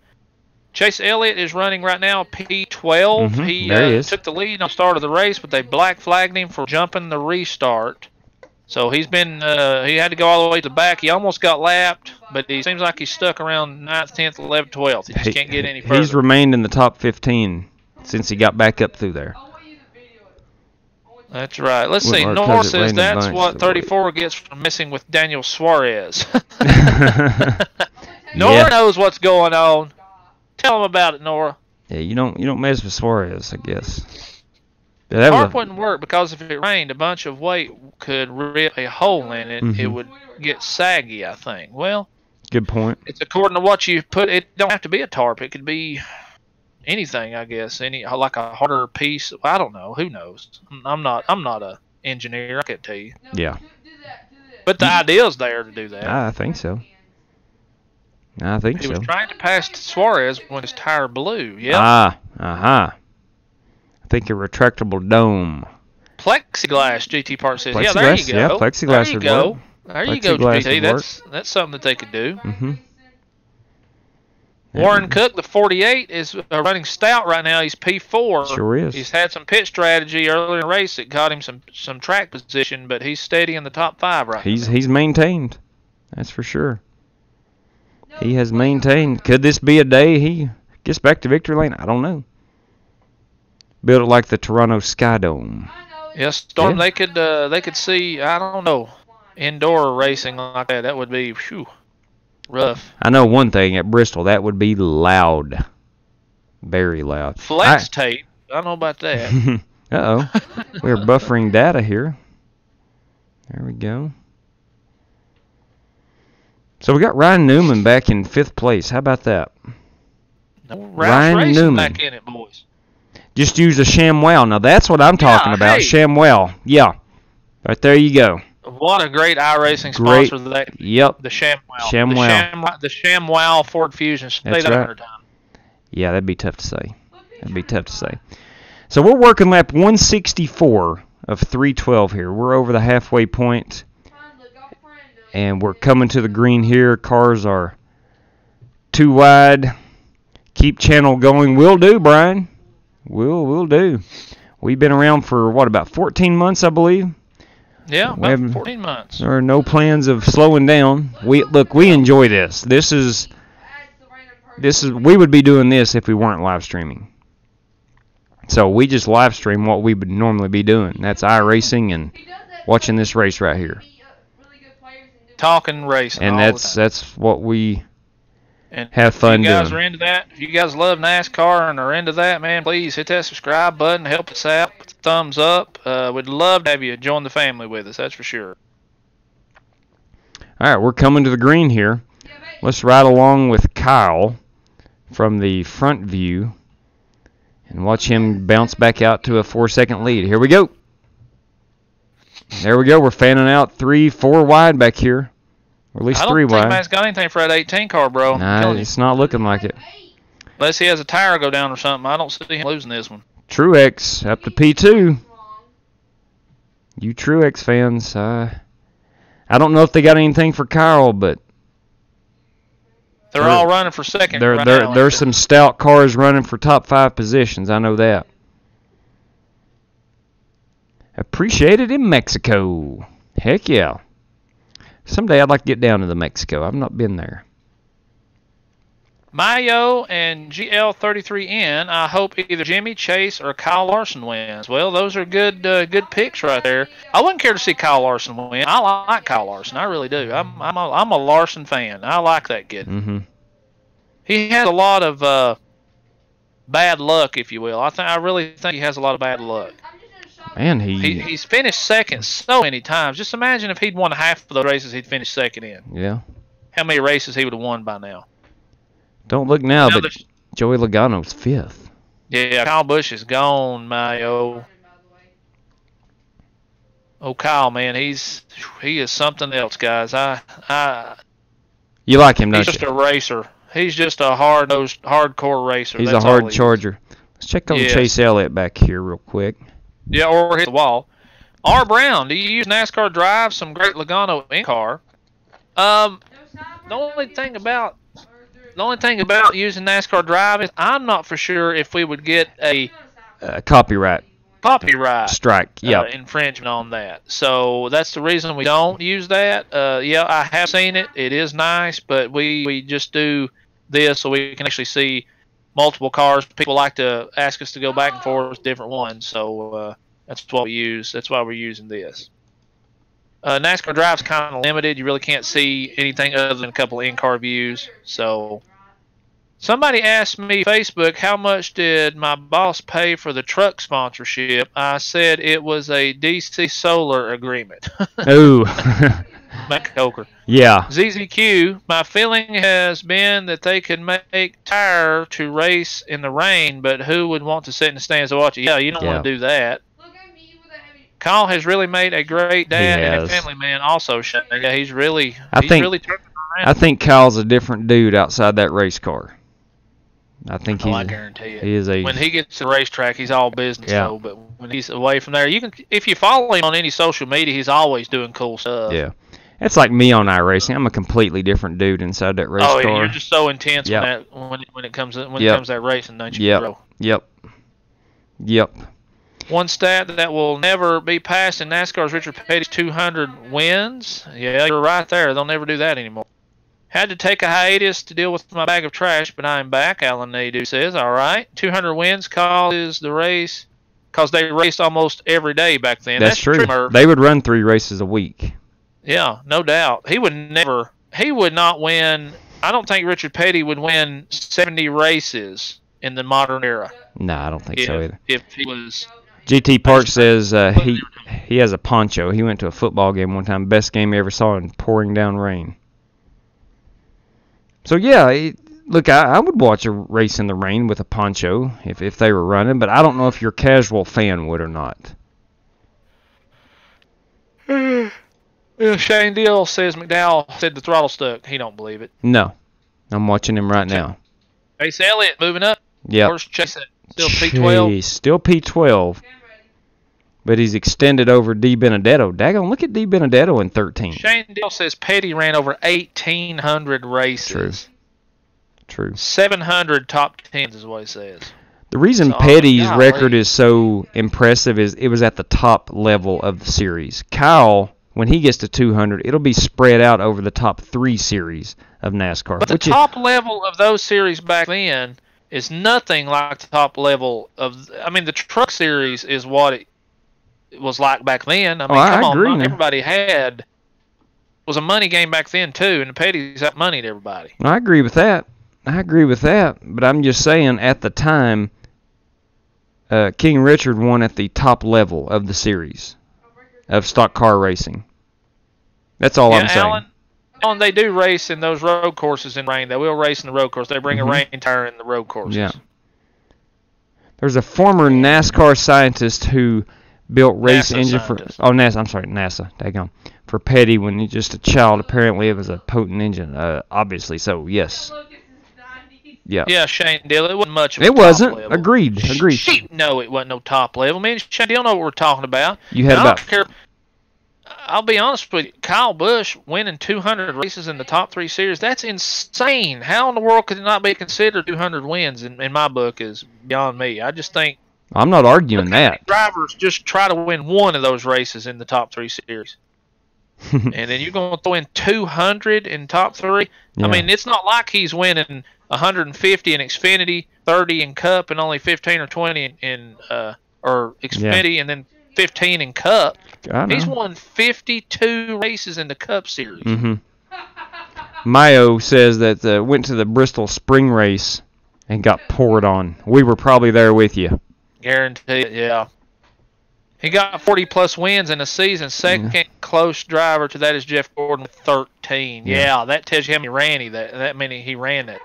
Chase Elliott is running right now P12. Mhm, there he is. Took the lead on the start of the race, but they black flagged him for jumping the restart. So he's been he had to go all the way to the back. He almost got lapped, but he seems like he's stuck around 9th, 10th, 11th, 12th. He just can't get any further. He's remained in the top 15 since he got back up through there. That's right. Let's see. Or Nor 'cause it says rained a that's bunch what the 34 gets for messing with Daniel Suarez. Nora Yeah. knows what's going on. Tell him about it, Nora. Yeah, you don't mess with Suarez, I guess. Yeah, that Tarp was wouldn't work because if it rained, a bunch of weight could rip a hole in it. It Mhm. would get saggy, I think. Well, good point. it's according to what you put. It don't have to be a tarp. It could be anything, I guess. Like a harder piece. I don't know. Who knows? I'm not a engineer. I can't tell you. Yeah, But the idea's there to do that. I think so. I think He so. was trying to pass Suarez when his tire blew. Yep. I think a retractable dome. Plexiglass, GT Part says. Yeah, Plexiglass, there you go. yeah, plexiglass There you would go. work. There you go, GT. That's something that they could do. Mm-hmm. Warren Cook, the 48, is running stout right now. He's P4. Sure is. He's had some pit strategy earlier in the race that got him some track position, but he's steady in the top 5 right now. He's maintained. That's for sure. He has maintained. Could this be a day he gets back to victory lane? I don't know. Build it like the Toronto Sky Dome. Yes, Storm. Yeah. They could see. I don't know, indoor racing like that. That would be rough. I know one thing at Bristol. That would be loud, very loud. Flex tape. I don't know about that. Uh-oh. We're buffering data here. There we go. So we got Ryan Newman back in 5th place. How about that? No, Ryan Newman back in it, boys. Just use a ShamWow. Now that's what I'm talking about. Hey. ShamWow. Yeah. Right there you go. What a great iRacing sponsor that. Yep. The ShamWow. The ShamWow Ford Fusion. Say that 100 times. Yeah, that'd be tough to say. That'd be tough to say. So we're working lap 164 of 312 here. We're over the halfway point. And we're coming to the green here. Cars are too wide. Keep channel going. Will do, Brian. We'll do. We've been around for, what, about 14 months, I believe? Yeah, about 14 months. There are no plans of slowing down. We enjoy this. This is we would be doing this if we weren't live streaming. So we just live stream what we would normally be doing. That's iRacing and watching this race right here. Talking racing. And that's what we have fun doing. If you guys are into that, if you guys love NASCAR and are into that, man, please hit that subscribe button. Help us out. Put the thumbs up. We'd love to have you join the family with us. That's for sure. All right, we're coming to the green here. Let's ride along with Kyle from the front view and watch him bounce back out to a 4-second lead. Here we go. There we go. We're fanning out 3-4 wide back here. Or at least 3 wide. I don't think Matt's got anything for that 18 car, bro. Nah, it's not looking like it. Unless he has a tire go down or something. I don't see him losing this one. Truex up to P2. You Truex fans, I don't know if they got anything for Kyle, but they're all running for second. There's some stout cars running for top 5 positions. I know that. Appreciated in Mexico. Heck yeah. Someday I'd like to get down to the Mexico. I've not been there. Mayo and GL33N. I hope either Jimmy Chase or Kyle Larson wins. Well, those are good picks right there. I wouldn't care to see Kyle Larson win. I like Kyle Larson. I really do. I'm a Larson fan. I like that kid. Mm-hmm. He has a lot of bad luck, if you will. I really think he has a lot of bad luck. Man, he's finished second so many times. Just imagine if he'd won half of those races he'd finished second in. Yeah. How many races he would have won by now? Don't look now, but Joey Logano's 5th. Yeah, Kyle Busch is gone, Mayo. Oh, Kyle, man, he is something else, guys. You like him, don't you? He's just a racer. He's just a hardcore racer. He's a hard charger. Let's check on Chase Elliott back here real quick. Yeah, or hit the wall. R. Brown, do you use NASCAR Drive? Some great Logano in-car. The only thing about using NASCAR Drive is I'm not for sure if we would get a copyright strike. Yeah, infringement on that. So that's the reason we don't use that. Yeah, I have seen it. It is nice, but we just do this so we can actually see multiple cars. People like to ask us to go back and forth with different ones, so that's what we use. That's why we're using this. NASCAR Drive's kind of limited. You really can't see anything other than a couple of in-car views. So somebody asked me Facebook, how much did my boss pay for the truck sponsorship? I said it was a DC Solar agreement. Ooh. Matt Coker. Yeah. ZZQ, my feeling has been that they could make tire to race in the rain, but who would want to sit in the stands and watch it? Yeah, you don't want to do that. Kyle has really made a great dad and a family man also, Shane. Yeah, he's really turned around. I think Kyle's a different dude outside that race car. I think I guarantee it. He is when he gets to the racetrack, he's all business though. But when he's away from there, if you follow him on any social media, he's always doing cool stuff. Yeah. It's like me on iRacing. I'm a completely different dude inside that race car. Oh, you're just so intense Yep. when it comes to that racing, don't you, bro? Yep. One stat that will never be passed in NASCAR is Richard Petty's 200 wins. Yeah, you're right there. They'll never do that anymore. Had to take a hiatus to deal with my bag of trash, but I'm back, Alan Nadeau says. All right. 200 wins causes the race because they raced almost every day back then. That's true. They would run 3 races a week. Yeah, no doubt. He would not win. I don't think Richard Petty would win 70 races in the modern era. No, I don't think so either. If he was... GT Park says he has a poncho. He went to a football game one time. Best game he ever saw in pouring down rain. So, yeah, look, I would watch a race in the rain with a poncho if they were running, but I don't know if your casual fan would or not. Shane Deal says McDowell said the throttle stuck. He don't believe it. No. I'm watching him right now. Chase Elliott moving up. Yep. Where's Chase at? Still P12? He's still P12. But he's extended over D. Benedetto. Daggone, look at D. Benedetto in 13. Shane Deal says Petty ran over 1,800 races. True. 700 top 10s is what he says. The reason Petty's record is so impressive is it was at the top level of the series. Kyle, when he gets to 200, it'll be spread out over the top 3 series of NASCAR. But the top level of those series back then is nothing like the top level of... I mean, the truck series is what it was like back then. I mean, I agree, man. Everybody had... It was a money game back then, too, and the Petty's out money to everybody. I agree with that. But I'm just saying, at the time, King Richard won at the top level of the series of stock car racing. That's all I'm saying. Alan, they do race in those road courses in rain. They will race in the road course. They bring a rain tire in the road courses. Yeah. There's a former NASCAR scientist who built race engine for NASA. Daggone. For Petty when he just a child. Apparently, it was a potent engine. Obviously, so yes. Yeah, Shane Deal. It wasn't much of a It top wasn't. level. Agreed. No, it wasn't no top level. Man, Shane Deal know what we're talking about. You had about... I'll be honest with you. Kyle Busch winning 200 races in the top 3 series, that's insane. How in the world could it not be considered 200 wins in my book is beyond me. I just think... I'm not arguing that. Drivers just try to win one of those races in the top 3 series. And then you're going to throw in 200 in top 3? Yeah. I mean, it's not like he's winning 150 in Xfinity, 30 in Cup, and only 15 or 20 in Xfinity, and then 15 in Cup. He's won 52 races in the Cup Series. Mayo says that went to the Bristol Spring Race and got poured on. We were probably there with you. Guaranteed, yeah. He got 40-plus wins in a season. Second close driver to that is Jeff Gordon with 13. Yeah, that tells you how many he ran that.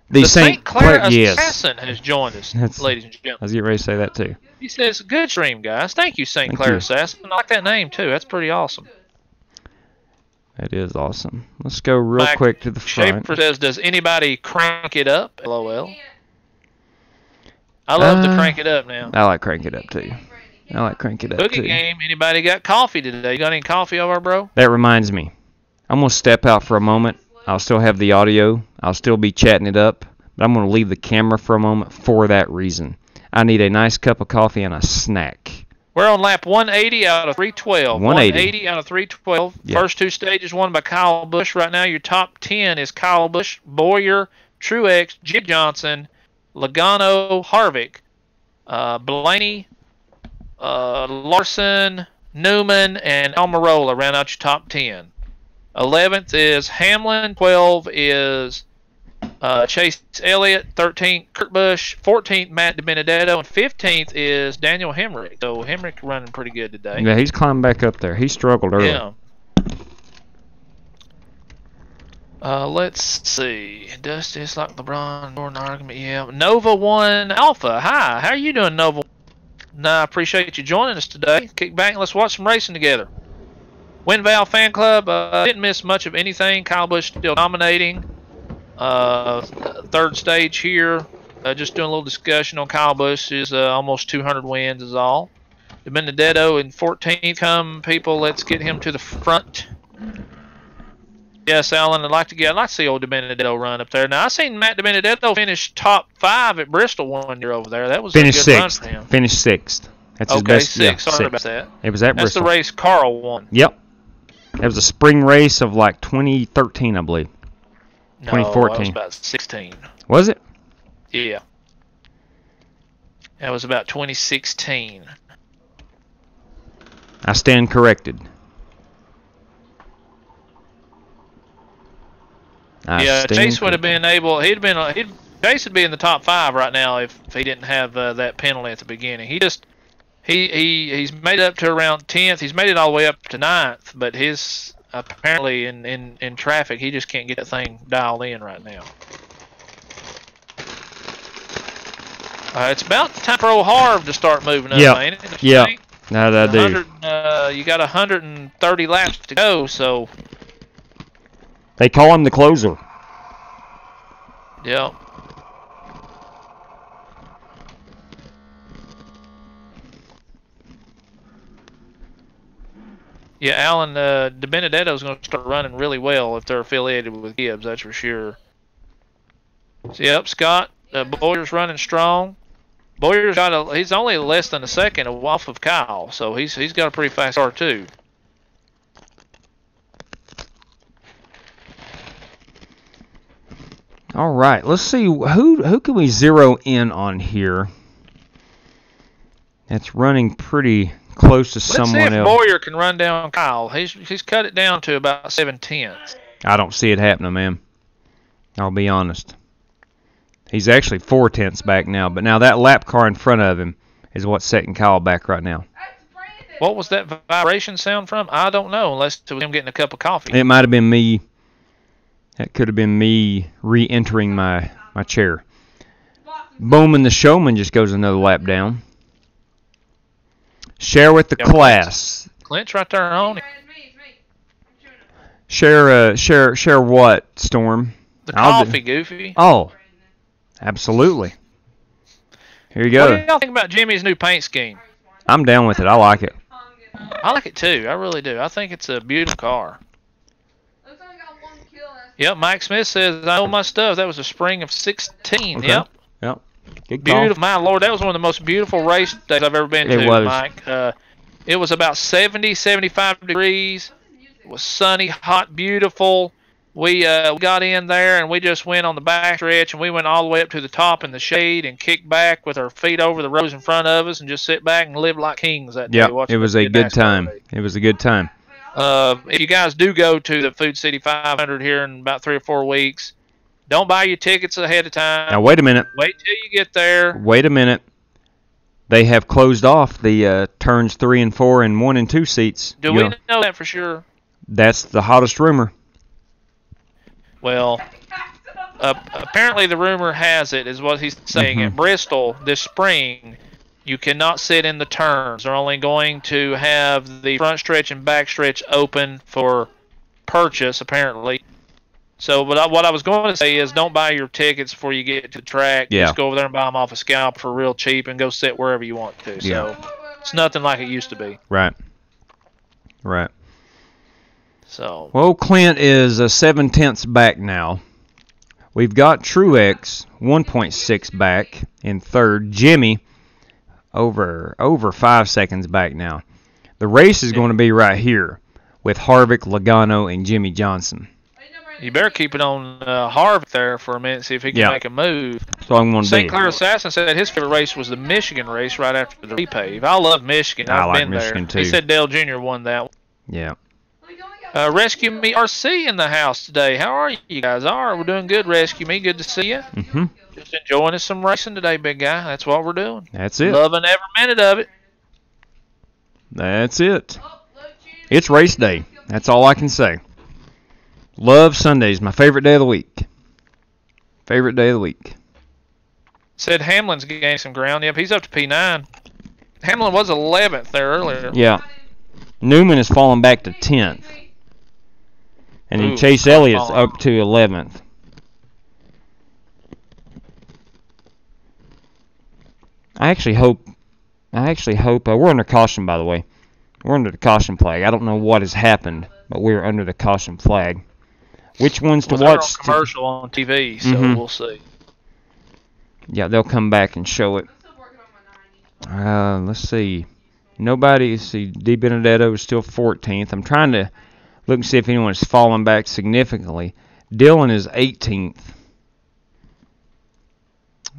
The St. Clair Assassin has joined us, ladies and gentlemen. I was getting ready to say that, too. He says, good stream, guys. Thank you, St. Clair Assassin. I like that name, too. That's pretty awesome. That is awesome. Let's go real quick to the front. Schaefer says, does anybody crank it up? LOL. I love to crank it up now. I like crank it up, too. Cookie game. Anybody got coffee today? You got any coffee over, bro? That reminds me. I'm going to step out for a moment. I'll still have the audio. I'll still be chatting it up. But I'm going to leave the camera for a moment for that reason. I need a nice cup of coffee and a snack. We're on lap 180 out of 312. 180 out of 312. Yep. First 2 stages won by Kyle Busch. Right now, your top 10 is Kyle Busch, Boyer, Truex, Jim Johnson, Logano, Harvick, Blaney, Larson, Newman, and Almirola round out your top 10. 11th is Hamlin. 12 is Chase Elliott. 13th, Kurt Busch. 14th, Matt DiBenedetto. And 15th is Daniel Hemrick. So Hemrick running pretty good today. Yeah, he's climbing back up there. He struggled early. Yeah. Let's see. Dusty is like LeBron Jordan argument. Yeah. Nova 1 Alpha. Hi. How are you doing, Nova? I appreciate you joining us today. Kick back and let's watch some racing together. WinVal Fan Club, didn't miss much of anything. Kyle Busch still dominating. Third stage here. Just doing a little discussion on Kyle Busch's almost 200 wins is all. DiBenedetto in 14th. Come, people, let's get him to the front. Yes, Alan, I'd like to see old DiBenedetto run up there. Now, I seen Matt DiBenedetto finish top 5 at Bristol one year over there. That was Finished a good run sixth. for him. Finished sixth. That's his Okay, best. 6th. Yeah, Sorry about that. It was at That's Bristol. the race Carl won. Yep. It was a spring race of like 2013, I believe. No, 2014. that was about 16. Was it? Yeah. That was about 2016. I stand corrected. Chase would have been able. Chase would be in the top 5 right now if he didn't have that penalty at the beginning. He's made it up to around 10th. He's made it all the way up to 9th, but his apparently in traffic he just can't get that thing dialed in right now. It's about time for old Harv to start moving up, ain't it? Yeah. Now that I do. You got 130 laps to go, so. They call him the closer. Yep. Yeah, Alan, DiBenedetto's going to start running really well if they're affiliated with Gibbs, that's for sure. So, yep, Scott, Boyer's running strong. Boyer's he's only less than a second off of Kyle, so he's got a pretty fast car too. All right, let's see who can we zero in on here. That's running pretty close to someone Let's see if else. Boyer can run down Kyle. He's cut it down to about 7/10. I don't see it happening, man. I'll be honest. He's actually 4/10 back now, but now that lap car in front of him is what's setting Kyle back right now. What was that vibration sound from? I don't know, unless it was him getting a cup of coffee. It might have been me. That could have been me re-entering my chair. Bowman the Showman just goes another lap down. Share with the class. Clint's right there on him. Share what, Storm? The coffee, Goofy. Oh, absolutely. Here you What go. do y'all think about Jimmy's new paint scheme? I'm down with it. I like it. I like it too. I really do. I think it's a beautiful car. Yep, Mike Smith says, I know my stuff. That was a spring of 16. Okay. Yep. Good call. Beautiful. My Lord, that was one of the most beautiful race days I've ever been to, was. Mike. It was about 70, 75 degrees. It was sunny, hot, beautiful. We got in there, and we just went on the back stretch, and we went all the way up to the top in the shade and kicked back with our feet over the rows in front of us and just sit back and live like kings that day. Yeah, watching it was the a good NASCAR time. race. It was a good time. If you guys do go to the Food City 500 here in about 3 or 4 weeks, don't buy your tickets ahead of time. Now, wait a minute. Wait till you get there. Wait a minute. They have closed off the turns 3 and 4 and 1 and 2 seats. Do we know that for sure? That's the hottest rumor. Well, apparently the rumor has it, is what he's saying. At Bristol this spring, you cannot sit in the turns. They're only going to have the front stretch and back stretch open for purchase, apparently. So what I was going to say is don't buy your tickets before you get to the track. Yeah. Just go over there and buy them off a scalp for real cheap and go sit wherever you want to. Yeah. So it's nothing like it used to be. Right. So. Well, Clint is 7/10 back now. We've got Truex 1.6 back in third. Jimmy over 5 seconds back now. The race is going to be right here with Harvick, Logano, and Jimmy Johnson. You better keep it on Harvick there for a minute, see if he can make a move. So I'm going to St. Clair Assassin said his favorite race was the Michigan race right after the repave. I love Michigan. I've been Michigan there. too. He said Dale Jr. won that one. Yeah. Rescue Me RC in the house today. How are you guys? We're doing good, Rescue Me. Good to see you. Mm-hmm. Just enjoying us some racing today, big guy. That's what we're doing. That's it. Loving every minute of it. That's it. It's race day. That's all I can say. Love Sundays. My favorite day of the week. Favorite day of the week. Said Hamlin's gained some ground. Yep, he's up to P9. Hamlin was 11th there earlier. Yeah. Newman has fallen back to 10th. And then Ooh, Chase Elliott's up to 11th. I actually hope we're under caution, by the way. We're under the caution flag. I don't know what has happened, but we're under the caution flag. Which ones to Well, they're watch? on commercial on TV, so we'll see. Yeah, they'll come back and show it. Let's see. Nobody. See, Di Benedetto is still 14th. I'm trying to look and see if anyone's fallen back significantly. Dylan is 18th.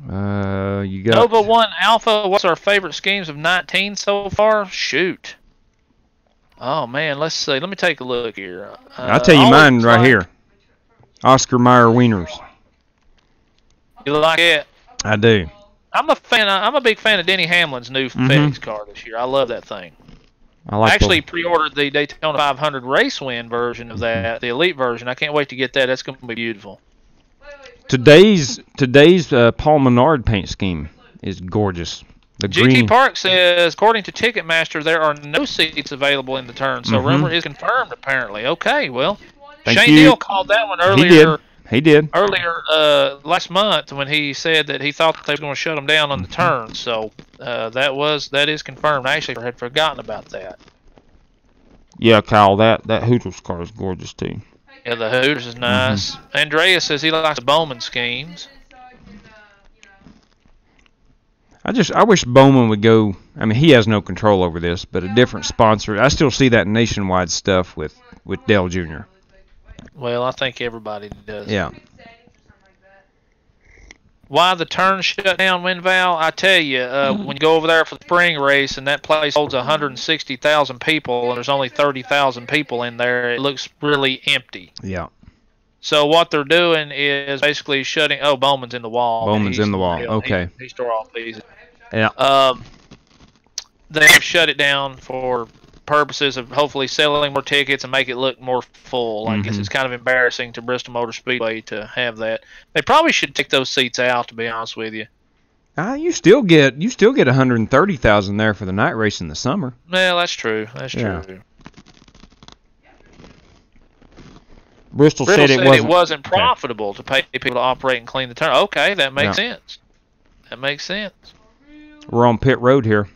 You got Nova 1 Alpha. What's our favorite schemes of 19 so far? Shoot. Oh man, let's see. Let me take a look here. I'll tell you mine right here. Oscar Mayer Wieners. You like it? I do. I'm a big fan of Denny Hamlin's new FedEx car this year. I love that thing. I like. I actually pre-ordered the Daytona 500 race win version of that, the Elite version. I can't wait to get that. That's going to be beautiful. Today's Paul Menard paint scheme is gorgeous. The GT green. Park says, according to Ticketmaster, there are no seats available in the turn. So rumor is confirmed, apparently. Okay, well, Shane Deal called that one earlier. He did. Earlier last month when he said that he thought they were going to shut them down on the turn. So that is confirmed. I actually had forgotten about that. Yeah, Kyle, that Hooters car is gorgeous too. Yeah, the Hooters is nice. Andreas says he likes the Bowman schemes. I wish Bowman would go. I mean, he has no control over this, but a different sponsor. I still see that nationwide stuff with Dale Jr. Well, I think everybody does. Yeah. Why the turn shut down, Winval? I tell you, when you go over there for the spring race and that place holds 160,000 people and there's only 30,000 people in there, it looks really empty. Yeah. So what they're doing is basically shutting. Oh, Bowman's in the wall. Bowman's in the wall. Okay. He's tore off these. Yeah. They've shut it down for purposes of hopefully selling more tickets and make it look more full. I guess it's kind of embarrassing to Bristol Motor Speedway to have that. They probably should take those seats out, to be honest with you. You still get 130,000 there for the night race in the summer. Well, that's true. That's true. Bristol said it wasn't profitable to pay people to operate and clean the turn. Okay, that makes sense. That makes sense. We're on pit road here.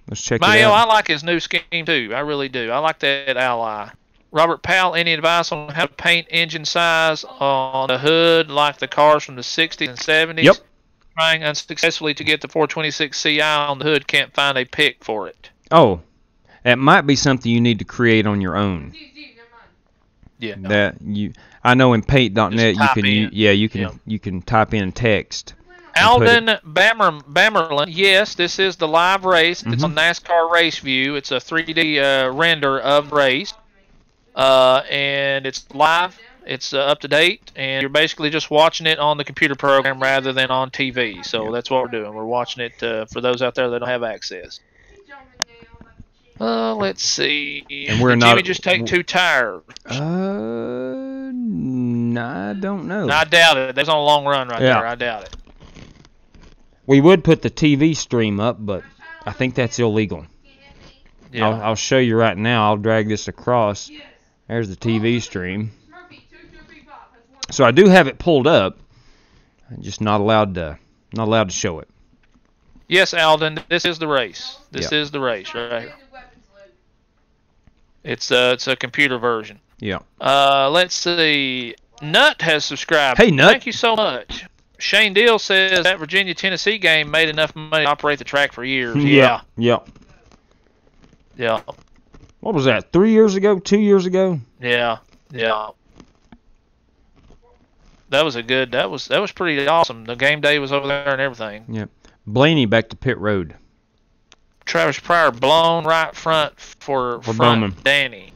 Let's check it out. I like his new scheme too. I really do. I like that Ally. Robert Powell, any advice on how to paint engine size on the hood like the cars from the 60s and 70s? Yep. Trying unsuccessfully to get the 426 Ci on the hood, can't find a pick for it. Oh, that might be something you need to create on your own. Yeah. I know in paint.net you in. you can type in text. Alden Bamerlin, yes, this is the live race. It's on NASCAR Race View. It's a 3D render of the race, and it's live. It's up to date, and you're basically just watching it on the computer program rather than on TV. So that's what we're doing. We're watching it for those out there that don't have access. Let's see. And we're Did not. Jimmy just take 2 tires? I don't know. I doubt it. That's on a long run right there. I doubt it. We would put the TV stream up, but I think that's illegal. Yeah. I'll show you right now. I'll drag this across. There's the TV stream. So I do have it pulled up. I'm just not allowed to show it. Yes, Alden, this is the race. This is the race right here. It's a computer version. Yeah. Let's see. Nut has subscribed. Hey, Nut. Thank you so much. Shane Deal says that Virginia-Tennessee game made enough money to operate the track for years. Yeah. What was that? 3 years ago? 2 years ago? Yeah. That was that was pretty awesome. The game day was over there and everything. Yep. Blaney back to pit road. Travis Pryor blown right front for Bowman. Danny.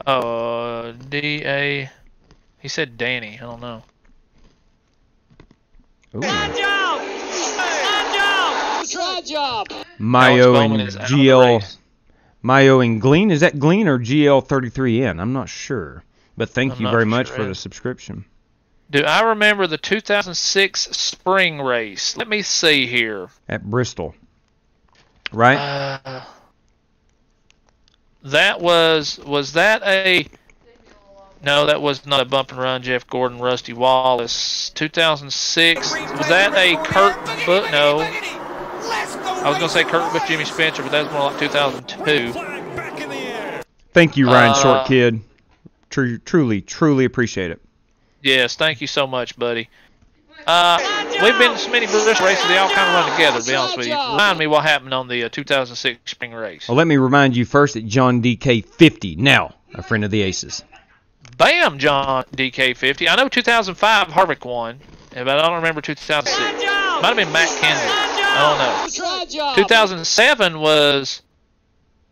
D-A. He said Danny. I don't know. Mayo and GL. Mayo and Glean. Is that Glean or GL33N? I'm not sure. But thank you very much for the subscription. Do I remember the 2006 spring race? Let me see here. At Bristol. Right? That was that a... No, that was not a bump and run. Jeff Gordon, Rusty Wallace. 2006. Was that a Kurt Busch? No. I was going to say Kurt Busch, Jimmy Spencer, but that was more like 2002. Thank you, Ryan Short Kid. Truly appreciate it. Yes, thank you so much, buddy. We've been to so many British races, they all kind of run together, to be honest with you. Remind me what happened on the 2006 spring race. Well, let me remind you first that John DK50, now a friend of the Aces. Bam, John DK50. I know 2005 Harvick won, but I don't remember 2006. Might have been Matt Kenseth. I don't know. 2007 was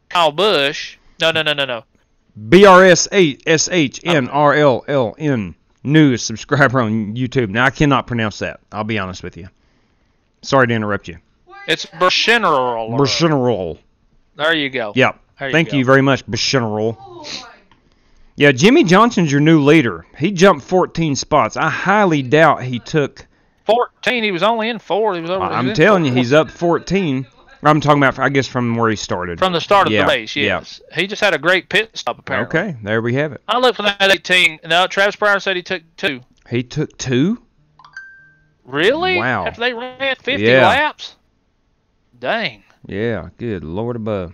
Kyle Busch. No. BRSHNRLLN. Newest subscriber on YouTube. Now, I cannot pronounce that. I'll be honest with you. Sorry to interrupt you. It's Bushinerol. Bushinerol. There you go. Yep. Thank you very much, Bushinerol. Yeah, Jimmy Johnson's your new leader. He jumped 14 spots. I highly doubt he took 14. He was only in 4. I'm telling you, he's up 14. I'm talking about, I guess, from where he started. From the start of the race, yes. Yeah. He just had a great pit stop, apparently. Okay, there we have it. I looked for that 18. No, Travis Brown said he took 2. He took 2? Really? Wow. After they ran 50 laps? Dang. Yeah, good Lord above.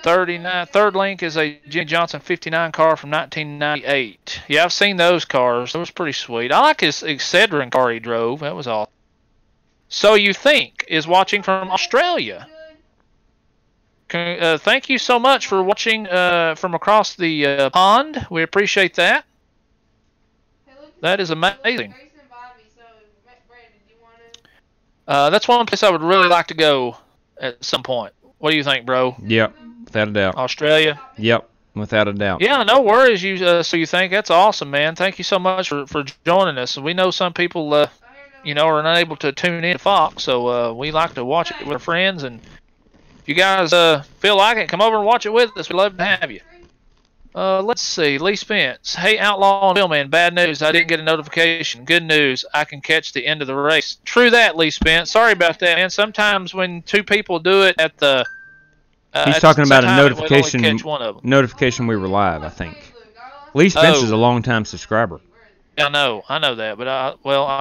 39. Third link is a Jimmy Johnson 59 car from 1998. Yeah, I've seen those cars. That was pretty sweet. I like his Excedrin car he drove. That was awesome. So You Think is watching from Australia. Thank you so much for watching from across the pond. We appreciate that. That is amazing. That's one place I would really like to go at some point. What do you think, bro? Yep, without a doubt. Australia? Yep, without a doubt. Yeah, no worries. So You Think. That's awesome, man. Thank you so much for joining us. We know some people, are unable to tune in to Fox, so we like to watch it with our friends. And if you guys feel like it, come over and watch it with us. We'd love to have you. Let's see. Lee Spence. Hey, Outlaw and Billman. Bad news. I didn't get a notification. Good news. I can catch the end of the race. True that, Lee Spence. Sorry about that, man. Sometimes when 2 people do it at the he's talking about a notification. Catch one of them. Notification we were live, I think. Lee Spence is a long-time subscriber. I know that, but I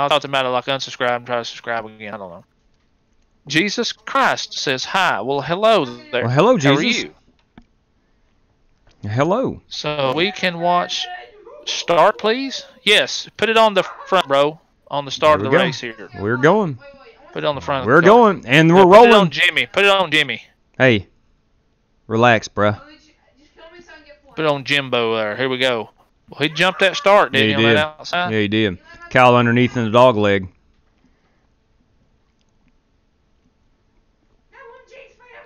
thought about it like unsubscribe and try to subscribe again. I don't know. Jesus Christ says hi. Well, hello there. Well, hello, Jesus. How are you? Hello. So we can watch start, please. Yes, put it on the front, bro. On the start of the race here. We're going. Put it on the front. We're going, and we're rolling. Put it on Jimmy. Put it on Jimmy. Hey, relax, bruh. Put it on Jimbo there. Here we go. Well, he jumped that start, didn't he? On that outside? Yeah, he did. Kyle underneath in the dog leg.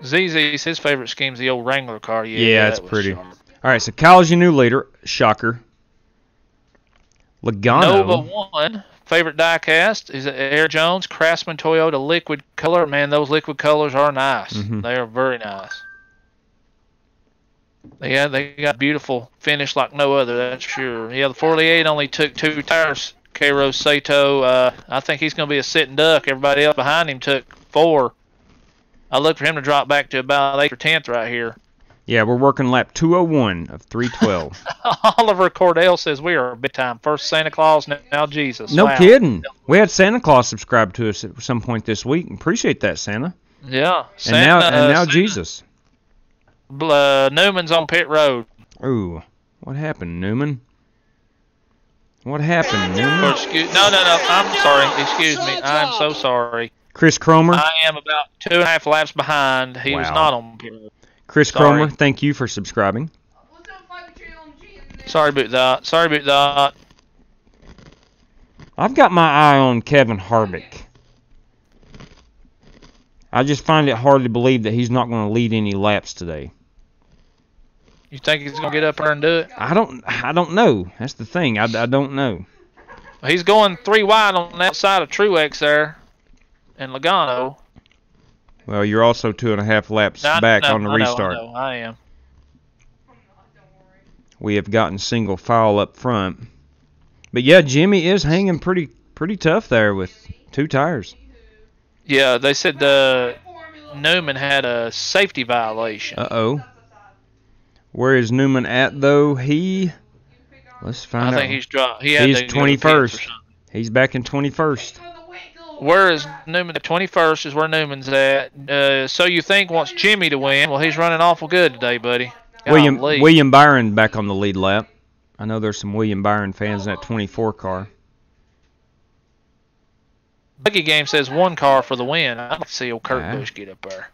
ZZ's his favorite scheme's the old Wrangler car. Yeah, that's pretty. Sharp. All right, so Kyle's your new leader. Shocker. Logano. Nova 1. Favorite diecast is Air Jones, Craftsman Toyota Liquid Color. Man, those liquid colors are nice. Mm-hmm. They are very nice. They got beautiful finish like no other, that's for sure. Yeah, the 48 only took 2 tires. Keiro Sato, I think he's going to be a sitting duck. Everybody else behind him took 4. I look for him to drop back to about 8th or 10th right here. Yeah, we're working lap 201 of 312. Oliver Cordell says we are big time. First Santa Claus, now Jesus. No wow. Kidding. We had Santa Claus subscribe to us at some point this week. Appreciate that, Santa. Yeah. Santa, and now Jesus. Newman's on pit road. Ooh, what happened, Newman? What happened, Newman? No. I'm sorry. Excuse me. I'm so sorry. Chris Cromer? I am about 2.5 laps behind. He was not on pit road. Chris Cromer, thank you for subscribing. Sorry about that. I've got my eye on Kevin Harvick. I just find it hard to believe that he's not going to lead any laps today. You think he's going to get up there and do it? I don't know. That's the thing. I don't know. He's going 3 wide on the outside of Truex there and Logano. Well, you're also 2.5 laps back on the restart. I know, I am. We have gotten single file up front. But yeah, Jimmy is hanging pretty tough there with 2 tires. Yeah, they said Newman had a safety violation. Uh-oh. Where is Newman at, though? Let's find out. I think he's dropped. He's 21st. He's back in 21st. Where is Newman? The 21st is where Newman's at. So you think wants Jimmy to win? Well, he's running awful good today, buddy. Golly. William Byron back on the lead lap. I know there's some William Byron fans in that 24 car. Buggy Game says 1 car for the win. I'd like to see old Kurt Busch get up there.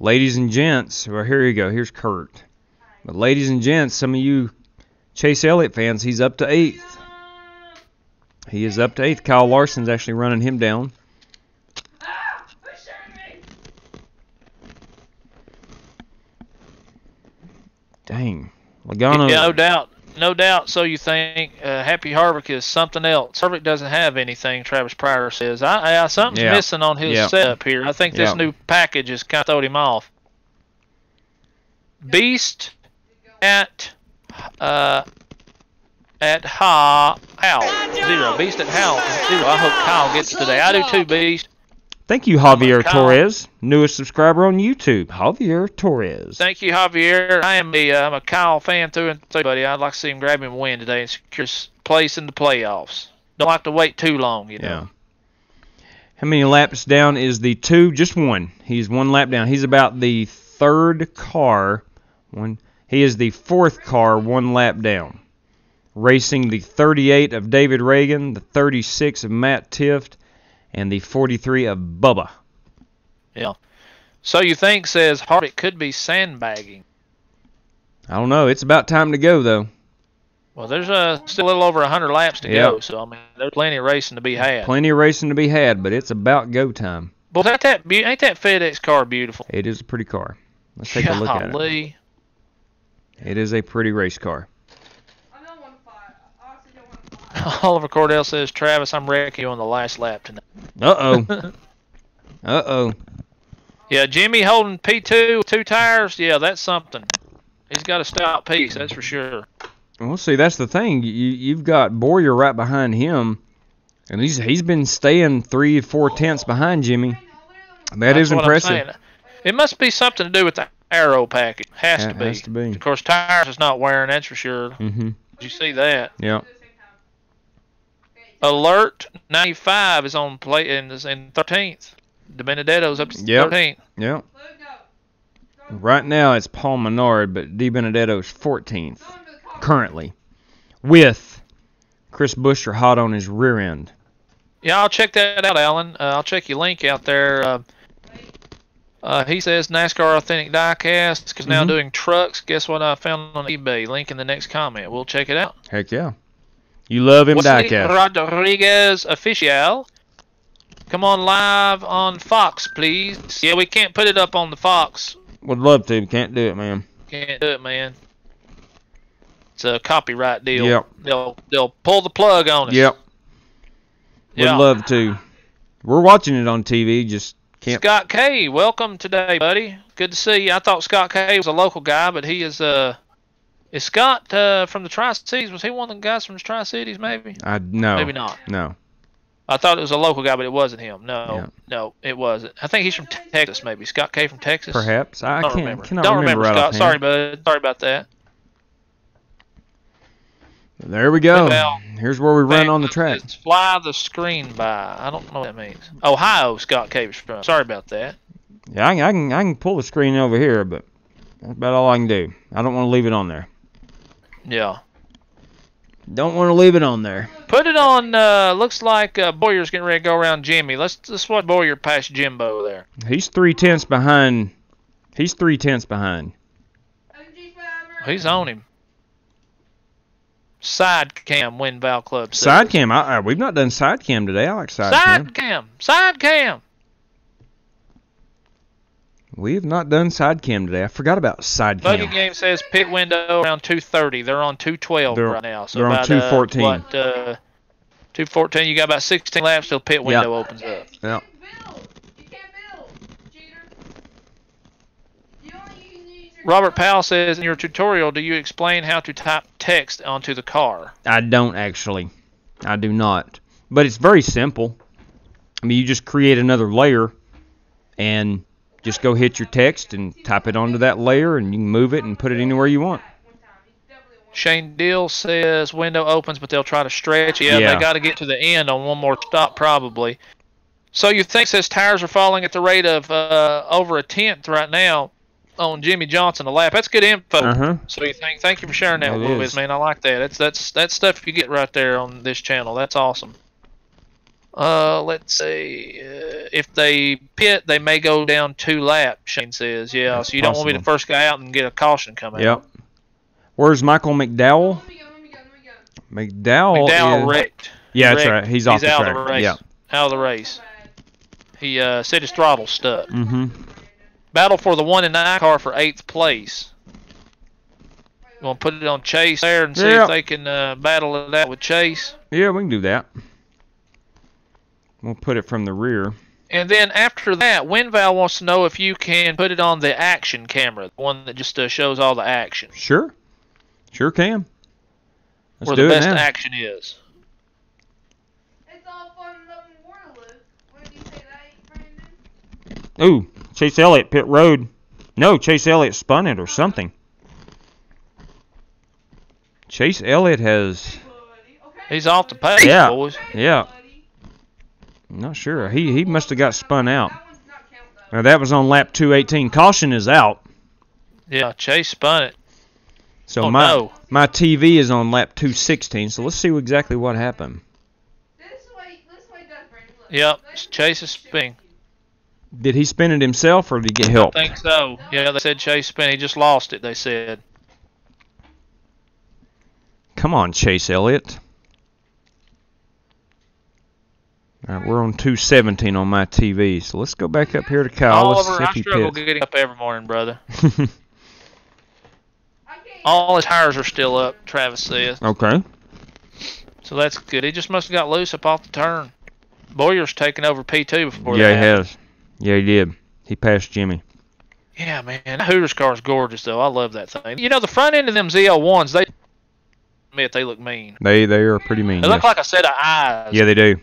Ladies and gents, well, here you go. Here's Kurt. But ladies and gents, some of you Chase Elliott fans, he's up to 8th. He is up to 8th. Kyle Larson's actually running him down. Dang. Logano. Yeah, no doubt. No doubt. So you think Happy Harvick is something else. Harvick doesn't have anything, Travis Pryor says. Something's missing on his setup here. I think this new package has kind of thrown him off. Beast at Hal 0. Beast at Hal 0. I hope Kyle gets it today. I do too, Beast. Thank you, Javier Torres, newest subscriber on YouTube. Javier Torres. Thank you, Javier. I'm a Kyle fan through and through, buddy. I'd like to see him grab him a win today and secure his place in the playoffs. Don't like to wait too long, you know. Yeah. How many laps down is the 2? Just 1. He's 1 lap down. He's about the 3rd car. He is the 4th car 1 lap down. Racing the 38 of David Reagan, the 36 of Matt Tifft, and the 43 of Bubba. Yeah. So you think says Harvick could be sandbagging. I don't know. It's about time to go, though. Well, there's still a little over 100 laps to go, so I mean, there's plenty of racing to be had. Plenty of racing to be had, but it's about go time. Well, ain't that FedEx car beautiful? It is a pretty car. Let's take a look at it. It is a pretty race car. Oliver Cordell says, Travis, I'm wrecking you on the last lap tonight. Uh-oh. Uh-oh. Yeah, Jimmy holding P2 with 2 tires, yeah, that's something. He's got a stout piece, that's for sure. Well, see, that's the thing. You've got Boyer right behind him, and he's been staying 3-4 tenths behind Jimmy. That's is impressive. It must be something to do with the Aero package. Has to be. Has to be. Of course, tires is not wearing, that's for sure. Mm-hmm. Did you see that? Yeah. Alert 95 is on play in 13th. DiBenedetto's up to 13th. Yep. Right now it's Paul Menard, but DiBenedetto's 14th currently, with Chris Buescher hot on his rear end. Yeah, I'll check that out, Alan. I'll check your link out there. He says NASCAR Authentic Diecast is now doing trucks. Guess what I found on eBay? Link in the next comment. We'll check it out. Heck yeah. You love him, diecast. Rodriguez Official. Come on live on Fox, please. Yeah, we can't put it up on the Fox. Would love to. Can't do it, man. Can't do it, man. It's a copyright deal. Yep. They'll pull the plug on us. Yep. Would love to. We're watching it on TV. Just can't. Scott K, welcome today, buddy. Good to see you. I thought Scott K was a local guy, but he is Is Scott from the Tri-Cities? Was he one of the guys from the Tri-Cities, maybe? No. Maybe not. No. I thought it was a local guy, but it wasn't him. No, it wasn't. I think he's from Texas, maybe. Scott K from Texas? Perhaps. I don't cannot remember right Scott. offhand. Sorry, bud. Sorry about that. There we go. Here's where we run on the track. It's fly the screen by. I don't know what that means. Ohio, Scott K was from. Sorry about that. Yeah, I can pull the screen over here, but that's about all I can do. I don't want to leave it on there. Yeah. Don't want to leave it on there. Put it on, looks like Boyer's getting ready to go around Jimmy. Let's watch Boyer past Jimbo there. He's 3 tenths behind. He's 3 tenths behind. He's on him. Side cam, Win Val Club. Side cam. We've not done side cam today. I like side cam. Side cam. We have not done side cam today. I forgot about side cam. Buggy Game says pit window around 2:30. They're on 2:12 right now. So they're on 2:14. 2:14. You got about 16 laps till pit window opens up. Yep. Robert Powell says, in your tutorial, do you explain how to type text onto the car? I don't actually. I do not. But it's very simple. I mean, you just create another layer and just go hit your text and type it onto that layer, and you can move it and put it anywhere you want. Shane Dill says window opens, but they'll try to stretch. Yeah, they got to get to the end on one more stop probably. So you think his tires are falling at the rate of over a tenth right now on Jimmy Johnson a lap? That's good info. So you think? Thank you for sharing that with us, man. I like that. That's stuff you get right there on this channel. That's awesome. Let's see. If they pit, they may go down 2 laps. Shane says, yeah. That's so you don't want to be the first guy out and get a caution coming out. Yep. Where's Michael McDowell? McDowell is wrecked. Yeah, that's right. He's off the track. Out of the race. Yeah. Out of the race. He said his throttle's stuck. Mm-hmm. Battle for the 1 and 9 car for 8th place. You want to put it on Chase there and see if they can battle it out with Chase? Yeah, we can do that. We'll put it from the rear. And then after that, WinVal wants to know if you can put it on the action camera, the one that just shows all the action. Sure. Sure can. Let's where do the it best now. action is. It's all fun and love in Waterloo. What did you say that, Brandon? Ooh, Chase Elliott pit road. No, Chase Elliott spun it or something. Chase Elliott has... He's off the pace, boys. Yeah. I'm not sure. He must have got spun out. Now, that was on lap 218. Caution is out. Yeah, Chase spun it. So my TV is on lap 216. So let's see exactly what happened. This way does, Brandon. Look. Yep, Chase is spinning. Did he spin it himself or did he get help? I think so. Yeah, they said Chase spin. He just lost it, they said. Come on, Chase Elliott. All right, we're on 217 on my TV, so let's go back up here to Kyle. Oliver, I struggle getting up every morning, brother. All his tires are still up, Travis says. Okay. So that's good. He just must have got loose up off the turn. Boyer's taken over P2 before that. Yeah, he has. Yeah, he did. He passed Jimmy. Yeah, man. That Hooters car is gorgeous, though. I love that thing. You know, the front end of them ZL1s, they admit they look mean. They are pretty mean. They look like a set of eyes. Yeah, they do.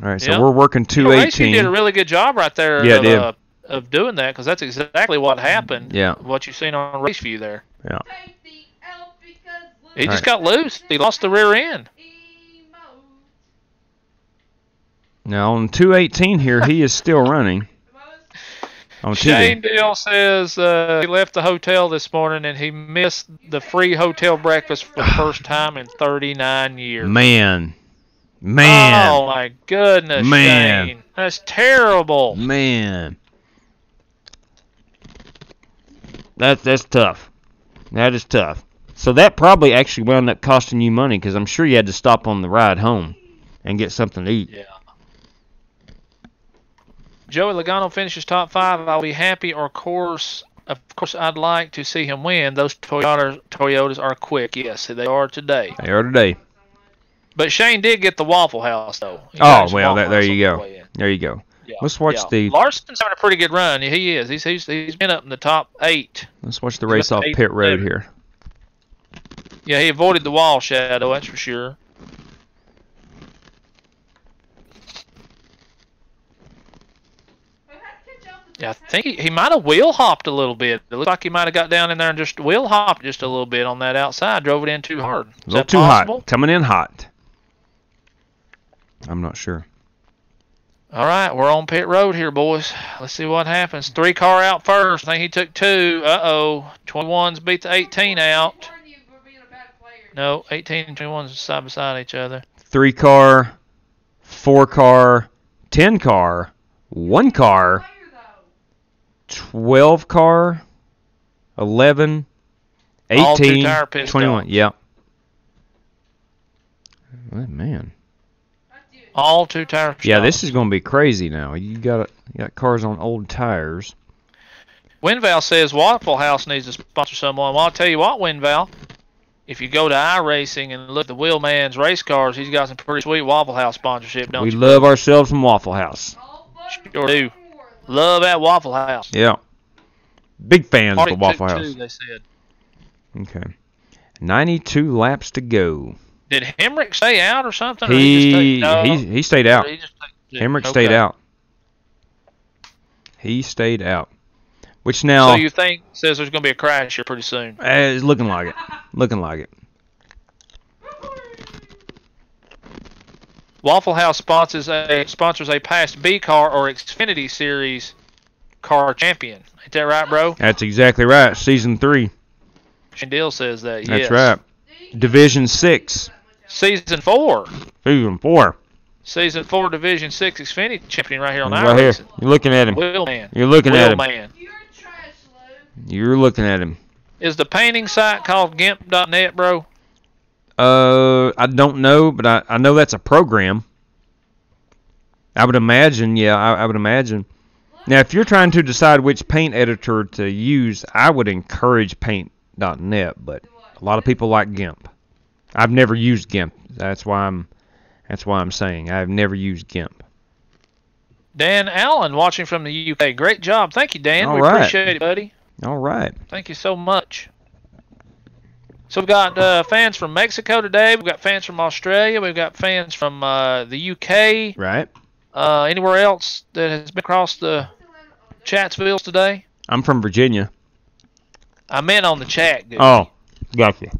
All right, so we're working 218. You did a really good job right there. Yeah, it did. Of doing that, because that's exactly what happened. Yeah. What you've seen on Race View there. Yeah. He just got loose. He lost the rear end. Now on 218 here, he is still running. On Shane Dale says he left the hotel this morning and he missed the free hotel breakfast for the first time in 39 years. Man. Oh my goodness, man. Shane. That's terrible. Man. That's tough. That is tough. So that probably actually wound up costing you money because I'm sure you had to stop on the ride home and get something to eat. Yeah. Joey Logano finishes top 5. I'll be happy, of course, I'd like to see him win. Those Toyotas are quick. Yes, they are today. They are today. But Shane did get the Waffle House, though. Oh, well, there you go. There you go. Yeah. Let's watch the... Larson's having a pretty good run. He is. He's been up in the top 8. Let's watch the race off pit road here. Yeah, he avoided the wall shadow, that's for sure. Yeah, I think he might have wheel hopped a little bit. It looks like he might have got down in there and just wheel hopped just a little bit on that outside. Drove it in too hard. Is a little too hot. Coming in hot. I'm not sure. All right, we're on pit road here, boys. Let's see what happens. 3 car out first. I think he took 2. Uh-oh. 21s beat the 18 out. No, 18 and 21s side by side each other. 3 car, 4 car, 10 car, 1 car, 12 car, 11, 18, 21. Yep. Oh, man. All 2 tires. Yeah, this is going to be crazy now. You got cars on old tires. WinVal says Waffle House needs to sponsor someone. Well, I'll tell you what, WinVal. If you go to iRacing and look at the Wheelman's race cars, he's got some pretty sweet Waffle House sponsorship, don't you? We love ourselves some Waffle House. Sure do. Love that Waffle House. Yeah. Big fans of the Waffle House. They said. Okay. 92 laps to go. Did Hemrick stay out or something? He stayed out. Hemrick stayed out. He stayed out. Which now... So you think says there's going to be a crash here pretty soon? It's looking like it. Looking like it. Waffle House sponsors a past B car or Xfinity Series car champion. Ain't that right, bro? That's exactly right. Season 3. Shandil says that. That's yes. right. Division 6. Season 4. Season 4. Season 4 Division 6 Xfinity champion right here on Right our here. racing. You're looking at him. Wheelman. You're looking at him. Wheelman. You're trash, Lou. You're looking at him. Is the painting site called GIMP.net, bro? I don't know, but I know that's a program. I would imagine, yeah, I would imagine. Now, if you're trying to decide which paint editor to use, I would encourage paint.net, but a lot of people like GIMP. I've never used GIMP. That's why I'm saying I've never used GIMP. Dan Allen watching from the UK. Great job. Thank you, Dan. All We right. appreciate it, buddy. All right. Thank you so much. So we've got fans from Mexico today. We've got fans from Australia. We've got fans from the UK. Right. Anywhere else that has been across the Chatsvilles today? I'm from Virginia. I meant on the chat, dude. Oh, gotcha.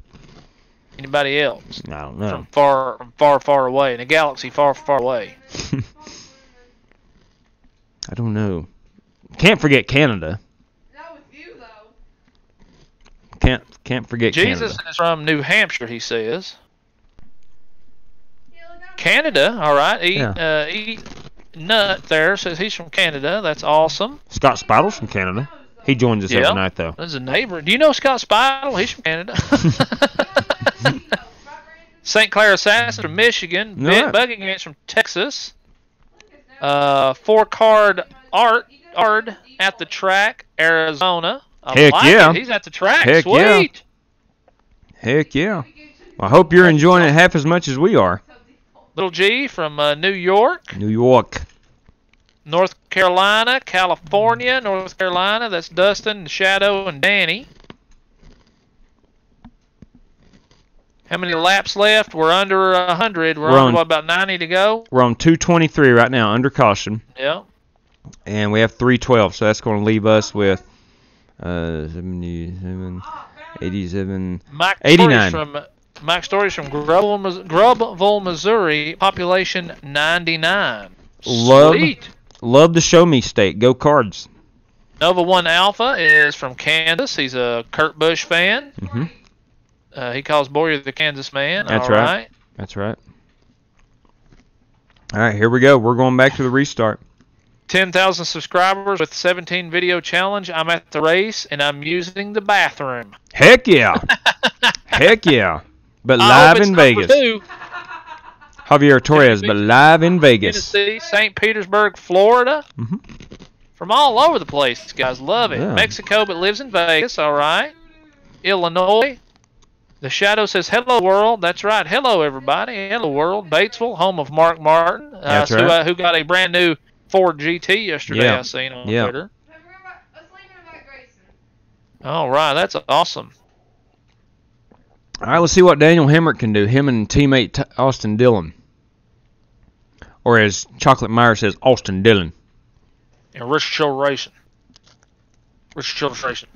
Anybody else? I don't know. From far away, in a galaxy far away. I don't know. Can't forget Canada. Not with you, though. Can't forget Jesus Canada. is from New Hampshire, he says. Yeah, look, I'm Canada, all right. Yeah. Eat Nut there says he's from Canada. That's awesome. Scott Spidle's from Canada. He joins us Yeah. every night, though. There's a neighbor. Do you know Scott Spidle? He's from Canada. St. Clair Assassin from Michigan. No. Ben Buggingham's from Texas. 4-card Art at the track, Arizona. I Heck like yeah. it. He's at the track. Heck Sweet. yeah. Heck yeah. Well, I hope you're enjoying it half as much as we are. Little G from New York, New York. North Carolina, California, North Carolina. That's Dustin, Shadow, and Danny. How many laps left? We're under 100. We're on, what, about 90 to go? We're on 223 right now, under caution. Yeah. And we have 312, so that's going to leave us with 77, 87, Mike 89. Mike Story's from Grubville, Missouri. Population 99. Sweet. Love the Show Me State. Go Cards. Nova 1 Alpha is from Kansas. He's a Kurt Busch fan. Mm-hmm. He calls Boyer the Kansas man. That's All right. That's right. All right, here we go. We're going back to the restart. 10,000 subscribers with 17 video challenge. I'm at the race and I'm using the bathroom. Heck yeah. Heck yeah. But I live hope it's in number Vegas. 2. Javier Torres, but live in Vegas. Tennessee, St. Petersburg, Florida. Mm-hmm. From all over the place. Guys love it. Yeah. Mexico, but lives in Vegas. All right. Illinois. The Shadow says, hello, world. That's right. Hello, everybody. Hello, world. Batesville, home of Mark Martin. That's right. Who got a brand new Ford GT yesterday, Yeah. I seen on Yeah. Twitter. let's leave it about Grayson. All right. That's awesome. All right, let's see what Daniel Hemmert can do. Him and teammate Austin Dillon. Or as Chocolate Meyer says, Austin Dillon. And Rich Chill Racing. Rich Chill Racing.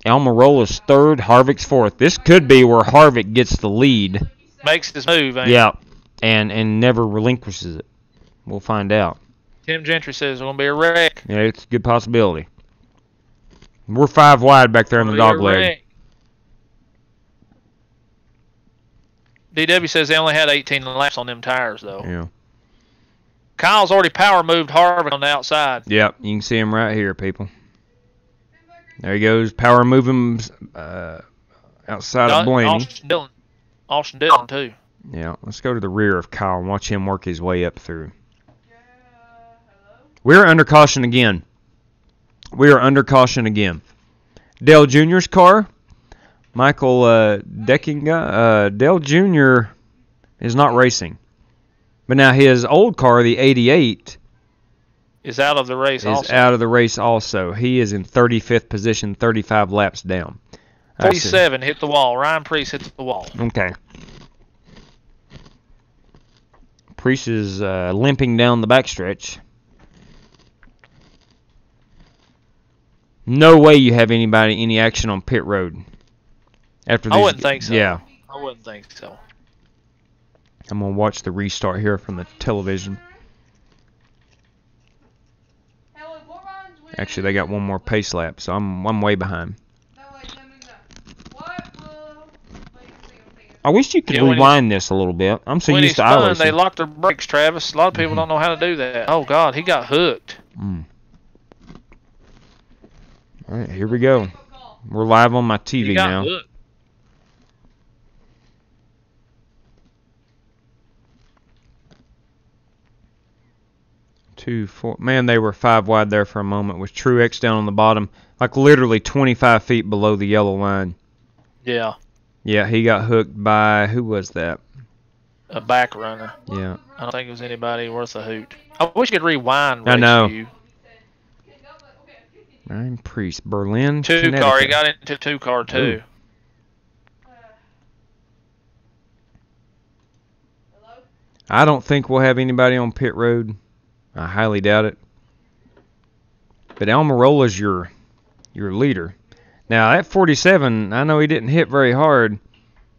Almirola's third, Harvick's fourth. This could be where Harvick gets the lead. Makes his move, ain't Yeah, and never relinquishes it. We'll find out. Tim Gentry says it's going to be a wreck. Yeah, it's a good possibility. We're 5 wide back there in the dog leg. DW says they only had 18 laps on them tires, though. Yeah. Kyle's already power moved Harvick on the outside. Yep, you can see him right here, people. There he goes, power moving outside of Blaney. Austin Dillon, too. Yeah, let's go to the rear of Kyle and watch him work his way up through. We're under caution again. We are under caution again. Dale Jr.'s car, Michael Deckinga. Dale Jr. is not racing. But now his old car, the 88, is out of the race is out of the race also. He is in 35th position, 35 laps down. 47 hit the wall. Ryan Priest hit the wall. Okay. Priest is limping down the backstretch. No way you have any action on pit road. After I wouldn't think so. Yeah. I wouldn't think so. I'm going to watch the restart here from the television. Actually, they got one more pace lap, so I'm way behind. I wish you could rewind this a little bit. I'm so used to iRacing. They locked their brakes, Travis. A lot of people don't know how to do that. Oh, God, he got hooked. All right, here we go. We're live on my TV now. Hooked. 2, 4. Man, they were 5 wide there for a moment with Truex down on the bottom, like literally 25 feet below the yellow line. Yeah. Yeah, he got hooked by, who was that? A back runner. Yeah. I don't think it was anybody worth a hoot. I wish you could rewind. I know. View. Ryan Priest, Berlin, Two car. He got into 2-car too. I don't think we'll have anybody on pit road. I highly doubt it. But Almirola's your leader. Now at 47, I know he didn't hit very hard.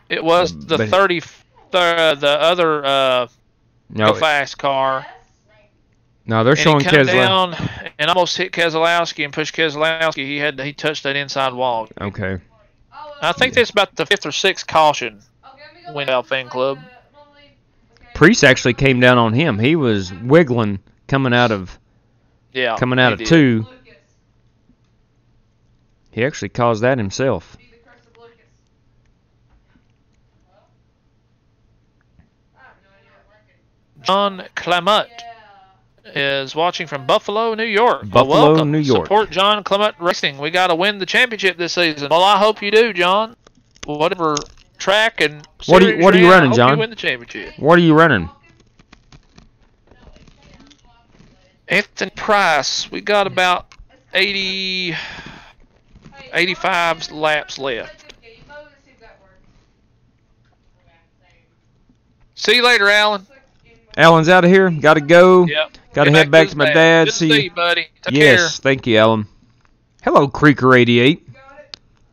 It was the the other fast car. No, they're showing Keselowski. Keselowski. Down and almost hit Keselowski and pushed Keselowski. He touched that inside wall. Okay. I think that's about the 5th or 6th caution. Windell Fan Club. Priest actually came down on him. He was wiggling coming out of 2. He actually caused that himself. John Clement is watching from Buffalo, New York. Buffalo, welcome. New York. Support John Clement Racing. We got to win the championship this season. Well, I hope you do, John. Whatever track and what are you running, John? You win the championship. What are you running? Anthony Price. We got about 85 laps left. See you later, Alan. Alan's out of here. Got to go. Yep. Got to head back to my dad. Good to see you, buddy. Take care. Yes, thank you, Alan. Hello, Creeker88.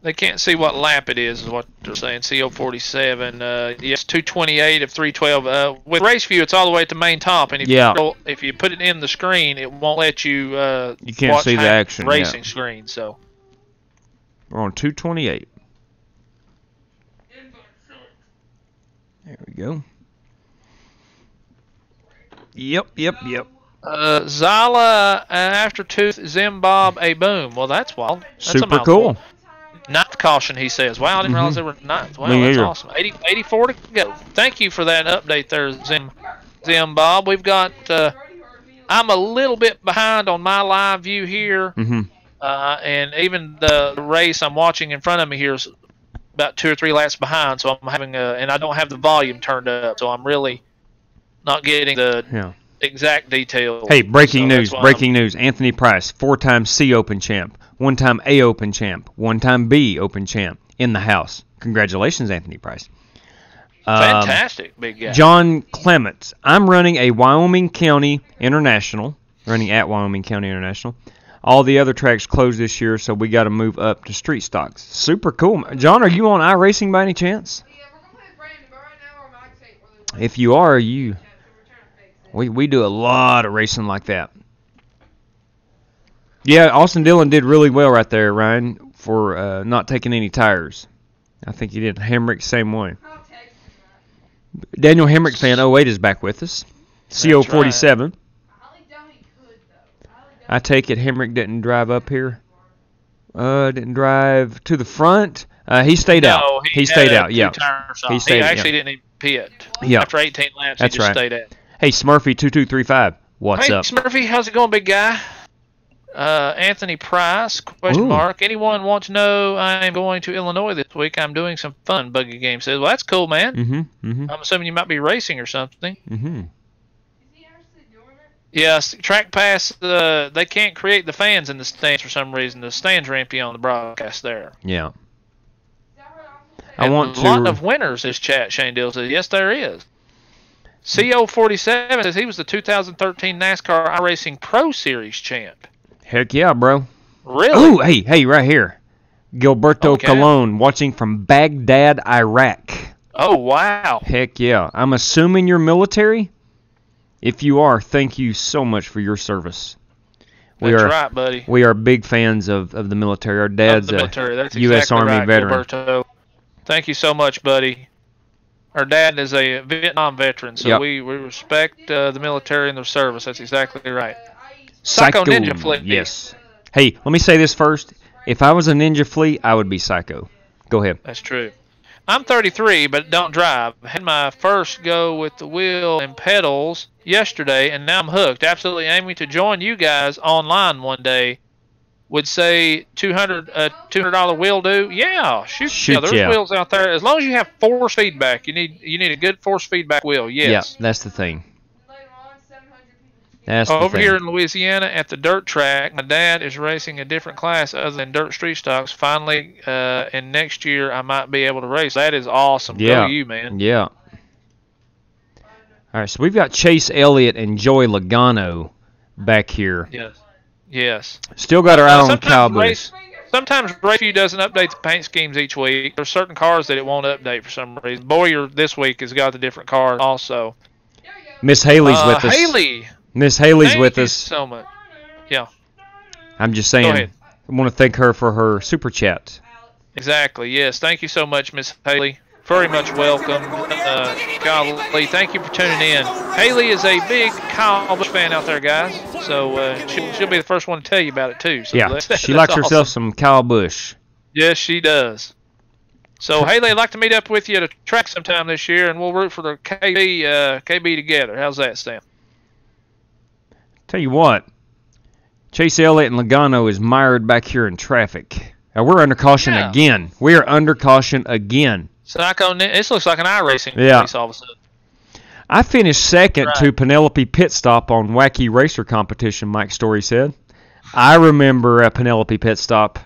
They can't see what lap it is what they're saying. CO47. Yes, 228 of 312. With race view, it's all the way at the main top, and if you put it in the screen, it won't let you. You can't watch see the action. Racing screen. So we're on 228. There we go. Yep. Zala Aftertooth Zimbob a boom. Well, that's wild. That's super cool. 9th caution, he says. Wow, I didn't realize they were 9th. Wow, that's awesome. 84 to go. Thank you for that update there, Zimbob. We've got. I'm a little bit behind on my live view here, and even the race I'm watching in front of me here is about 2 or 3 laps behind. So I'm having and I don't have the volume turned up, so I'm really not getting the exact details. Hey, breaking news! Anthony Price, 4-time C Open champ, 1-time A Open champ, 1-time B Open champ in the house. Congratulations, Anthony Price. Fantastic, big guy. John Clements. I'm running a Wyoming County International. Running at Wyoming County International. All the other tracks closed this year, so we got to move up to street stocks. Super cool. John, are you on iRacing by any chance? Yeah, we're going to play Brandon, but right now we're Mike's 8. If you are, we do a lot of racing like that. Yeah, Austin Dillon did really well right there, Ryan, for not taking any tires. I think he did. Hemrick, same way. Daniel Hemrick fan 08 is back with us. CO47. Right. I take it Hemrick didn't drive up here. Didn't drive to the front. He stayed out. He stayed out. Yeah. He actually didn't even pit. Yeah. After 18 laps, That's he just right. stayed out. Hey, Smurfy2235. What's up? Hey, Smurfy, how's it going, big guy? Anthony Price, question mark. Anyone want to know I am going to Illinois this week? I'm doing some fun, Buggy Game says. Well, that's cool, man. I'm assuming you might be racing or something. Is he actually doing it? Yes, Track Pass, they can't create the fans in the stands for some reason. The stands are empty on the broadcast there. Yeah. A lot of winners, this chat, Shane Dill says. Yes, there is. CO47 says he was the 2013 NASCAR iRacing Pro Series champ. Heck yeah, bro. Really? Ooh, hey, right here. Gilberto Colon watching from Baghdad, Iraq. Oh, wow. Heck yeah. I'm assuming you're military? If you are, thank you so much for your service. That's right, buddy. We are big fans of the military. Our dad's That's a U.S. exactly Army right, veteran. Gilberto. Thank you so much, buddy. Our dad is a Vietnam veteran, so Yep. we respect the military and their service. That's exactly right. Psycho Ninja Fleet. Yes. Hey, let me say this first. If I was a Ninja Fleet, I would be Psycho. Go ahead. That's true. I'm 33, but don't drive. I had my first go with the wheel and pedals yesterday, and now I'm hooked. Absolutely aiming to join you guys online one day. Would say $200 wheel do? Yeah, shoot. Yeah, there's wheels out there. As long as you have force feedback, you need a good force feedback wheel. Yes. Yeah, that's the thing. Over here in Louisiana at the dirt track, my dad is racing a different class other than dirt street stocks. Finally, and next year I might be able to race. That is awesome. Yeah. Go you, man. Yeah. All right, so we've got Chase Elliott and Joey Logano back here. Yes. Still got our eye on Kyle Busch. Sometimes Raceview doesn't update the paint schemes each week. There's certain cars that it won't update for some reason. Boyer this week has got the different cars also. Miss Haley's with us. Miss Haley's with us. Thank you so much. Yeah. I'm just saying. Go ahead. I want to thank her for her super chat. Exactly. Yes. Thank you so much, Miss Haley. Very much welcome. Golly, thank you for tuning in. Haley is a big Kyle Busch fan out there, guys. So she'll be the first one to tell you about it too. So Yeah, she likes herself some Kyle Busch. Yes, she does. So Haley, I'd like to meet up with you at a track sometime this year, and we'll root for the KB together. How's that sound? Tell you what, Chase Elliott and Logano is mired back here in traffic. Now we're under caution again. We are under caution again. This looks like an iRacing race all of a sudden. I finished second to Penelope Pit Stop on Wacky Racer Competition, Mike Story said. I remember a Penelope Pit Stop.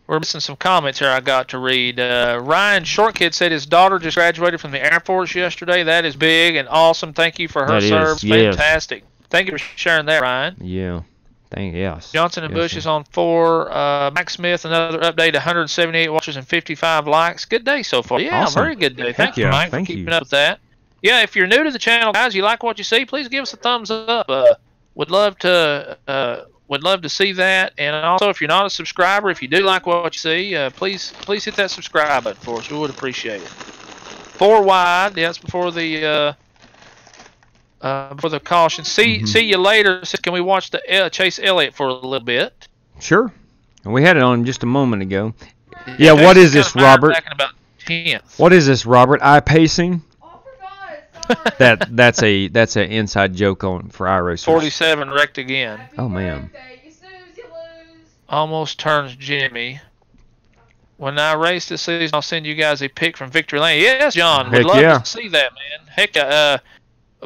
We're missing some comments here I got to read. Ryan Shortkid said his daughter just graduated from the Air Force yesterday. That is big and awesome. Thank you for her service. Fantastic. Thank you for sharing that, Ryan. Yeah. Yes. Johnson and Bush is on 4. Max Smith, another update, 178 watches and 55 likes. Good day so far. Yeah, awesome. Very good day. Thank you, Mike, for keeping up with that. Yeah, if you're new to the channel, guys, you like what you see, please give us a thumbs up. Would love to see that. And also, if you're not a subscriber, if you do like what you see, please hit that subscribe button for us. We would appreciate it. 4 wide. Yeah, that's before the caution. See you later. Can we watch the Chase Elliott for a little bit? Sure. We had it on just a moment ago. Yeah, what is this, Robert? Back in about 10. What is this, Robert? iPacing? Oh, for God's sake. That's an inside joke for iRacers. 47 wrecked again. Oh man. You snooze, you lose. Almost turns Jimmy. When I race this season, I'll send you guys a pic from Victory Lane. Yes, John. Would love to see that, man. Heck, the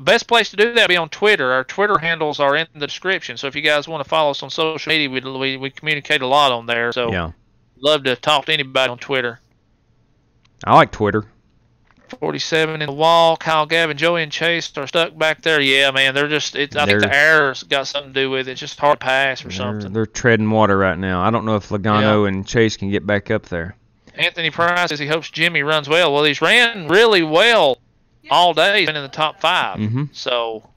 best place to do that would be on Twitter. Our Twitter handles are in the description. So if you guys want to follow us on social media, we communicate a lot on there. So love to talk to anybody on Twitter. I like Twitter. 47 in the wall. Kyle, Gavin, Joey, and Chase are stuck back there. Yeah, man, they're just. I think the air's got something to do with it. It's just hard to pass or something. They're treading water right now. I don't know if Logano and Chase can get back up there. Anthony Price says he hopes Jimmy runs well. Well, he's ran really well all day. He's been in the top 5. So.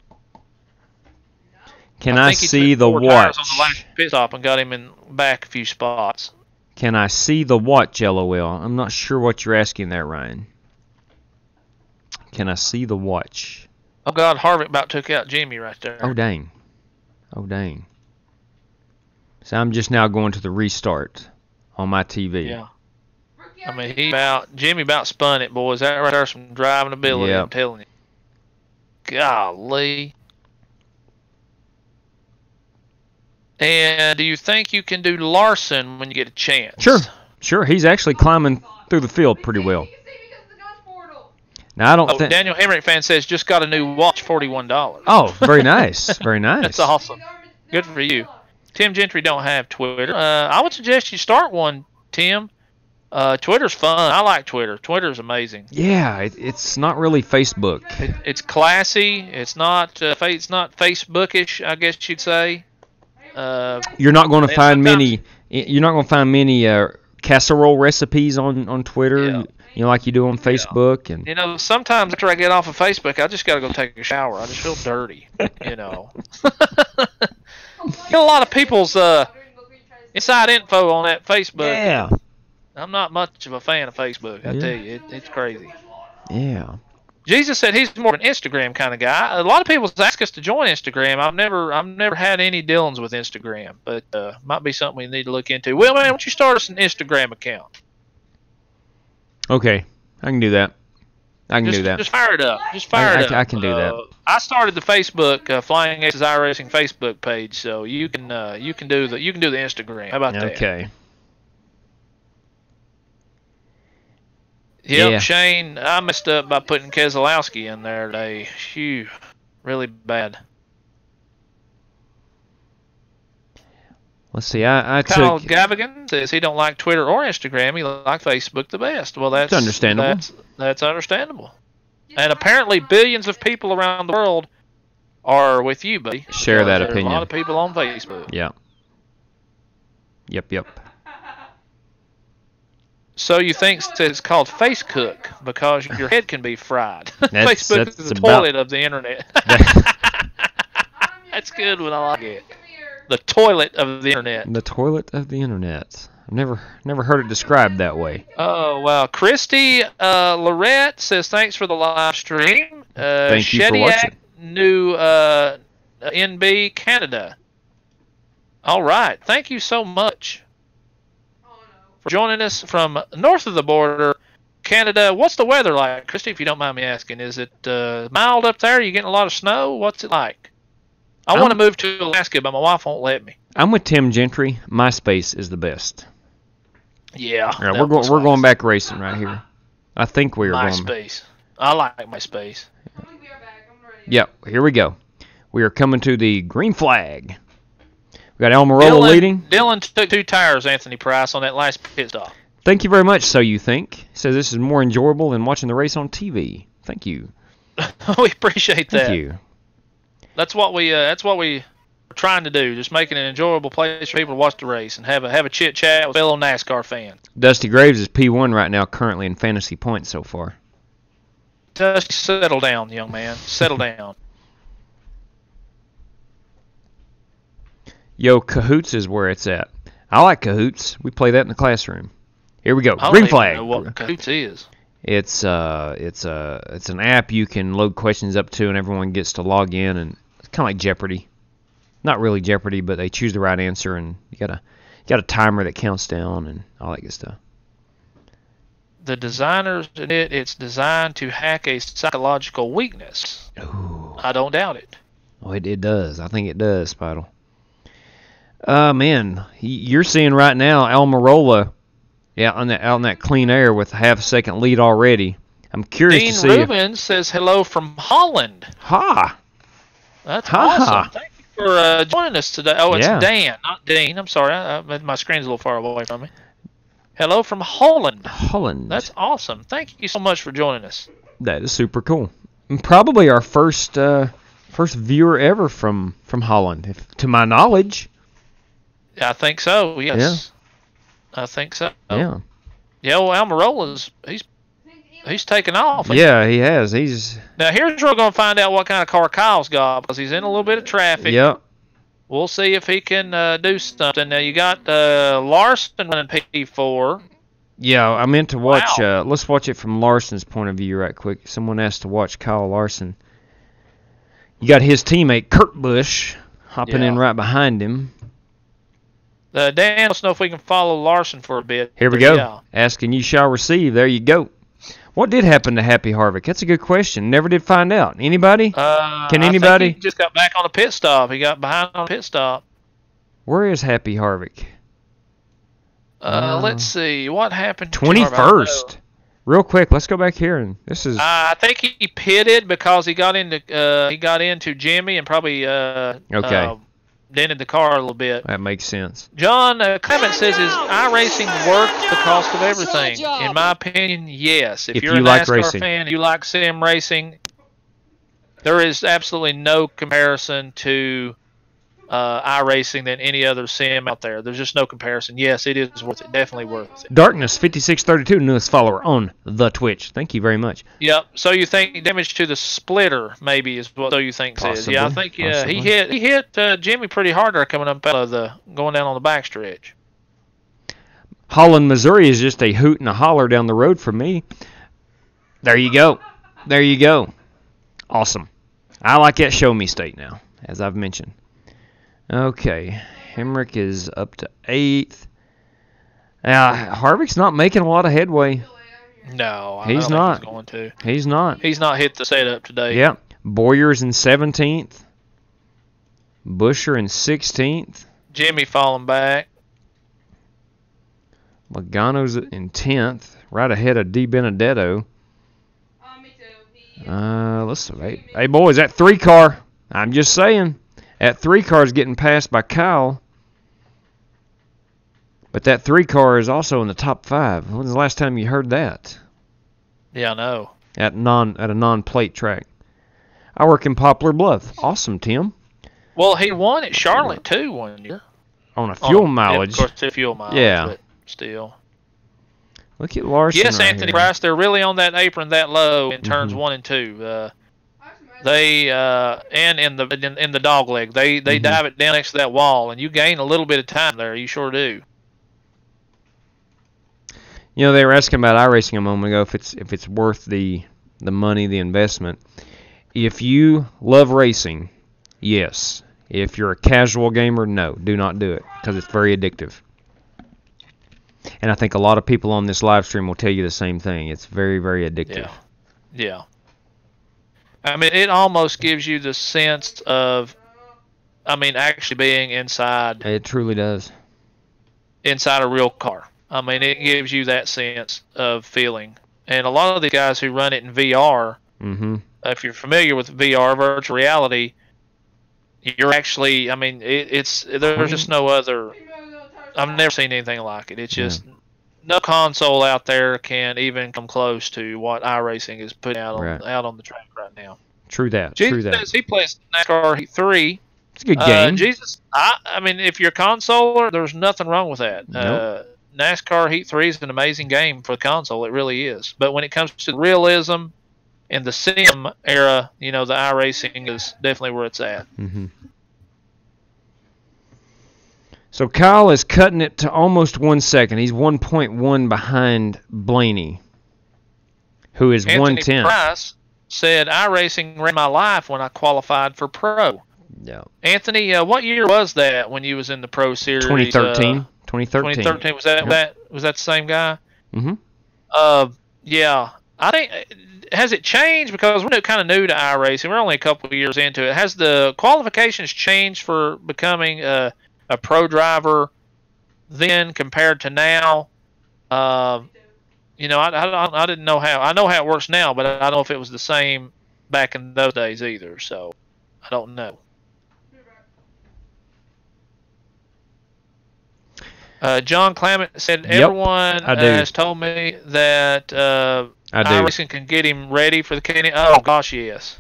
Can I see the watch? On the last pit stop and got him in back a few spots. Can I see the watch, LOL? I'm not sure what you're asking there, Ryan. Can I see the watch? Oh, God, Harvick about took out Jimmy right there. Oh, dang. So I'm just now going to the restart on my TV. Yeah. I mean, Jimmy about spun it, boys. That right there, some driving ability, I'm telling you. Golly. And do you think you can do Larson when you get a chance? Sure. He's actually climbing through the field pretty well. Now I don't think Daniel Hemrick fan says just got a new watch, $41. Oh, very nice. Very nice. That's awesome. Good for you. Tim Gentry don't have Twitter. I would suggest you start one, Tim. Twitter's fun. I like Twitter. Twitter's amazing. Yeah, it's not really Facebook. It's classy. It's not Facebookish, I guess you'd say. You're not going to find many. You're not going to find many casserole recipes on Twitter. You know, like you do on Facebook. And You know, sometimes after I get off of Facebook, I just got to go take a shower. I just feel dirty, you know. Get a lot of people's inside info on that Facebook. yeah. I'm not much of a fan of Facebook, I tell you. It's crazy. Yeah. Jesus said he's more of an Instagram kind of guy. A lot of people ask us to join Instagram. I've never had any dealings with Instagram, but might be something we need to look into. Well, man, why don't you start us an Instagram account? Okay, I can do that. I can do that. Just fire it up. Just fire it up. I can do that. I started the Facebook Flying Aces iRacing Facebook page, so you can do the Instagram. How about that? Okay. Yep, Yeah. Shane, I messed up by putting Keselowski in there today. Phew, really bad. Let's see. I Kyle took. Gavigan says he don't like Twitter or Instagram. He likes Facebook the best. Well, that's understandable. That's understandable. And apparently, billions of people around the world are with you, buddy. Share that There's opinion. A lot of people on Facebook. Yeah. Yep. So you think it's called Face Cook because your head can be fried? That's Facebook is the about- toilet of the internet. That's good when I like it. The toilet of the internet. The toilet of the internet. I've never heard it described that way. Oh, wow. Christy Lorette says, thanks for the live stream. Thank you for Shediac, watching. New NB Canada. All right. Thank you so much for joining us from north of the border, Canada. What's the weather like, Christy, if you don't mind me asking? Is it mild up there? Are you getting a lot of snow? What's it like? I want to move to Alaska, but my wife won't let me. I'm with Tim Gentry. MySpace is the best. Yeah. All right, we're going back racing right here. I think we are going. MySpace. I like MySpace. Yep, here we go. We are coming to the green flag. We got Almirola leading. Dylan took 2 tires, Anthony Price, on that last pit stop. Thank you very much, So You Think. He says this is more enjoyable than watching the race on TV. Thank you. We appreciate that. Thank you. That's what we are trying to do. Just making an enjoyable place for people to watch the race and have a chit chat with fellow NASCAR fans. Dusty Graves is P1 right now, currently in fantasy points so far. Just settle down, young man. Settle down. Yo, Cahoots is where it's at. I like Cahoots. We play that in the classroom. Here we go. I don't Green even flag. know what Cahoots is. It's an app you can load questions up to, and everyone gets to log in, and it's kind of like Jeopardy. Not really Jeopardy, but they choose the right answer, and you got a timer that counts down and all that good stuff. The designers in it's designed to hack a psychological weakness. Ooh. I don't doubt it. Oh, it does. I think it does, Spital. Man, you're seeing right now Almirola, on that clean air with a half-second lead already. I'm curious Dean to see. Rubin says hello from Holland. Ha! That's Ha. awesome. Thank you for joining us today. Oh, it's Yeah. Dan, not Dean. I'm sorry. My screen's a little far away from me. Hello from Holland. Holland. That's awesome. Thank you so much for joining us. That is super cool. And probably our first viewer ever from Holland, to my knowledge. I think so. Yes. I think so. Yeah. Yeah. Well, Almirola's he's taken off. Yeah, he has. He's. Now here's where we're gonna find out what kind of car Kyle's got because he's in a little bit of traffic. Yep. We'll see if he can do something. Now you got Larson running P4. Yeah, I meant to watch. Wow. Let's watch it from Larson's point of view right quick. Someone asked to watch Kyle Larson. You got his teammate Kurt Busch hopping in right behind him. Dan, let's know if we can follow Larson for a bit. Here we go. Asking you shall receive. There you go. What did happen to Happy Harvick? That's a good question. Never did find out. Anybody? Can anybody? I think he just got back on a pit stop. He got behind on a pit stop. Where is Happy Harvick? Let's see. What happened to 21st. Real quick, let's go back here and this is. I think he pitted because he got into Jimmy and probably dented the car a little bit. That makes sense. John Clement says, is iRacing worth the cost of everything? In my opinion, yes. If you're a NASCAR fan, you like sim racing, there is absolutely no comparison to iRacing than any other sim out there. There's just no comparison. Yes, it is worth it. Definitely worth it. Darkness 5632, newest follower on the Twitch. Thank you very much. Yep. So you think damage to the splitter maybe is what so you think says? Yeah, I think he hit Jimmy pretty hard there coming up out of the going down on the backstretch. Holland, Missouri is just a hoot and a holler down the road from me. There you go. There you go. Awesome. I like that show me state now, as I've mentioned. Okay, Hemrick is up to 8th. Harvick's not making a lot of headway. No, he's not. He's going to. He's not. He's not hit the setup today. Yep. Boyer's in 17th. Busher in 16th. Jimmy falling back. Logano's in 10th, right ahead of D. Benedetto. Me too. Let's see. Hey, boys, that 3-car. I'm just saying. That 3-car is getting passed by Kyle. But that 3-car is also in the top 5. When's the last time you heard that? Yeah, I know. At a non-plate track. I work in Poplar Bluff. Awesome, Tim. Well, he won at Charlotte too 1 year. On a fuel mileage. Yeah, of course, fuel mileage. Yeah. But still. Look at Larson. Yes, right Anthony here. Price. They're really on that apron that low in turns 1 and 2. They and in the dog leg, they dive it down next to that wall, and you gain a little bit of time there. You sure do. You know, they were asking about iRacing a moment ago if it's worth the money, the investment. If you love racing, yes. If you're a casual gamer, no, do not do it because it's very addictive. And I think a lot of people on this live stream will tell you the same thing. It's very, very addictive. Yeah. I mean, it almost gives you the sense of, actually being inside. It truly does. Inside a real car. I mean, it gives you that sense of feeling. And a lot of the guys who run it in VR, if you're familiar with VR, virtual reality, you're actually, there's just no other. I've never seen anything like it. It's just no console out there can even come close to what iRacing is putting out on the track right now. True that. Jesus says he plays NASCAR Heat 3. It's a good game. Jesus, if you're a consoler, there's nothing wrong with that. Nope. NASCAR Heat 3 is an amazing game for the console. It really is. But when it comes to realism in the sim era, the iRacing is definitely where it's at. So Kyle is cutting it to almost 1 second. He's 1.1 behind Blaney, who is 1/10. Anthony Price said, iRacing ran my life when I qualified for pro. Yeah. Anthony, what year was that when you was in the pro series? 2013. 2013. Was that the same guy? Yeah. I think, has it changed? Because we're kind of new to iRacing. We're only a couple of years into it. Has the qualifications changed for becoming a pro driver then compared to now? I didn't know how. I know how it works now, but I don't know if it was the same back in those days either. So I don't know. John Clement said everyone has told me that iRacing can get him ready for the Canadian. Oh gosh, yes.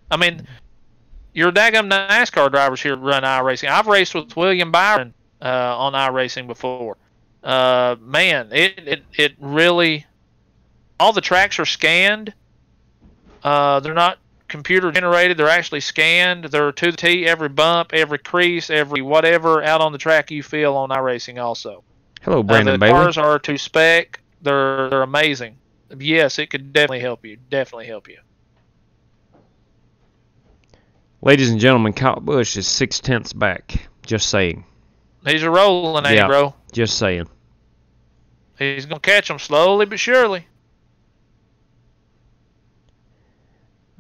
I mean, your daggum NASCAR drivers here run iRacing. I've raced with William Byron on iRacing before. Man, it really. All the tracks are scanned. They're not computer generated. They're actually scanned. They're to the T. Every bump, every crease, every whatever out on the track you feel on iRacing also. Hello, Brandon the Bailey. cars are to spec. They're amazing. Yes, it could definitely help you. Definitely help you. Ladies and gentlemen, Kyle Busch is 6/10 back. Just saying. He's a rolling, ain't he, bro? Just saying. He's going to catch them slowly but surely.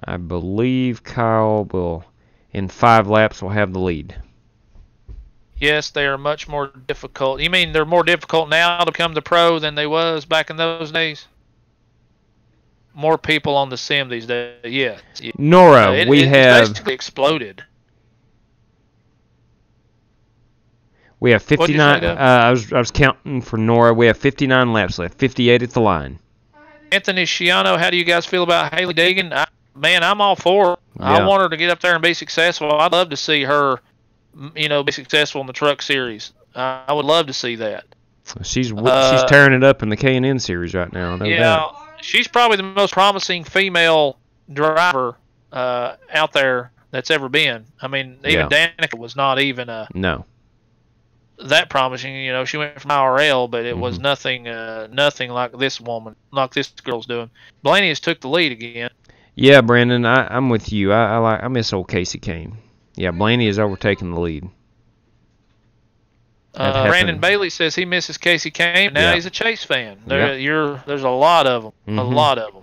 I believe Kyle will, in 5 laps, will have the lead. Yes, they are much more difficult. You mean they're more difficult now to become the pro than they was back in those days? More people on the sim these days. Yeah. Nora, it's basically exploded. We have 59. I was counting for Nora. We have 59 laps left. 58 at the line. Anthony Schiano, how do you guys feel about Haley Deegan? Man, I'm all for it. Yeah. I want her to get up there and be successful. I'd love to see her be successful in the Truck Series. I would love to see that. She's tearing it up in the K&N Series right now. No doubt. She's probably the most promising female driver out there that's ever been. I mean, even Danica was not even that promising. She went from IRL, but it was nothing like this woman, like this girl's doing. Blaney has took the lead again. Yeah, Brandon, I'm with you. I miss old Casey Kane. Yeah, Blaney is overtaking the lead. Brandon Bailey says he misses Casey Kane. Now he's a Chase fan. There's a lot of them. A lot of them.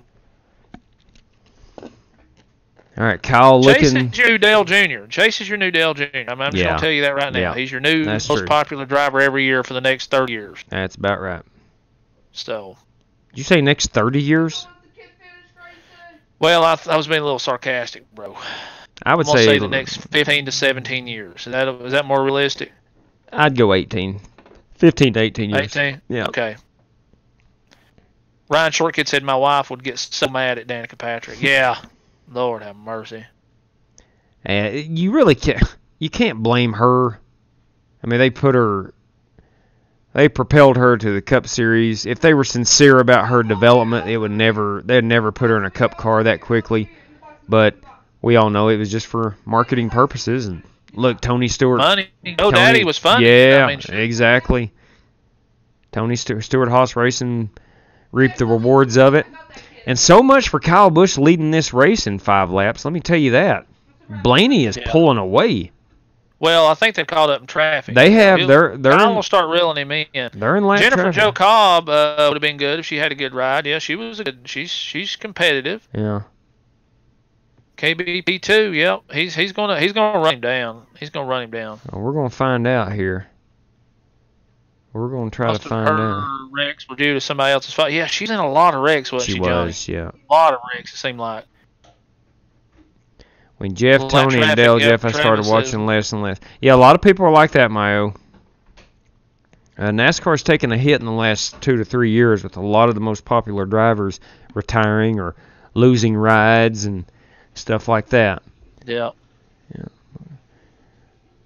All right, Kyle Chase looking. is your new Dale Jr. Chase is your new Dale Jr. I'm just going to tell you that right now. He's your new most popular driver every year for the next 30 years. That's about right. So. Did you say next 30 years? Well, I was being a little sarcastic, bro. I would say the next 15 to 17 years. Is that more realistic? I'd go 18. 15 to 18 years. 18? Yeah. Okay. Ryan Shortkid said my wife would get so mad at Danica Patrick. Yeah. Lord have mercy. You really can't blame her. I mean, they propelled her to the Cup Series. If they were sincere about her development, they'd never put her in a Cup car that quickly. But we all know it was just for marketing purposes. And look, Tony Stewart. Money. Daddy was funny. Yeah, exactly. Tony Stewart Haas Racing reaped the rewards of it. And so much for Kyle Busch leading this race in 5 laps. Let me tell you that. Blaney is pulling away. Well, I think they've caught up in traffic. They have. Kyle will start reeling him in. They're in lap Jennifer traffic. Jo Cobb would have been good if she had a good ride. Yeah, she was good. She's competitive. Yeah. KBP too. Yep. He's gonna run him down. He's gonna run him down. Well, we're gonna find out here. We're gonna try to find out. Wrecks were due to somebody else's fault. Yeah, she's in a lot of wrecks, wasn't she, Johnny? She was, yeah. A lot of wrecks, it seemed like. When Jeff, Tony, and Dale Jeff, I started watching less and less. Yeah, a lot of people are like that, Mayo. NASCAR's taken a hit in the last 2 to 3 years with a lot of the most popular drivers retiring or losing rides and stuff like that. Yeah. Yeah.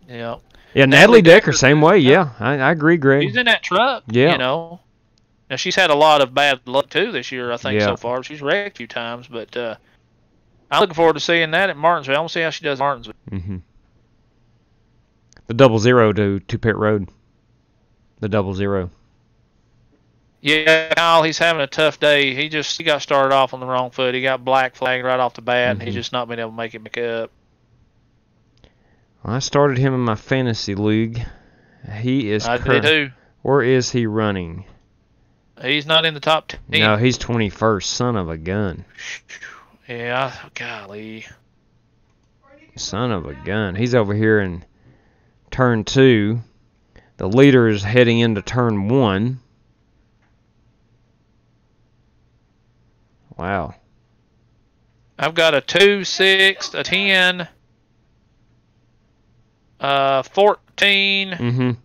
Yeah. Yeah, Natalie Decker, same way. Yeah, I agree, Greg. She's in that truck. Yeah. Now she's had a lot of bad luck too this year, I think, so far. She's wrecked a few times, but I'm looking forward to seeing that at Martinsville. I want to see how she does at Martinsville. Mm-hmm. The 00 to Pit Road. The 00. Yeah, Kyle, he's having a tough day. He got started off on the wrong foot. He got black flagged right off the bat, and he's just not been able to make it back up. Well, I started him in my fantasy league. He is. I did too. Where is he running? He's not in the top 10. No, he's 21st. Son of a gun. Yeah, golly. Son of a gun. He's over here in turn 2. The leader is heading into turn 1. Wow. I've got a 2, 6, a 10, 14,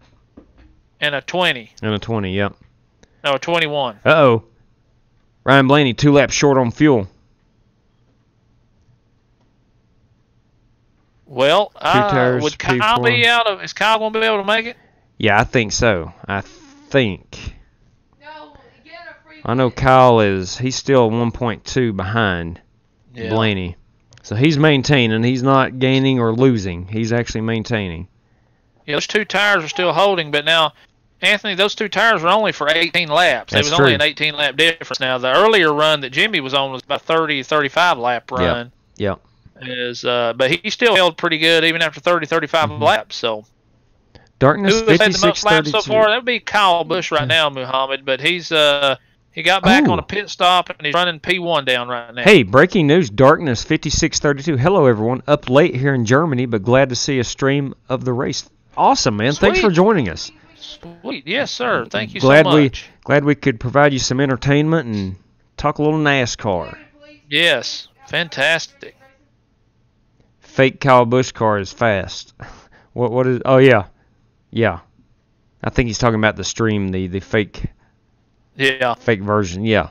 and a 20. And a 20, yep. No, a 21. Uh-oh. Ryan Blaney, 2 laps short on fuel. Well, tires, would Kyle be out of? Is Kyle going to be able to make it? Yeah, I think so. I think. No, get a free I know Kyle he's still 1.2 behind Blaney. So he's maintaining. He's not gaining or losing. He's actually maintaining. Yeah, those 2 tires are still holding, but now, Anthony, those 2 tires were only for 18 laps. That's it was only an 18-lap difference. Now, the earlier run that Jimmy was on was about 30, 35-lap run. Yep. But he still held pretty good even after 30, 35 laps. So, Darkness who has had the most 56, laps so 32. far? That would be Kyle Busch right now, Muhammad. But he got back on a pit stop and he's running P1 down right now. Hey, breaking news, Darkness 5632. Hello, everyone. Up late here in Germany, but glad to see a stream of the race. Awesome, man. Sweet. Thanks for joining us. Sweet. Yes, sir. Thank you so much. Glad we could provide you some entertainment and talk a little NASCAR. Yes. Fantastic. Fake Kyle Busch car is fast. What is? Oh yeah. I think he's talking about the stream, the fake. Yeah. Fake version. Yeah.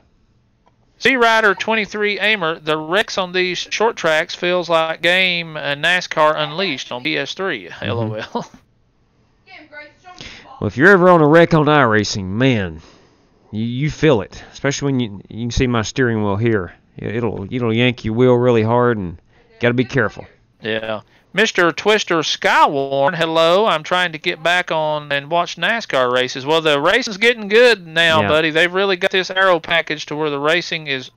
Z-Rider 23 Aimer, the wrecks on these short tracks feels like game NASCAR Unleashed on PS3. LOL. Well, if you're ever on a wreck on iRacing, man, you feel it. Especially when you can see my steering wheel here. It'll yank your wheel really hard, and got to be careful. Yeah. Mr. Twister Skywarn, hello. I'm trying to get back on and watch NASCAR races. Well, the racing's getting good now, Yeah. buddy. They've really got this Aero package to where the racing is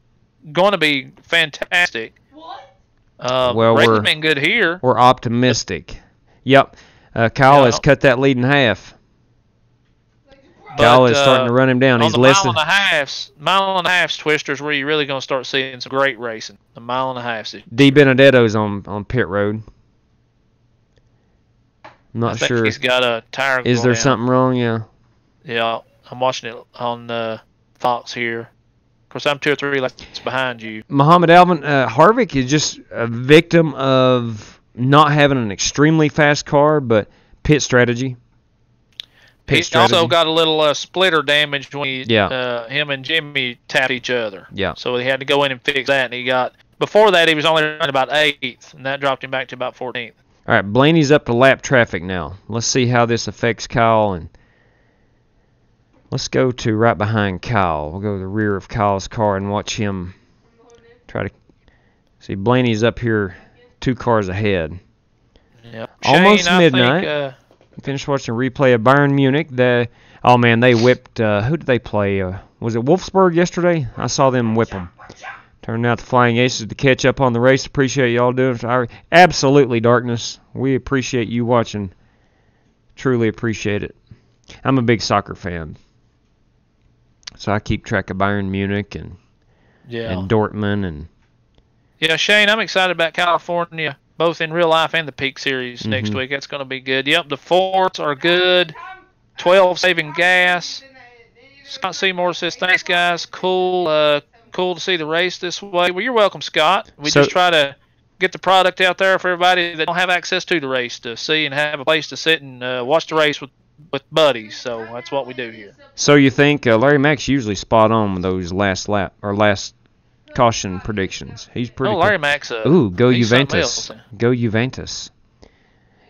going to be fantastic. Well, racing's been good here. We're optimistic. Yep. Kyle has cut that lead in half. Kyle is starting to run him down. He's on the less mile and a half's Twisters where you're really going to start seeing some great racing. The mile and a half's. D. Benedetto's on pit road. I'm not I think sure. he's got a tire. Is there something wrong? Yeah. Yeah, I'm watching it on Fox here. Of course, I'm 2 or 3 laps behind you. Muhammad Alvin Harvick is just a victim of not having an extremely fast car, but pit strategy. He's also got a little splitter damage when Yeah. him and Jimmy tapped each other. Yeah. So he had to go in and fix that, and he got. Before that, he was only running about 8th, and that dropped him back to about 14th. All right, Blaney's up to lap traffic now. Let's see how this affects Kyle, and let's go to right behind Kyle. We'll go to the rear of Kyle's car and watch him try to see. Blaney's up here 2 cars ahead. Yep. Almost Shane, midnight. I think, Finished watching a replay of Bayern Munich. Oh man, they whipped. Who did they play? Was it Wolfsburg yesterday? I saw them whip them. Turned out the Flying Aces to catch up on the race. Appreciate y'all doing it. Absolutely, Darkness. We appreciate you watching. Truly appreciate it. I'm a big soccer fan, so I keep track of Bayern Munich and Dortmund and. Yeah, Shane, I'm excited about California, both in real life and the Peak Series next week. That's going to be good. Yep, the Fords are good. 12 saving gas. Scott Seymour says, thanks, guys. Cool. Cool to see the race this way. Well, you're welcome, Scott. We just try to get the product out there for everybody that don't have access to the race to see and have a place to sit and watch the race with buddies. So that's what we do here. So you think Larry Mack's usually spot on with those last caution predictions? He's pretty. Larry Mack's go Juventus. Go Juventus.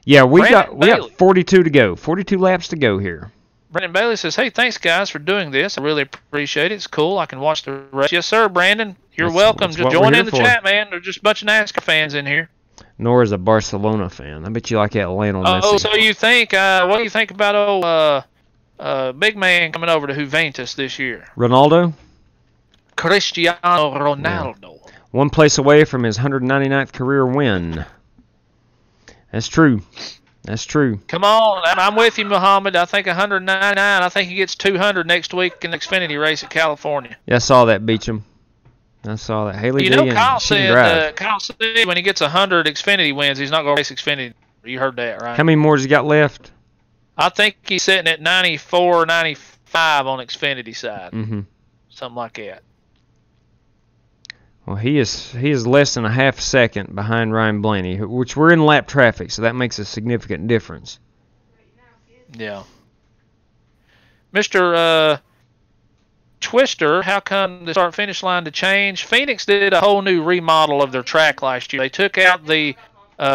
Yeah, we got 42 to go. 42 laps to go here. Brandon Bailey says, hey, thanks, guys, for doing this. I really appreciate it. It's cool. I can watch the race. Yes, sir, Brandon. You're welcome. Just join in the chat, man. There's just a bunch of NASCAR fans in here. Nora's a Barcelona fan. I bet you like that Lionel Messi. Oh, so you think, what do you think about big man coming over to Juventus this year? Ronaldo? Cristiano Ronaldo. Yeah. 1 place away from his 199th career win. That's true. That's true. Come on. I'm with you, Muhammad. I think 199. I think he gets 200 next week in the Xfinity race at California. Yeah, I saw that, Beecham. I saw that. Haley Kyle said when he gets 100 Xfinity wins, he's not going to race Xfinity. You heard that, right? How many more has he got left? I think he's sitting at 94, 95 on Xfinity side. Something like that. Well, he is less than a half second behind Ryan Blaney, which we're in lap traffic, so that makes a significant difference. Yeah. Mr. Twister, how come the start-finish line to change? Phoenix did a whole new remodel of their track last year. They took out the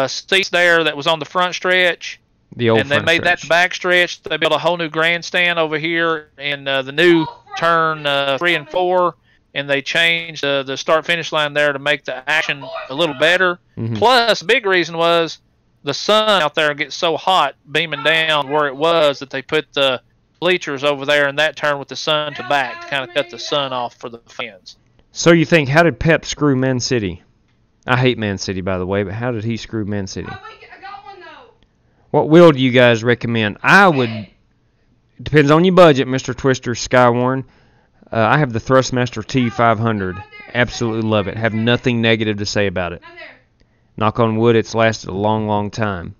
seats there that was on the front stretch, and they made that the back stretch. They built a whole new grandstand over here in the new turn 3 and 4. And they changed the start-finish line there to make the action a little better. Plus, the big reason was the sun out there gets so hot beaming down where it was that they put the bleachers over there in that turn with the sun to back to kind of cut the sun off for the fans. So you think, how did Pep screw Man City? I hate Man City, by the way, but how did he screw Man City? What wheel do you guys recommend? Depends on your budget, Mr. Twister Skywarn. I have the Thrustmaster T500. Absolutely love it. Have nothing negative to say about it. Knock on wood, it's lasted a long, long time.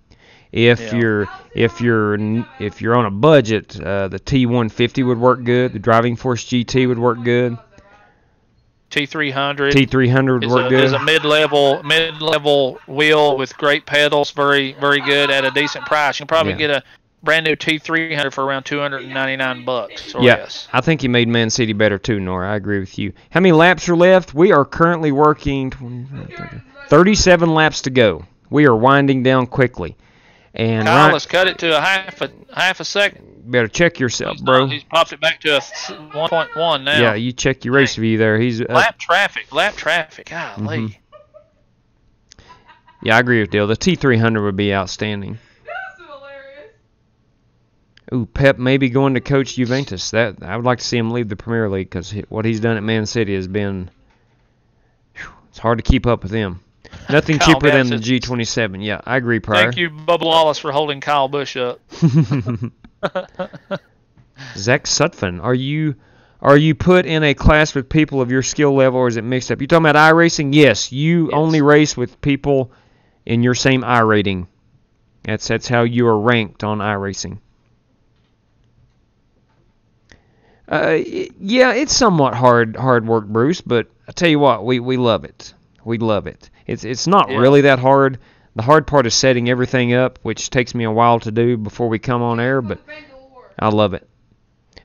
If you're on a budget, the T150 would work good. The Driving Force GT would work good. T300 would work good. Is a mid-level wheel with great pedals, very, very good at a decent price. You can probably get a brand new T300 for around $299 or Yeah, less. I think he made Man City better too, Nora. I agree with you. How many laps are left? We are currently working 37 laps to go. We are winding down quickly. And Kyle has cut it to a half a second. better check yourself, bro. He's popped it back to a 1.1 now. Yeah, you check your race view there. He's lap traffic. Golly. Yeah, I agree with Dale. The T300 would be outstanding. That's hilarious. Ooh, Pep maybe going to coach Juventus. That I would like to see him leave the Premier League because what he's done at Man City has been. It's hard to keep up with him. Nothing Kyle cheaper than the Gadsden. G27. Yeah, I agree, Pryor. Thank you, Bubba Wallace, for holding Kyle Busch up. Zach Sutphin, are you put in a class with people of your skill level, or is it mixed up? You talking about iRacing? Yes, you only race with people in your same I rating. That's how you are ranked on iRacing. Yeah, it's somewhat hard work, Bruce, but I tell you what, we love it. We love it. It's not really that hard. The hard part is setting everything up, which takes me a while to do before we come on air, but I love it.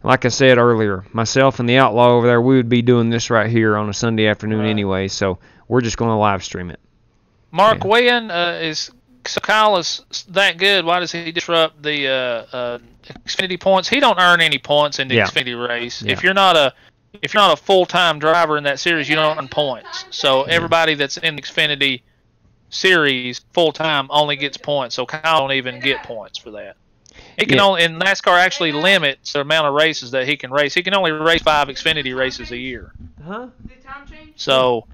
Like I said earlier, myself and the Outlaw over there, we would be doing this right here on a Sunday afternoon anyway, so we're just going to live stream it. Mark Wayan so Kyle is that good. Why does he disrupt the Xfinity points? He don't earn any points in the Xfinity race. Yeah. If you're not a full-time driver in that series, you don't earn points. So everybody that's in the Xfinity series full-time only gets points. So Kyle don't even get points for that. He can only, and NASCAR actually limits the amount of races that he can race. He can only race 5 Xfinity races a year. Did time change? So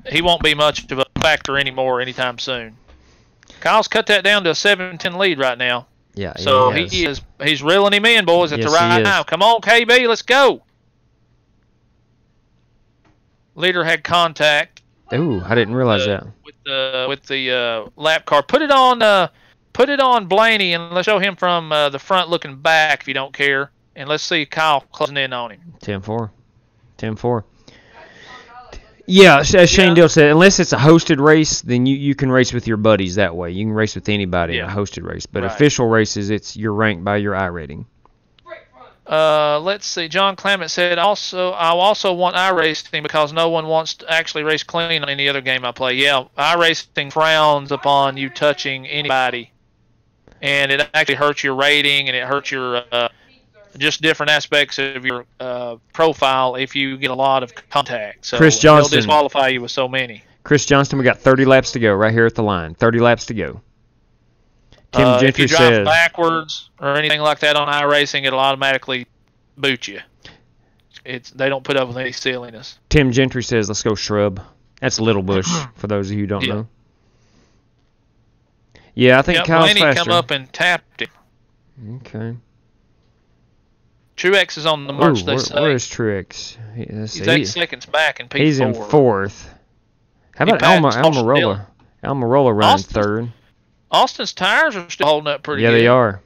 he won't be much of a factor anymore anytime soon. Kyle's cut that down to a 7-10 lead right now. Yeah. So he's reeling him in, boys, at the right time. Come on, KB, let's go. Leader had contact. Ooh, I didn't realize that. With the lap car. Put it on Blaney and let's show him from the front looking back if you don't care. And let's see Kyle closing in on him. 10-4. 10-4. Yeah, as Shane Dill said, unless it's a hosted race, then you can race with your buddies that way. You can race with anybody in a hosted race. But official races, you're ranked by your I rating. Let's see. John Clement said, I also want iRacing because no one wants to actually race clean on any other game I play. Yeah, iRacing frowns upon you touching anybody. And it actually hurts your rating and it hurts your just different aspects of your profile if you get a lot of contact. So Chris Johnston, they'll disqualify you with so many. Chris Johnston, we got 30 laps to go right here at the line. 30 laps to go. Tim Gentry if you drive says backwards or anything like that on iRacing, it'll automatically boot you. They don't put up with any silliness. Tim Gentry says, let's go shrub. That's Little Bush, for those of you who don't know. Yeah, I think Kyle's Blaney faster. come up and tapped him. Okay. Truex is on the march, they say. Where is Truex? He's 8 seconds back in P4. He's in 4th. How about Almirola? Almirola runs 3rd. Austin's tires are still holding up pretty good. Yeah, they are.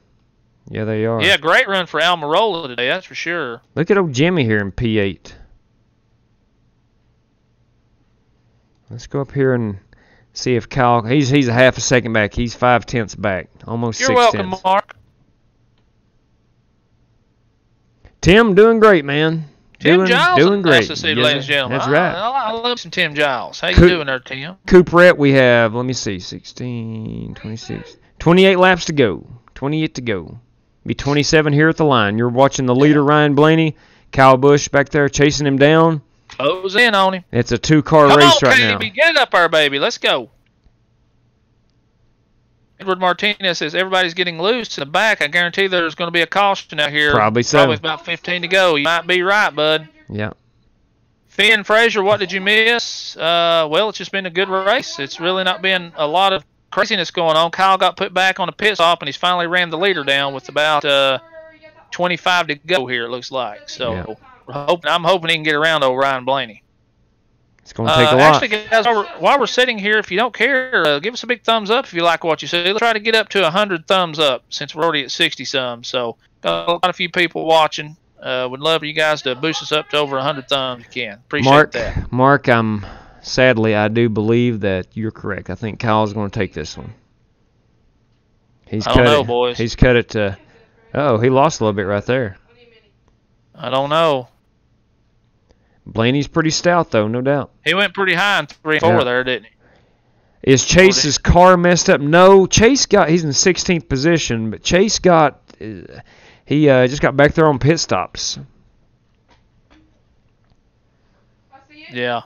Yeah, they are. Yeah, great run for Almirola today, that's for sure. Look at old Jimmy here in P8. Let's go up here and see if Kyle... He's a half a second back. He's 5/10 back. Almost 6 You're welcome, tenths. Mark. Tim, doing great, man. Tim Giles, doing great. nice to see you, ladies and gentlemen. That's right. I love some Tim Giles. How you doing there, Tim? Cooperette, we have, let me see, 16, 26, 28 laps to go. 28 to go. Be 27 here at the line. You're watching the leader, Ryan Blaney. Kyle Busch back there chasing him down. Close in on him. It's a 2-car race right now. Come on, KB, get it up there, baby. Let's go. Edward Martinez says everybody's getting loose in the back. I guarantee there's going to be a caution out here. Probably so. Probably about 15 to go. You might be right, bud. Yeah. Finn Frazier, what did you miss? Well, it's just been a good race. It's really not been a lot of craziness going on. Kyle got put back on a pit stop, and he's finally ran the leader down with about 25 to go here, it looks like. So I'm hoping he can get around old Ryan Blaney. It's going to take a lot. Actually, guys, while we're sitting here, if you don't care, give us a big thumbs up if you like what you see. Let's try to get up to 100 thumbs up since we're already at 60-some. So got a lot of few people watching. Would love for you guys to boost us up to over 100 thumbs if you can. Appreciate that. Mark, sadly, I do believe that you're correct. I think Kyle's going to take this one. He's I don't cut know, it. boys. He's cut it to. Oh, he lost a little bit right there. I don't know. Blaney's pretty stout though, no doubt. He went pretty high in 3 and 4 Yeah. there, didn't he? Is Chase's car messed up? No, Chase he's in 16th position, but Chase he just got back there on pit stops. Yeah.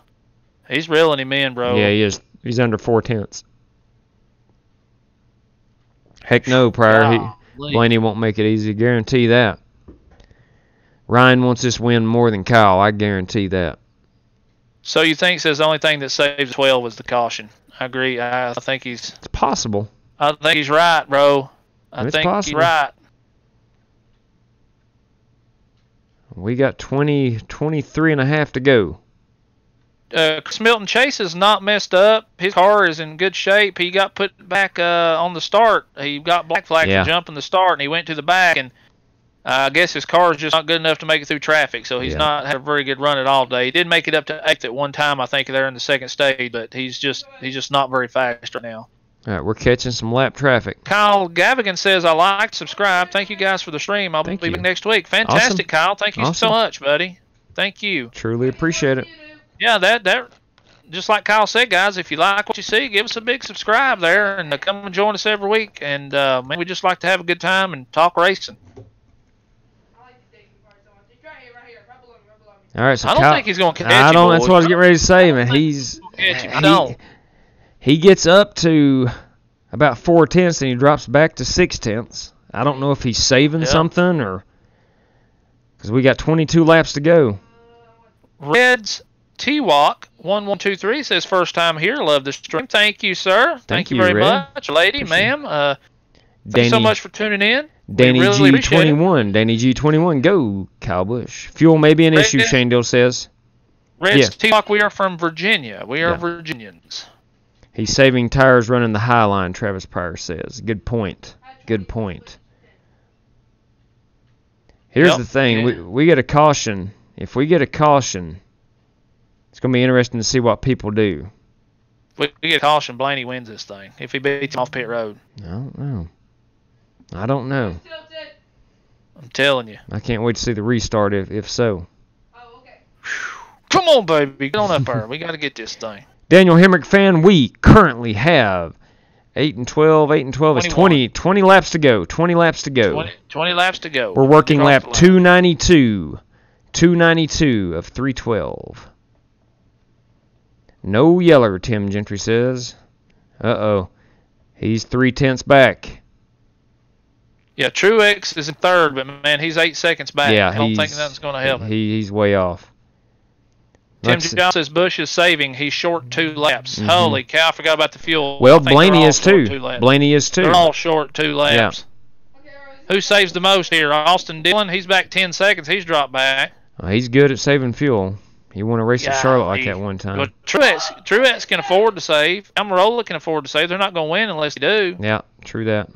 He's reeling him in, bro. Yeah, he is. He's under 4/10. Heck no, Pryor. Blaney won't make it easy. Guarantee that. Ryan wants this win more than Kyle. I guarantee that. So you think says the only thing that saves 12 was the caution? I agree. I think It's possible. I think he's right, bro. It's think possible. he's right. We got 23 and a half to go. Chris Milton Chase is not messed up. His car is in good shape. He got put back on the start. He got black flag for jumping the start, and he went to the back. And I guess his car is just not good enough to make it through traffic, so he's not had a very good run at all today. He did make it up to 8th at one time, I think, there in the second stage, but he's just not very fast right now. All right, we're catching some lap traffic. Kyle Gavigan says, I like, subscribe. Thank you guys for the stream. I'll be back next week. Fantastic, Kyle. Thank you so much, buddy. Thank you. Truly appreciate it. Yeah, that just like Kyle said, guys, if you like what you see, give us a big subscribe there and come and join us every week. And man, we just like to have a good time and talk racing. All right, so I don't Kyle, think he's going to catch I don't. you, That's boys. what I was getting ready to say, man. He gets up to about 4/10 and he drops back to 6/10. I don't know if he's saving something or because we got 22 laps to go. Reds T-Walk 1123 says first time here. Love the stream. Thank you, sir. Thank you very much, lady, ma'am. Thank you so much for tuning in. Danny really G21. Danny G21. Go, Kyle Busch. Fuel may be an issue, Shane Dill says. Reds T-Walk, we are from Virginia. We are Virginians. He's saving tires running the high line, Travis Pryor says. Good point. Good point. Here's the thing. We get a caution. If we get a caution, it's going to be interesting to see what people do. If we get a caution, Blaney wins this thing. If he beats him off pit road. I don't know. I'm telling you. I can't wait to see the restart if so. Come on, baby. Get on up there. We got to get this thing. Daniel Hemrick fan, we currently have 8 and 12. 8 and 12 is 20 laps to go. 20 laps to go. 20 laps to go. We're working lap 292. 292 of 312. No yeller, Tim Gentry says. Uh-oh. He's 3/10 back. Yeah, Truex is in third, but, man, he's 8 seconds back. Yeah, I don't think nothing's going to help him. He's way off. Tim Johnson says Busch is saving. He's short 2 laps. Holy cow, I forgot about the fuel. Well, Blaney is too. Blaney is too. They're all short 2 laps. Yeah. Who saves the most here? Austin Dillon. He's back 10 seconds. He's dropped back. He's good at saving fuel. He won a race at Charlotte like that one time. Well, Truex can afford to save. Almirola can afford to save. They're not going to win unless they do. Yeah, true that.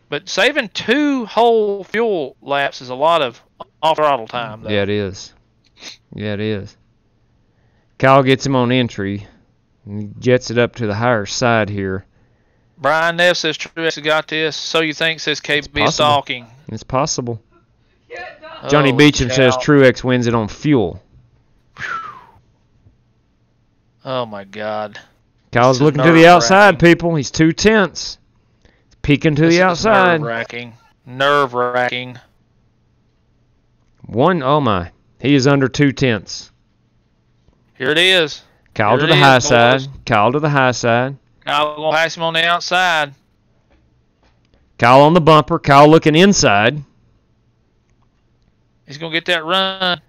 But saving 2 whole fuel laps is a lot of off-throttle time, though. Yeah, it is. Yeah, it is. Kyle gets him on entry. And he jets it up to the higher side here. Brian Neff says Truex got this. So you think, says KB stalking. It's possible. Johnny Beecham says Truex wins it on fuel. Oh, my God. Kyle's looking to the outside, people. He's 2/10. He's peeking to the outside. Nerve-wracking. Nerve-wracking. Oh, my. He is under 2/10. Here it is. Kyle to the high side. Kyle to the high side. Kyle going to pass him on the outside. Kyle on the bumper. Kyle looking inside. He's going to get that run.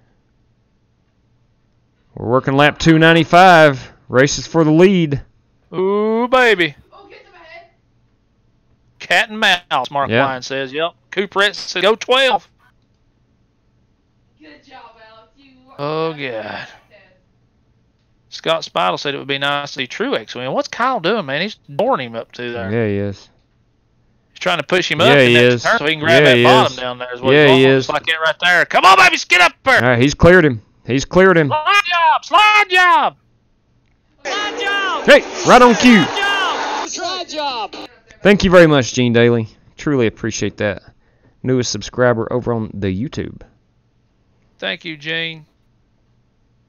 We're working lap 295. Races for the lead. Ooh, baby. Cat and mouse, Mark Lyon says. Yep. Cooperette says, go 12. Good job, Alex. Oh, God. Scott Spidle said it would be nice to see Truex win. What's Kyle doing, man? He's boring him up to there. Yeah, he is. He's trying to push him up in that turn so he can grab that bottom down there. He is. Just like that right there. Come on, baby, get up there. All right, he's cleared him. He's cleared him. Slide job. Slide job. Slide job. Hey, right on cue. Slide job. Thank you very much, Gene Daly. truly appreciate that. Newest subscriber over on the YouTube. Thank you, Gene.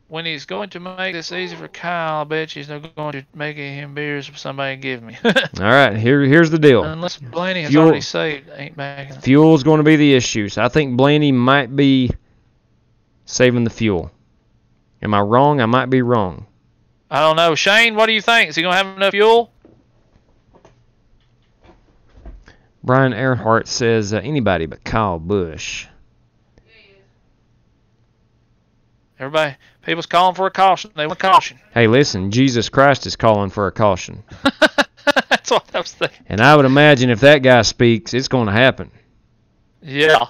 When he's going to make this easy for Kyle, I bet he's not going to make him beers if somebody give me. All right, here's the deal. Unless Blaney has already saved, ain't back. Fuel's going to be the issue. So I think Blaney might be saving the fuel. Am I wrong? I might be wrong. I don't know. Shane, what do you think? Is he going to have enough fuel? Brian Earhart says anybody but Kyle Busch. Everybody, people's calling for a caution. They want caution. Hey, listen, Jesus Christ is calling for a caution. That's what I was thinking. And I would imagine if that guy speaks, it's going to happen. Yeah.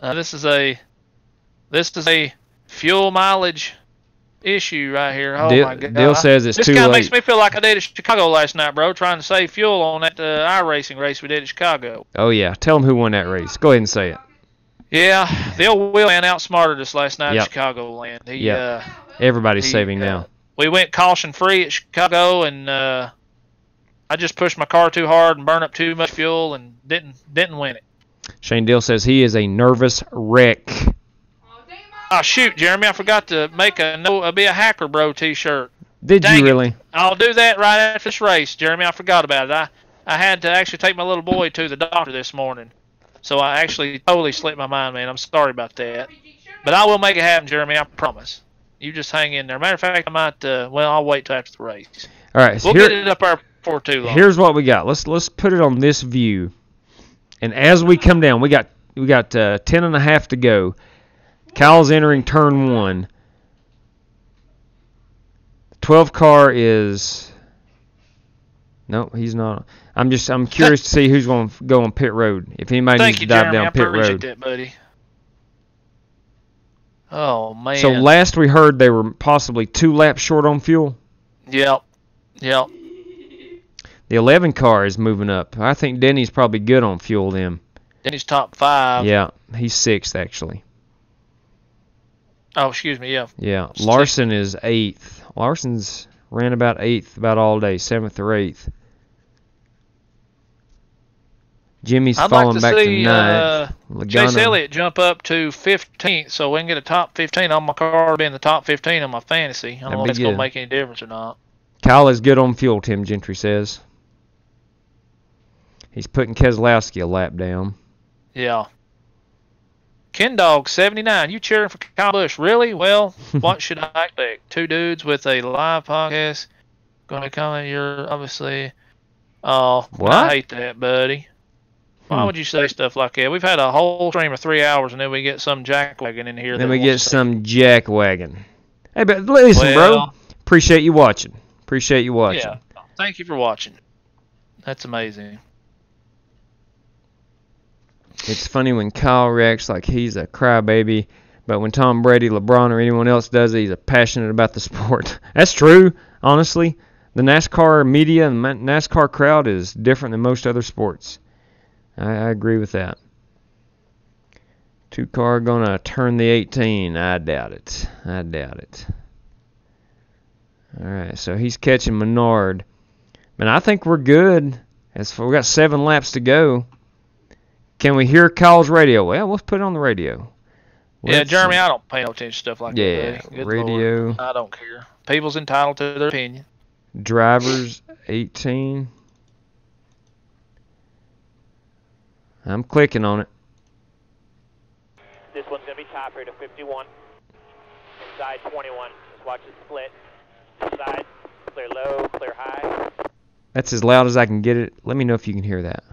This is a fuel mileage issue right here. Oh my God. Dill says it's too late. This kind of makes me feel like I did at Chicago last night, bro, trying to save fuel on that iRacing race we did at Chicago. Oh yeah, tell them who won that race. Go ahead and say it. Yeah, the old Will man outsmarted us last night at Chicagoland. Everybody's saving now. We went caution-free at Chicago, and I just pushed my car too hard and burned up too much fuel and didn't win it. Shane Dill says he is a nervous wreck. Oh shoot, Jeremy! I forgot to make be a Hacker Bro T-shirt. Did you really? I'll do that right after this race, Jeremy. I forgot about it. I had to actually take my little boy to the doctor this morning. So I actually totally slipped my mind, man. I'm sorry about that. But I will make it happen, Jeremy. I promise. You just hang in there. Matter of fact, I might, I'll wait till after the race. All right. So we'll get it up there before too long. Here's what we got. Let's put it on this view. And as we come down, we got 10.5 to go. Kyle's entering turn 1. 12 car is... No, he's not. I'm curious to see who's going to go on pit road. If anybody needs to dive down pit road. Thank you, Jeremy. I appreciate that, buddy. Oh, man. So last we heard they were possibly 2 laps short on fuel? Yep. The 11 car is moving up. I think Denny's probably good on fuel then. Denny's top 5. Yeah, he's 6th actually. Oh, excuse me, yeah. Yeah, Larson is 8th. Larson's ran about 8th about all day, 7th or 8th. Jimmy's falling back to 9th. Chase Elliott jump up to 15th, so we can get a top 15 on my car, be in the top 15 on my fantasy. I don't know if it's going to make any difference or not. Kyle is good on fuel, Tim Gentry says. He's putting Keselowski a lap down. Yeah. Ken Dog 79. You cheering for Kyle Busch? Really? Well, what should I expect? 2 dudes with a live podcast going to come at your obviously. Oh, what? I hate that, buddy. Why would you say stuff like that? We've had a whole stream of 3 hours, and then we get some jackwagon in here. Then we get some jackwagon. Hey, but listen, bro. Appreciate you watching. Yeah. Thank you for watching. That's amazing. It's funny when Kyle reacts like he's a crybaby, but when Tom Brady, LeBron, or anyone else does it, he's passionate about the sport. That's true, honestly. The NASCAR media and NASCAR crowd is different than most other sports. I agree with that. 2 car gonna turn the 18. I doubt it. All right, so he's catching Menard. Man, I think we're good. We got 7 laps to go. Can we hear Kyle's radio? Well, let's put it on the radio. Yeah, Jeremy, I don't pay no attention to stuff like that. Yeah, radio. Lord. I don't care. People's entitled to their opinion. Drivers 18. I'm clicking on it. This one's going to be top rate of 51. Inside 21. Just watch it split. Inside, clear low, clear high. That's as loud as I can get it. Let me know if you can hear that.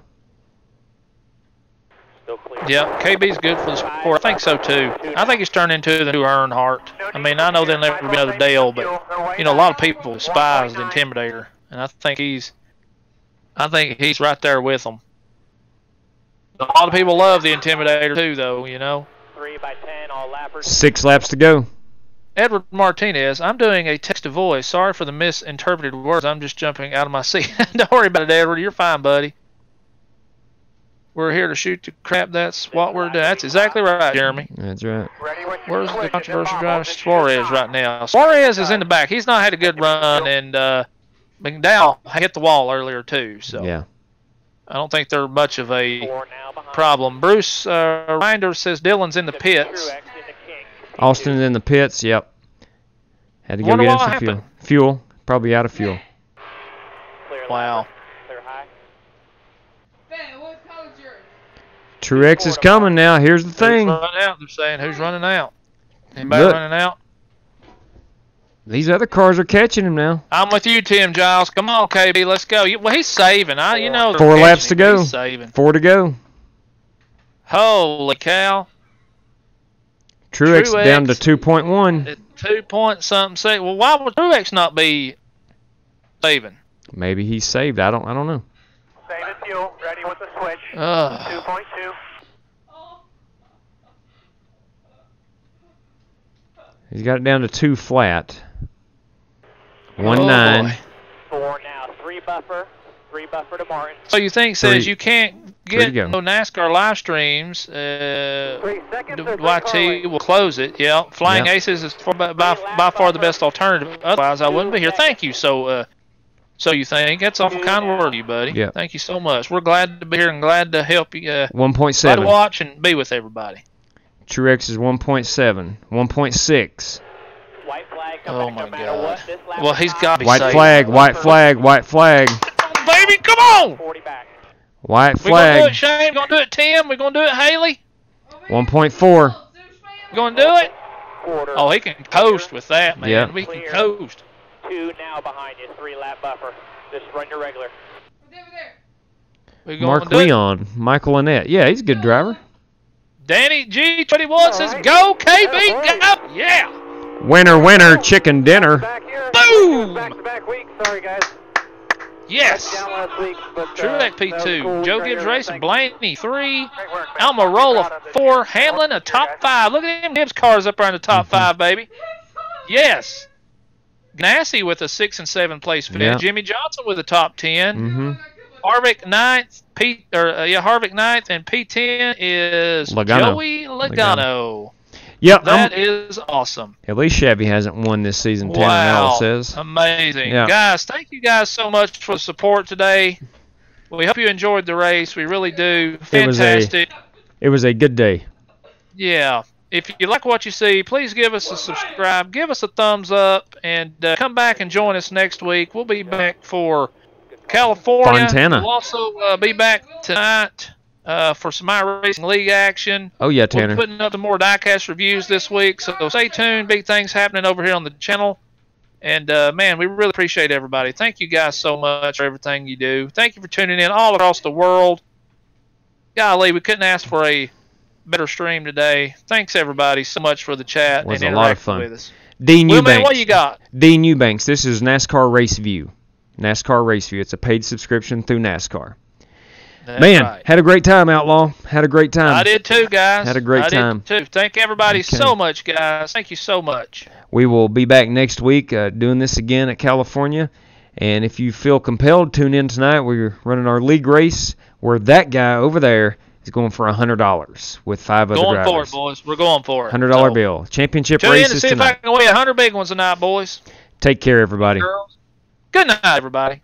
Still clear. Yeah, KB's good for the sport. I think so, too. I think he's turned into the new Earnhardt. I mean, I know there'll never be another Dale, but, you know, a lot of people despise the Intimidator. And I think he's right there with them. A lot of people love the Intimidator too, though, you know. 3 by 10, all lappers. 6 laps to go. Edward Martinez, I'm doing a text-to-voice. Sorry for the misinterpreted words. I'm just jumping out of my seat. Don't worry about it, Edward. You're fine, buddy. We're here to shoot the crap. That's what we're doing. That's exactly right, Jeremy. That's right. Where's the controversial driver? Suarez right now. Suarez is in the back. He's not had a good run, and McDowell hit the wall earlier, too. So. Yeah. I don't think they're much of a 4 now behind. problem. Bruce Reiner says Dylan's in the pits. Truex into King. Austin's in the pits. Yep. Had to go Wonder get him what some fuel. happened. Fuel. Probably out of fuel. Clear Wow. left, clear high. Ben, what color's yours? Truex is coming now. Here's the Who's thing. running out? They're saying who's running out? Anybody Look. running out? These other cars are catching him now. I'm with you, Tim Giles. Come on, KB, let's go. Well, he's saving. You know, 4 they're laps to catching him. go. He's saving. 4 to go. Holy cow! Truex Truex. down to 2.1. At 2 point something. Say, well, why would Truex not be saving? Maybe he's saved. I don't know. Saving fuel. Ready with the switch. 2.2. He's got it down to 2 flat. Oh, 1.9. boy. 4 now. 3 buffer. 3 buffer to Martin. So you think says 3. you can't 3 get to go. no NASCAR live streams? 3 seconds. YT will close it. Yeah, Flying Yep. Aces is by far the best alternative. Otherwise, I wouldn't be here. Thank you. So you think that's awful kind word of you, buddy. Yep. Thank you so much. We're glad to be here and glad to help you. Glad to 1.7. watch and be with everybody. Truex is 1.7. 1.6. White flag. Come Oh back my no matter God. what. This lap Well, is he's hot. got to be White saving. flag, white flag, white flag. Baby, come on! 40 back. White We're gonna do it, flag. Shane. We're gonna do it, Tim. We're gonna do it, Haley. 1.4. We're gonna do it. Quarter. Oh, he can coast with that, man. Yeah. We can coast. 2 now behind you. 3 lap buffer. Just run your regular. We're gonna Mark do it. Leon. Michael Annette. Yeah, he's a good driver. Danny G21 says, "Go KB, go!" Yeah. Winner, winner, chicken dinner. Back here. Boom! Back-to-back week. Sorry, guys. Yes. Down last week, but, Truex that was P2, cool. Joe Right Gibbs here. Racing, Thank Blaney 3, Great work, man. Almirola Proud of this 4, year. Hamlin a top Here, guys. 5. Look at them Gibbs cars up there in the top 5, baby. Yes. Ganassi with a 6 and 7 place finish. Yeah. Jimmy Johnson with a top 10. Mm-hmm. Harvick 9th. Harvick 9th, and P10 is Logano. Joey Logano. Yep. That is awesome. At least Chevy hasn't won this season, Tanner Wow. Nell says. Amazing. Yeah. Guys, thank you guys so much for the support today. We hope you enjoyed the race. We really do. Fantastic. It was a good day. Yeah. If you like what you see, please give us a subscribe, give us a thumbs up, and come back and join us next week. We'll be back for California. Fontana. We'll also be back tonight for some iRacing League action. Oh, yeah, We'll Tanner. be putting up some more diecast reviews this week, so stay tuned. Big things happening over here on the channel. And, man, we really appreciate everybody. Thank you guys so much for everything you do. Thank you for tuning in all across the world. Golly, we couldn't ask for a better stream today. Thanks, everybody, so much for the chat Was and a lot of interacting fun. with us. Dean Well, man, Eubanks. what you got? Dean Eubanks. This is NASCAR Race View. NASCAR Race View. It's a paid subscription through NASCAR. That's Man, right. had a great time, Outlaw. Had a great time. I did too, guys. Had a great I time. did too. Thank everybody Okay. so much, guys. Thank you so much. We will be back next week doing this again at California. And if you feel compelled, tune in tonight. We're running our league race where that guy over there is going for $100 with 5 other Going drivers. for it, boys. We're going for it. $100 So, bill. Championship tune in to races see if I tonight. can win 100 big ones tonight, boys. Take care, everybody. Girls. Good night, everybody.